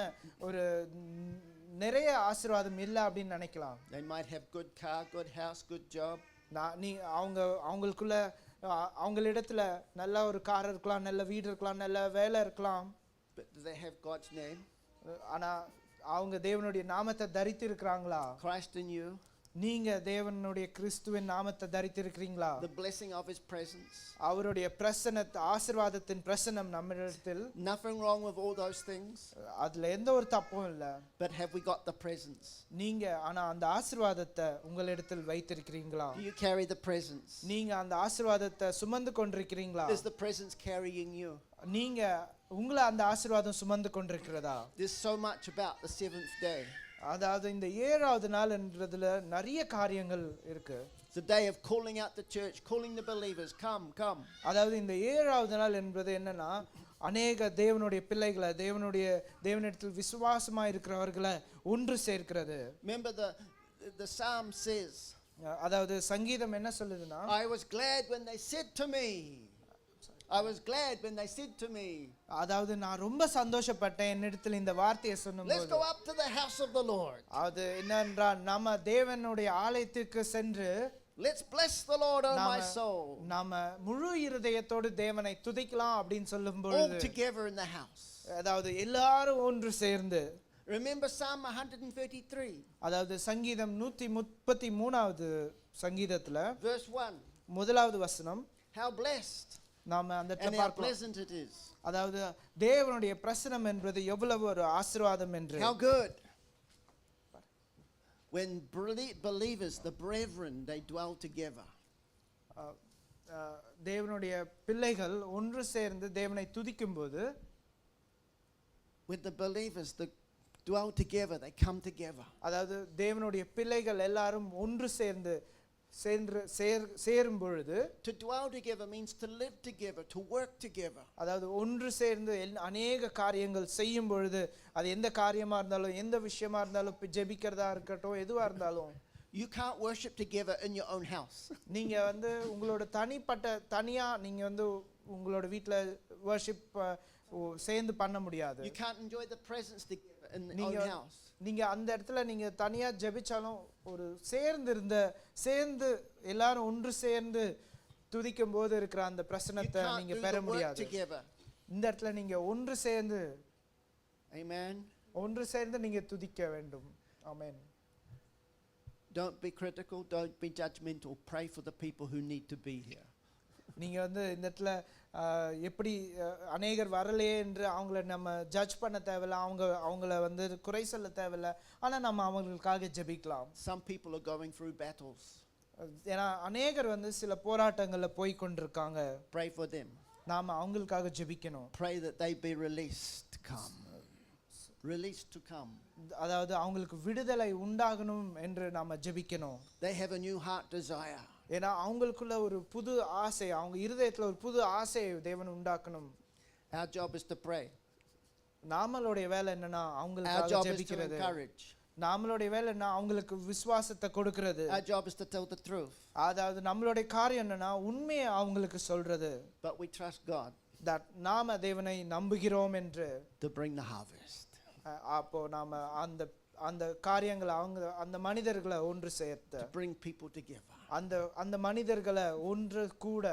ஒரு நிறைய ஆசீர்வாதம் இல்ல அப்படினு நினைக்கலாம். They might have good car, good house, good job. அவங்களுக்குள்ள அவங்களிடத்துல நல்ல ஒரு கார் இருக்கலாம், நல்ல வீடு இருக்கலாம், நல்ல வேலை இருக்கலாம். But do they have God's name? ஆனா அவங்க தேவனுடைய நாமத்தை தரித்து இருக்கறாங்களா? Christ in you. நீங்க தேவனுடைய கிறிஸ்துவின் நாமத்தை தரித்து இருக்கீங்களா? The blessing of His presence. அவருடைய பிரசன்னத் ஆசீர்வாதத்தின் பிரசன்னம் நம்மிடத்தில். Nothing wrong with all those things. அதுல எந்த ஒரு தப்பும் இல்ல. But have we got the presence? நீங்க ஆனா அந்த ஆசீர்வாதத்தை உங்களிடத்தில் வைத்திருக்கிறீங்களா? Do you carry the presence? நீங்க அந்த ஆசீர்வாதத்தை சுமந்து கொண்டிருக்கிறீங்களா? Is the presence carrying you? நீங்க உங்களை அந்த ஆசீர்வாதம் சுமந்து கொண்டிருக்கிறதா? There's so much about the seventh day. அதாவது இந்த 7வது நாள் என்றதுல நிறைய காரியங்கள் இருக்கு. It's the day of calling out the church, calling the believers, come, come. அதாவது இந்த 7வது நாள் என்பது என்னன்னா அநேக தேவனுடைய பிள்ளைகளை தேவனிடத்தில் விசுவாசமா இருக்கிறவர்களை ஒன்று சேர்க்கிறது. Remember the psalm says, அதாவது சங்கீதம் என்ன சொல்லுதுன்னா, I was glad when they said to me. I was glad when they said to me. அதாவது நான் ரொம்ப சந்தோஷப்பட்டேன் என்னிடத்தில் இந்த வார்த்தையை Let's சொன்னபோது. go up to the house of the Lord. அது என்னென்றால் நம்ம தேவனுடைய ஆலயத்துக்கு சென்று Let's bless the Lord, oh my நாம soul. நாம முழு இருதயத்தோடு தேவனை துதிக்கலாம் அப்படின்னு All சொல்லும்போது, together in the house. அதாவது எல்லாரும் ஒன்று சேர்ந்து, Remember Psalm 133, அதாவது சங்கீதம் 133வது சங்கீதத்துல verse 1. முதலாவது வசனம் How blessed நாம அந்த and how பார்க்கலாம். pleasant it is. அதாவது தேவனுடைய பிரசனம் என்பது எவ்வளவு ஒரு ஆசீர்வாதம் என்று. How good. When believers, the brethren, they dwell together. தேவனுடைய பிள்ளைகள் ஒன்று சேர்ந்து தேவனை துதிக்கும்போது, With the believers, they dwell together, they come together. அதாவது தேவனுடைய பிள்ளைகள் எல்லாரும் ஒன்று சேரும் பொழுது, To dwell together means to live together, to work together. அதாவது ஒன்று சேர்ந்து அநேக காரியங்கள் செய்யும் பொழுது, அது எந்த காரியமா இருந்தாலும் எந்த விஷயமா இருந்தாலும் ஜெபிக்கிறதா இருக்கட்டும் எதுவா இருந்தாலும், You can't worship together in your own house. நீங்க உங்களோட தனியா நீங்க உங்களோட வீட்ல வர்ஷிப் சேர்ந்து பண்ண முடியாது. You can't enjoy the presence together in the own நீங்க house. நீங்க அந்த இடத்துல நீங்க தனியா ஜெபிச்சாலும் ஒரு சேர்ந்து எல்லாரும் ஒன்று சேர்ந்து துதிக்கும் போது இருக்கிற அந்த You பிரசன்னத்தை can't நீங்க do பெற the work முடியாது. together. இந்த இடத்துல நீங்க ஒன்று சேர்ந்து Amen. நீங்க துதிக்க வேண்டும். ஆமென். Don't be critical, don't be judgmental. Pray for the people who need to be here. நீங்க இந்த இடத்துல எப்படி அநேகர் வரலையே என்று அவங்கள நம்ம ஜட்ஜ் பண்ண தேவையில்ல, அவங்கள குறை சொல்ல தேவையில்ல. ஆனா நம்ம அவங்களுக்காக ஜெபிக்கலாம். Some people are going through battles. ஏன்னா அநேகர் சில போராட்டங்கள்ல போய் கொண்டிருக்காங்க. Pray for them. நாம அவங்களுக்காக ஜெபிக்கணும். Pray that they be released to come. Released to come. அதாவது அவங்களுக்கு விடுதலை உண்டாகணும் என்று நாம ஜெபிக்கணும். They have a new heart desire. ஏன்னா அவங்களுக்குள்ள ஒரு புது ஆசை, அவங்க இருதயத்துல ஒரு புது ஆசையை தேவன் உண்டாக்கணும். Our job is to pray. நாமளுடைய வேலை என்னன்னா Our அவங்களுக்காக job is to ஜெபிக்கிறது. encourage. நாமளுடைய வேலை என்ன, அவங்களுக்கு விசுவாசத்தை கொடுக்கிறது. Our job is to tell the truth. அதாவது நம்மளுடைய காரியம் என்னன்னா உண்மையை அவங்களுக்கு சொல்றது. But we trust God that நாம தேவனை நம்புகிறோம் என்று. to bring the harvest. அப்போ நாம அந்த காரியங்களை அந்த மனிதர்களை ஒன்று சேர்த்து, To bring people together. அந்த மனிதர்களை ஒன்று கூட,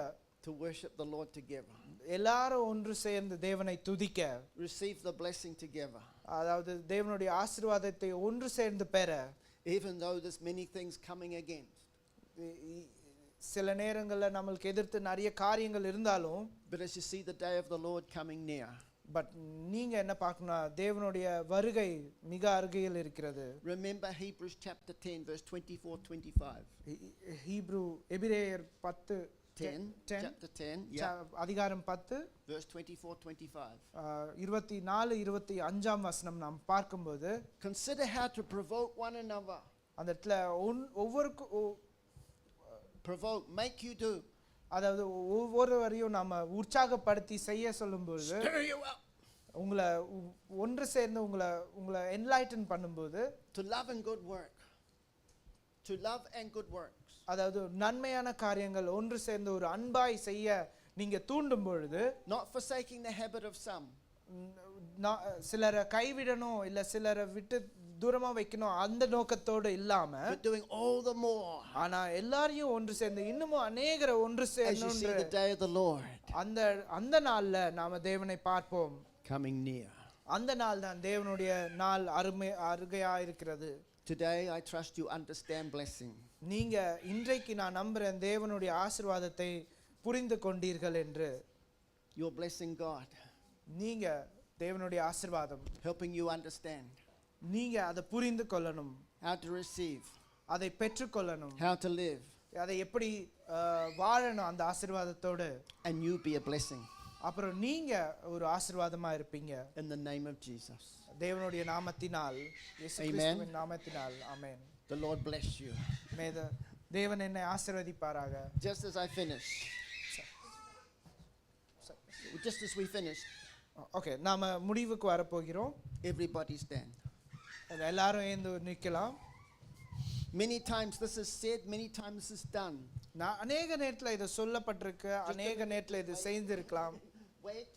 To worship the Lord together. எல்லாரும் ஒன்று சேர்ந்து தேவனை துதிக்க, Receive the blessing together. அதாவது தேவனுடைய ஆசீர்வாதத்தை ஒன்று சேர்ந்து பெற. Even though there's many things coming against. சில நேரங்கள்ல நம்மளுக்கு எதிர்த்து நிறைய காரியங்கள் இருந்தாலும், But as you see the day of the Lord coming near. But நீங்க என்ன பார்க்கணும், தேவனுடைய வருகை மிக அருகில் இருக்கிறது. Remember Hebrews chapter 10 verse 24-25. எபிரேயர் 10 chapter 10 yeah. அதிகாரம் 10 verse 24-25. 24-25 வசனம் நாம் பார்க்கும்போது, Consider how to provoke one another. அந்த இடத்துல Provoke, make you do. அதாவது ஒவ்வொருவரையும் நாம உற்சாகப்படுத்தி செய்ய சொல்லும்போது, Stir you up. உங்களை ஒன்று சேர்ந்து உங்களை என்லைட்டன் பண்ணும்போது, To love and good work. To love and good works. அதாவது நன்மையான காரியங்கள் ஒன்று சேர்ந்து ஒரு அன்பாய் செய்ய நீங்க தூண்டும் பொழுது, Not forsaking the habit of some. சிலரை கைவிடணும் இல்ல சிலரை விட்டு தூரமா வைக்கணும் அந்த நோக்கத்தோடு இல்லாம, But doing all the more. ஆனா எல்லாரையும் ஒன்று சேர்ந்து இன்னமும் அநேகரை ஒன்று As you see சேர்ந்து the day of the Lord அந்த நாள்ல நாம தேவனை பார்ப்போம். coming near. அந்த நாள் தான் தேவனுடைய நாள் அருகையா இருக்கிறது. Today I trust you understand blessing. நீங்க இன்றைக்கு நான் நம்புறேன் தேவனுடைய ஆசீர்வாதத்தை புரிந்து கொண்டீர்கள் என்று. You're blessing God. நீங்க தேவனுடைய ஆசீர்வாதம், Helping you understand. நீங்க அதை புரிந்து கொள்ளணும், How to receive. அதை பெற்றுக்கொள்ளணும், How to live. அதை எப்படி வாழணும் அந்த ஆசீர்வாதத்தோடு. And you be a blessing. அப்புறம் நீங்க ஒரு ஆசீர்வாதமா இருப்பீங்க. In the name of Jesus. தேவனுடைய நாமத்தினால், இயேசு Amen. கிறிஸ்துவின் நாமத்தினால். ஆமென். The Lord bless you. May the தேவன் என்னை ஆசீர்வதிப்பாராக. Just as I finish. Just as we finish. Okay, நாம முடிவுக்கு வர போகிறோம். Everybody stand. எல்லாரும் எழுந்து நிக்கலாம். Many times this is said, many times this is done. நான் அநேக நேரத்துல இது சொல்லப்பட்டிருக்கு, அநேக நேரத்துல இது செய்திருக்கலாம். Wait.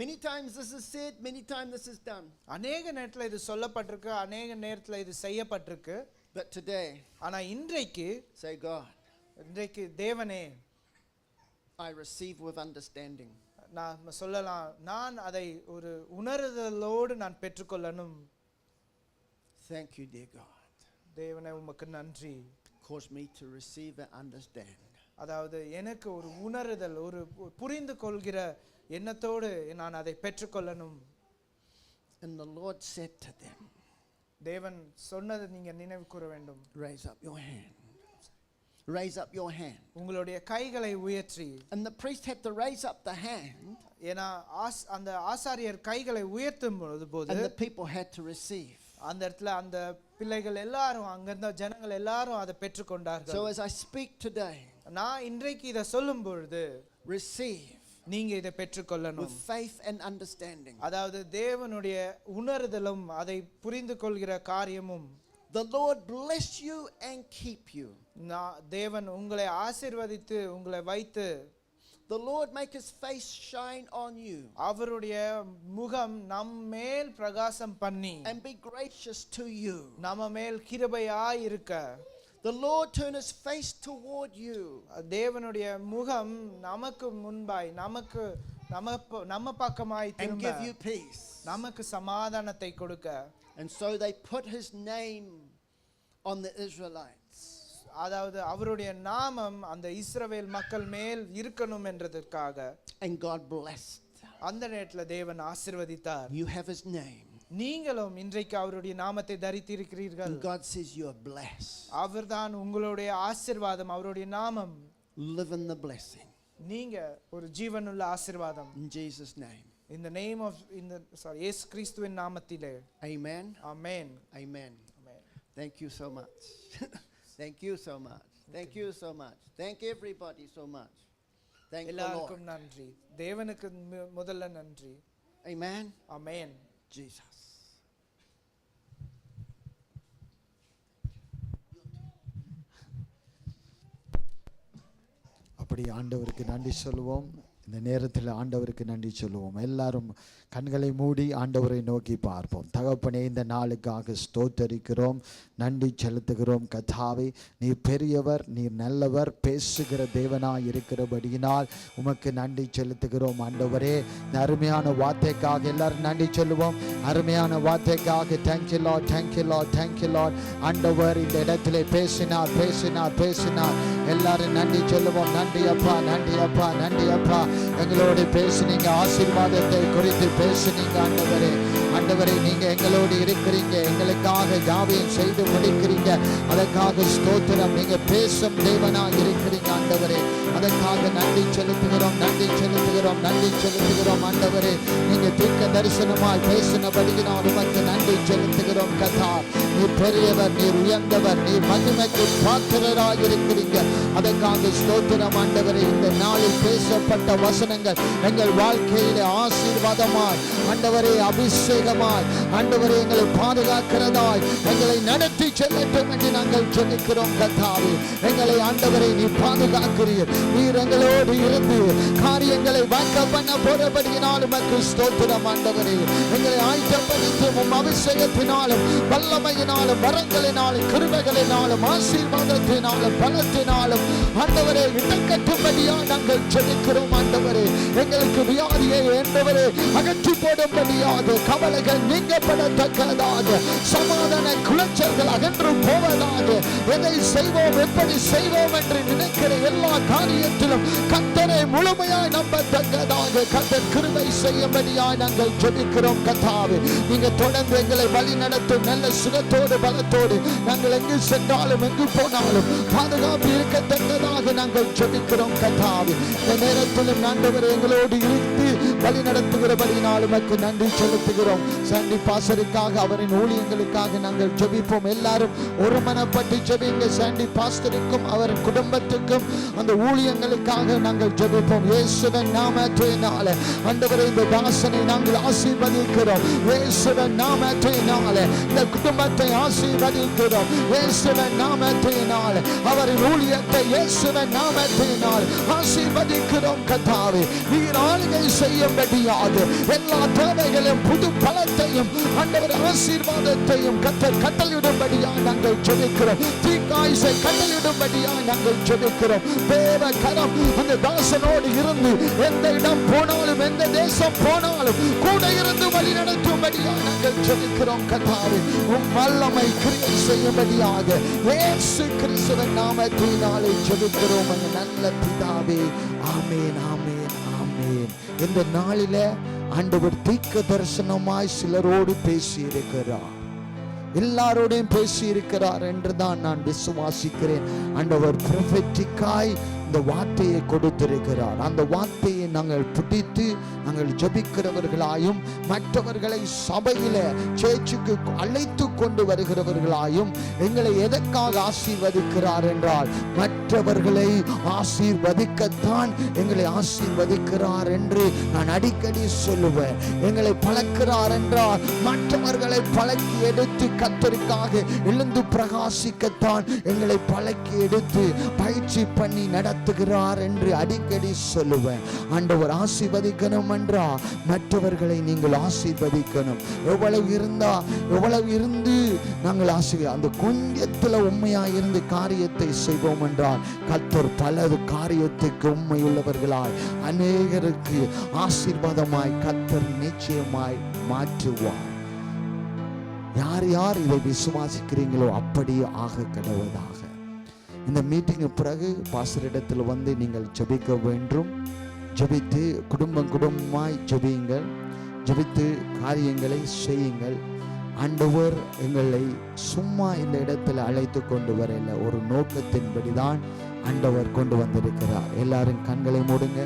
Many times this is said, many times this is done. அநேக நேரத்துல இது சொல்லப்பட்டிருக்கு, அநேக நேரத்துல இது செய்யப்பட்டிருக்கு. But today, ஆனா இன்றைக்கு say, God, தேவனே, I receive with understanding. நான் சொல்லலாம், நான் அதை ஒரு உணர்தலோடு நான் பெற்றுக்கொள்ளணும். Thank you, dear God. தேவனே உமக்கு நன்றி. Cause me to receive and understand. அதாவது எனக்கு ஒரு உணர்தல், ஒரு புரிந்து கொள்கிற எண்ணத்தோடு நான் அதை பெற்றுக்கொள்ளணும். And the Lord said to them, தேவன் சொன்னதை நீங்க நினைவு கூற வேண்டும். raise up your hand. Raise up your hand. உங்களுடைய கைகளை உயர்த்தி. And the priest had to raise up the hand. ஏன்னா அந்த ஆசாரியர் கைகளை உயர்த்தும் போது And the people had to receive. அந்த இடத்துல அந்த பிள்ளைகள் எல்லாரும், அங்க இருந்த ஜனங்கள் எல்லாரும் அதை பெற்றுக்கொண்டார்கள். So as I speak today, நான் இன்றைக்கு இதை சொல்லும் பொழுது receive நீங்க இதை பெற்றுக்கொள்ளணும். with faith and understanding. அதாவது தேவனுடைய உணர்தலும் அதை புரிந்து கொள்கிற காரியமும். The Lord bless you and keep you. தேவன் உங்களை ஆசீர்வதித்து உங்களை வைத்து, The Lord make his face shine on you. அவருடைய முகம் நம் மேல் பிரகாசம் பண்ணி And be gracious to you. நம்ம மேல் கிருபையாய் இருக்க. The Lord turn his face toward you. தேவனுடைய முகம் நமக்கு முன்பாய் நம்ம பக்கமாய் And திரும்ப give you peace. நமக்கு சமாதானத்தை கொடுக்க. And so they put his name on the Israelites. அதாவது அவருடைய நாமம் அந்த இஸ்ரவேல் மக்கள் மேல் இருக்கணும் என்றதற்காக. And God blessed. அந்த நேரத்துல தேவன் ஆசீர்வதித்தார். You have his name. நீங்களும் இன்றைக்கு அவருடைய நாமத்தை தரித்திருக்கிறீர்கள். And God says you are blessed. அவர்தான் உங்களுடைய ஆசீர்வாதம், அவருடைய நாமம். Live in the blessing. நீங்க ஒரு ஜீவனுள்ள ஆசீர்வாதம். In Jesus' name. In the name of இயேசு கிறிஸ்துவின் நாமத்திலே. Amen. Amen. Amen. Thank you so much. Thank you so much. Thank you so much. Thank everybody so much. Thank the Lord. எல்லாருக்கும் நன்றி. தேவனுக்கு முதல்ல நன்றி. Amen. Amen. Jesus. அப்படி ஆண்டவருக்கு நன்றி சொல்லுவோம். இந்த நேரத்தில் ஆண்டவருக்கு நன்றி சொல்லுவோம். எல்லாரும் கண்களை மூடி ஆண்டவரை நோக்கி பார்ப்போம். தகப்பனே, இந்த நாளுக்காக ஸ்தோத்தரிக்கிறோம், நன்றி செலுத்துகிறோம். கர்த்தாவே, நீர் பெரியவர், நீர் நல்லவர், பேசுகிற தேவனாய் இருக்கிறபடியினால் உமக்கு நன்றி செலுத்துகிறோம். ஆண்டவரே, இந்த அருமையான வார்த்தைக்காக எல்லாரும் நன்றி சொல்லுவோம். அருமையான வார்த்தைக்காக thank you Lord, thank you Lord, thank you Lord. ஆண்டவர் இந்த இடத்திலே பேசினார். எல்லாரும் நன்றி சொல்லுவோம். நன்றி அப்பா, நன்றி அப்பா, நன்றி அப்பா. எங்களோடு பேசுனீங்க, ஆசீர்வாதத்தை குறித்து பேசுனீங்க. ஆண்டவரே, நீங்க எங்களோடு இருக்கிறீங்க, எங்களுக்காக யாவையும் செய்து முடிக்கிறீங்க. அதற்காக ஸ்தோத்திரம். நீங்க பேசும் தேவனாக இருக்கிறீங்க ஆண்டவரே. அதற்காக நன்றி செலுத்துகிறோம், நன்றி செலுத்துகிறோம், நன்றி செலுத்துகிறோம். ஆண்டவரே, நீங்க தீர்க்க தரிசனமாய் பேசினபடியினால் உமக்கு நன்றி செலுத்துகிறோம். கர்த்தா, நீர் பெரியவர், நீர் உயர்ந்தவர், நீர் மகிமைக்கு பாத்திரராய் இருக்கிறீங்க. அதற்காக ஸ்தோத்திரம் ஆண்டவரே. இந்த நாளில் பேசப்பட்ட வசனங்கள் எங்கள் வாழ்க்கையிலே ஆசீர்வாதமாய் ஆண்டவரே, அபிஷேகமாய் ஆண்டவரே, எங்களை பாதுகாக்கிறதாய் எங்களை நடத்தி செல்லட்டும் என்று நாங்கள் ஜெபிக்கிறோம். கர்த்தாவே, எங்களை ஆண்டவரை நீ பாதுகாக்கிறீர். நீர் எங்களோடு இருந்து காரியங்களை வாய்க்க பண்ண போறபடியினால் உமக்கு ஸ்தோத்திரம் ஆண்டவரே. எங்களை ஆயத்தப்படுத்தும் உம் அபிஷேகத்தினாலும் வல்லமையினாலும் வரங்களினாலும் கிருபைகளினாலும் ஆசீர்வாதத்தினாலும் பலத்தினாலும் ஆண்டவரே இடக்கட்டும்படியா நாங்கள் ஜெபிக்கிறோம். ஆண்டவரே, எங்களுக்கு வியாதியை ஆண்டவரே அகற்றி போடும்படியாக, கவலைகள் நீங்கப்படத்தக்கதாக, சமாதான குலைச்சல்கள் அகன்று போவதாக, எதை செய்வோம் எப்படி செய்வோம் என்று நினைக்கிற எல்லா காரியத்திலும் கர்த்தரை முழுமையாய் நம்பத்தக்கதாக கர்த்தர் கிருபை செய்யும்படியாய் நாங்கள் ஜெபிக்கிறோம். கர்த்தாவே, நீங்க தொடர்ந்து எங்களை வழி நடத்தும் நல்ல சுகத்தோடு பலத்தோடு நாங்கள் எங்கு சென்றாலும் எங்கு போனாலும் பாதுகாப்பு இருக்கத்தக்கதாக நாங்கள் ஜெபிக்கிறோம். கர்த்தாவே. இந்த நேரத்திலும் ஆண்டவரே எங்களோடு இருந்து வழி நடத்துகிறபடியினால் உமக்கு நன்றி செலுத்துகிறோம். சண்டி பாஸ்டருக்காக அவரின் ஊழியங்களுக்காக நாங்கள் ஜெபிப்போம். எல்லாரும் ஒரு மனப்பட்டு ஜெபிங்க. சண்டி பாஸ்டருக்கும் அவரின் குடும்பத்துக்கும் அந்த ஊழியங்களுக்காக நாங்கள் ஜெபிப்போம். இயேசுவின் நாமத்தினாலே ஆண்டவரே இந்த தாசனை நாங்கள் ஆசீர்வதிக்கிறோம். இயேசுவின் நாமத்தினாலே இந்த குடும்பத்தை ஆசீர்வதிக்கிறோம். இயேசுவின் நாமத்தினாலே அவரின் ஊழியத்தை இயேசுவின் நாமத்தினால் ஆசீர்வதிக்கிறோம். கர்த்தாவே நீர் ஆளுகை செய்யும்படியாக எல்லா தேவைகளையும் புது பலத்தையும் ஆண்டவர் ஆசீர்வாதத்தையும் கர்த்தர் கட்டளையிடும்படியாக நாங்கள் ஜெபிக்கிறோம். தீர்க்காயுசை கட்டளையிடும்படியாக நாங்கள் ஜெபிக்கிறோம். தேவ கரம் அந்த தாசனோடு இருந்து எந்த இடம் போனாலும் எந்த தேசம் போனாலும் கூட இருந்து வழி நடத்தும்படியாக நாங்கள் ஜெபிக்கிறோம். கர்த்தாவே உம் வல்லமை கிரியை செய்யும்படியாக இயேசு கிறிஸ்துவின் நாமத்தினாலே ஜெபிக்கிறோம் அந்த நல்ல பிதாவே. ஆமென், ஆமென், ஆமென். இந்த நாளில ஆண்டவர் தீர்க்க தரிசனமாய் சிலரோடு பேசி இருக்கிறார். எல்லாரோடையும் பேசி இருக்கிறார் என்றுதான் நான் விசுவாசிக்கிறேன். ஆண்டவர் ப்ரொஃபெட்டிக்காய் இந்த வார்த்தையை கொடுத்திருக்கிறார். அந்த வார்த்தையை நாங்கள் பிடித்து நாங்கள் ஜெபிக்கிறவர்களாயும் மற்றவர்களை சபையில சேர்ச்சுக்கு அழைத்து கொண்டு வருகிறவர்களாயும் எங்களை எதற்காக ஆசீர்வதிக்கிறார் என்றால் மற்றவர்களை ஆசீர்வதிக்கத்தான் எங்களை ஆசீர்வதிக்கிறார் என்று நான் அடிக்கடி சொல்லுவேன். எங்களை பழக்கிறார் என்றால் மற்றவர்களை பழக்கி எடுத்து கர்த்தருக்காக எழுந்து பிரகாசிக்கத்தான் எங்களை பழக்கி எடுத்து பயிற்சி பண்ணி நடத்துகிறார் என்று அடிக்கடி சொல்லுவேன். ஆண்டவர் ஆசீர்வதிக்கணும் என்றால் மற்றவர்களை நீங்கள் ஆசீர்வதிக்கணும். எவ்வளவு இருந்து நாங்கள் அந்த கொஞ்சத்துல உண்மையாக இருந்து காரியத்தை செய்வோம் என்றால் கர்த்தர் பல காரியத்துக்கு உண்மையுள்ளவர்களாய் அநேகருக்கு ஆசீர்வாதமாய் கர்த்தர் நிச்சயமாய் மாற்றுவார். யார் யார் இதை விசுவாசிக்கிறீங்களோ அப்படியே ஆக கடவுதாக. இந்த மீட்டிங்கு பிறகு பாஸ்டரிடத்தில் வந்து நீங்கள் ஜெபிக்க வேண்டும். ஜெபித்து குடும்பமாய் ஜெபியுங்கள். ஜெபித்து காரியங்களை செய்யுங்கள். ஆண்டவர் எங்களை சும்மா இந்த இடத்துல அழைத்து கொண்டு வரல, ஒரு நோக்கத்தின்படிதான் ஆண்டவர் கொண்டு வந்திருக்கிறார். எல்லாரும் கண்களை மூடுங்க.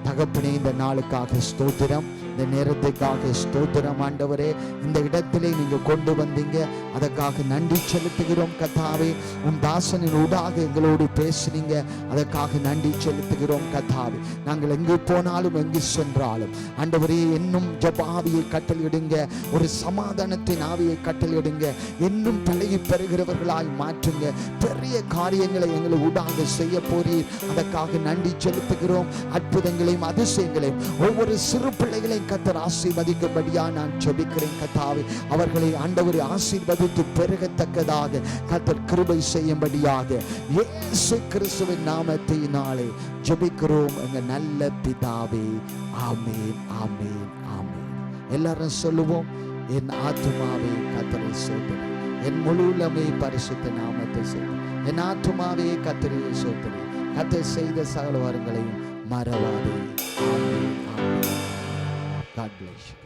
தகப்பனே இந்த நாளுக்காக ஸ்தோத்திரம், இந்த நேரத்துக்காக ஸ்தோத்திரம். ஆண்டவரே இந்த இடத்திலே நீங்க கொண்டு வந்தீங்க, அதற்காக நன்றி செலுத்துகிறோம். கர்த்தாவே உன் தாசனின் ஊடாக எங்களோடு பேசுனீங்க, அதற்காக நன்றி செலுத்துகிறோம். கர்த்தாவே நாங்கள் எங்கு போனாலும் எங்கு சென்றாலும் ஆண்டவரே இன்னும் ஜெப ஆவியை கட்டளையிடுங்க, ஒரு சமாதானத்தின் ஆவியை கட்டளையிடுங்க, இன்னும் பழகி பெறுகிறவர்களாய் மாற்றுங்க. பெரிய காரியங்களை எங்களை ஊடாக செய்ய போறீர், அதற்காக நன்றி செலுத்துகிறோம். அற்புதங்களையும் அதிசயங்களையும் ஒவ்வொரு சிறு பிள்ளைகளையும் கர்த்தர் ஆசீர்வதிக்கும்படியா நான் ஜெபிக்கிறேன். கர்த்தாவே அவர்களை ஆண்டவரை ஆசீர்வதித்து பெருகத்தக்கதாக கர்த்தர் கிருபை செய்யும்படியாக இயேசு கிறிஸ்துவின் நாமத்தினாலே ஜெபிக்கிறோம் எங்க நல்ல பிதாவே. ஆமென், ஆமென், ஆமென். எல்லாரும் சொல்லுவோம், என் ஆத்துமாவே கர்த்தரை ஸ்தோத்திரி, என் முழு உள்ளமே பரிசுத்த நாமத்தை ஸ்தோத்திரி, என் ஆத்துமாவே கர்த்தரை ஸ்தோத்திரி, கர்த்தர் செய்த சகல வரங்களையும் மறவாதே. ஆமென், ஆமென். God bless you.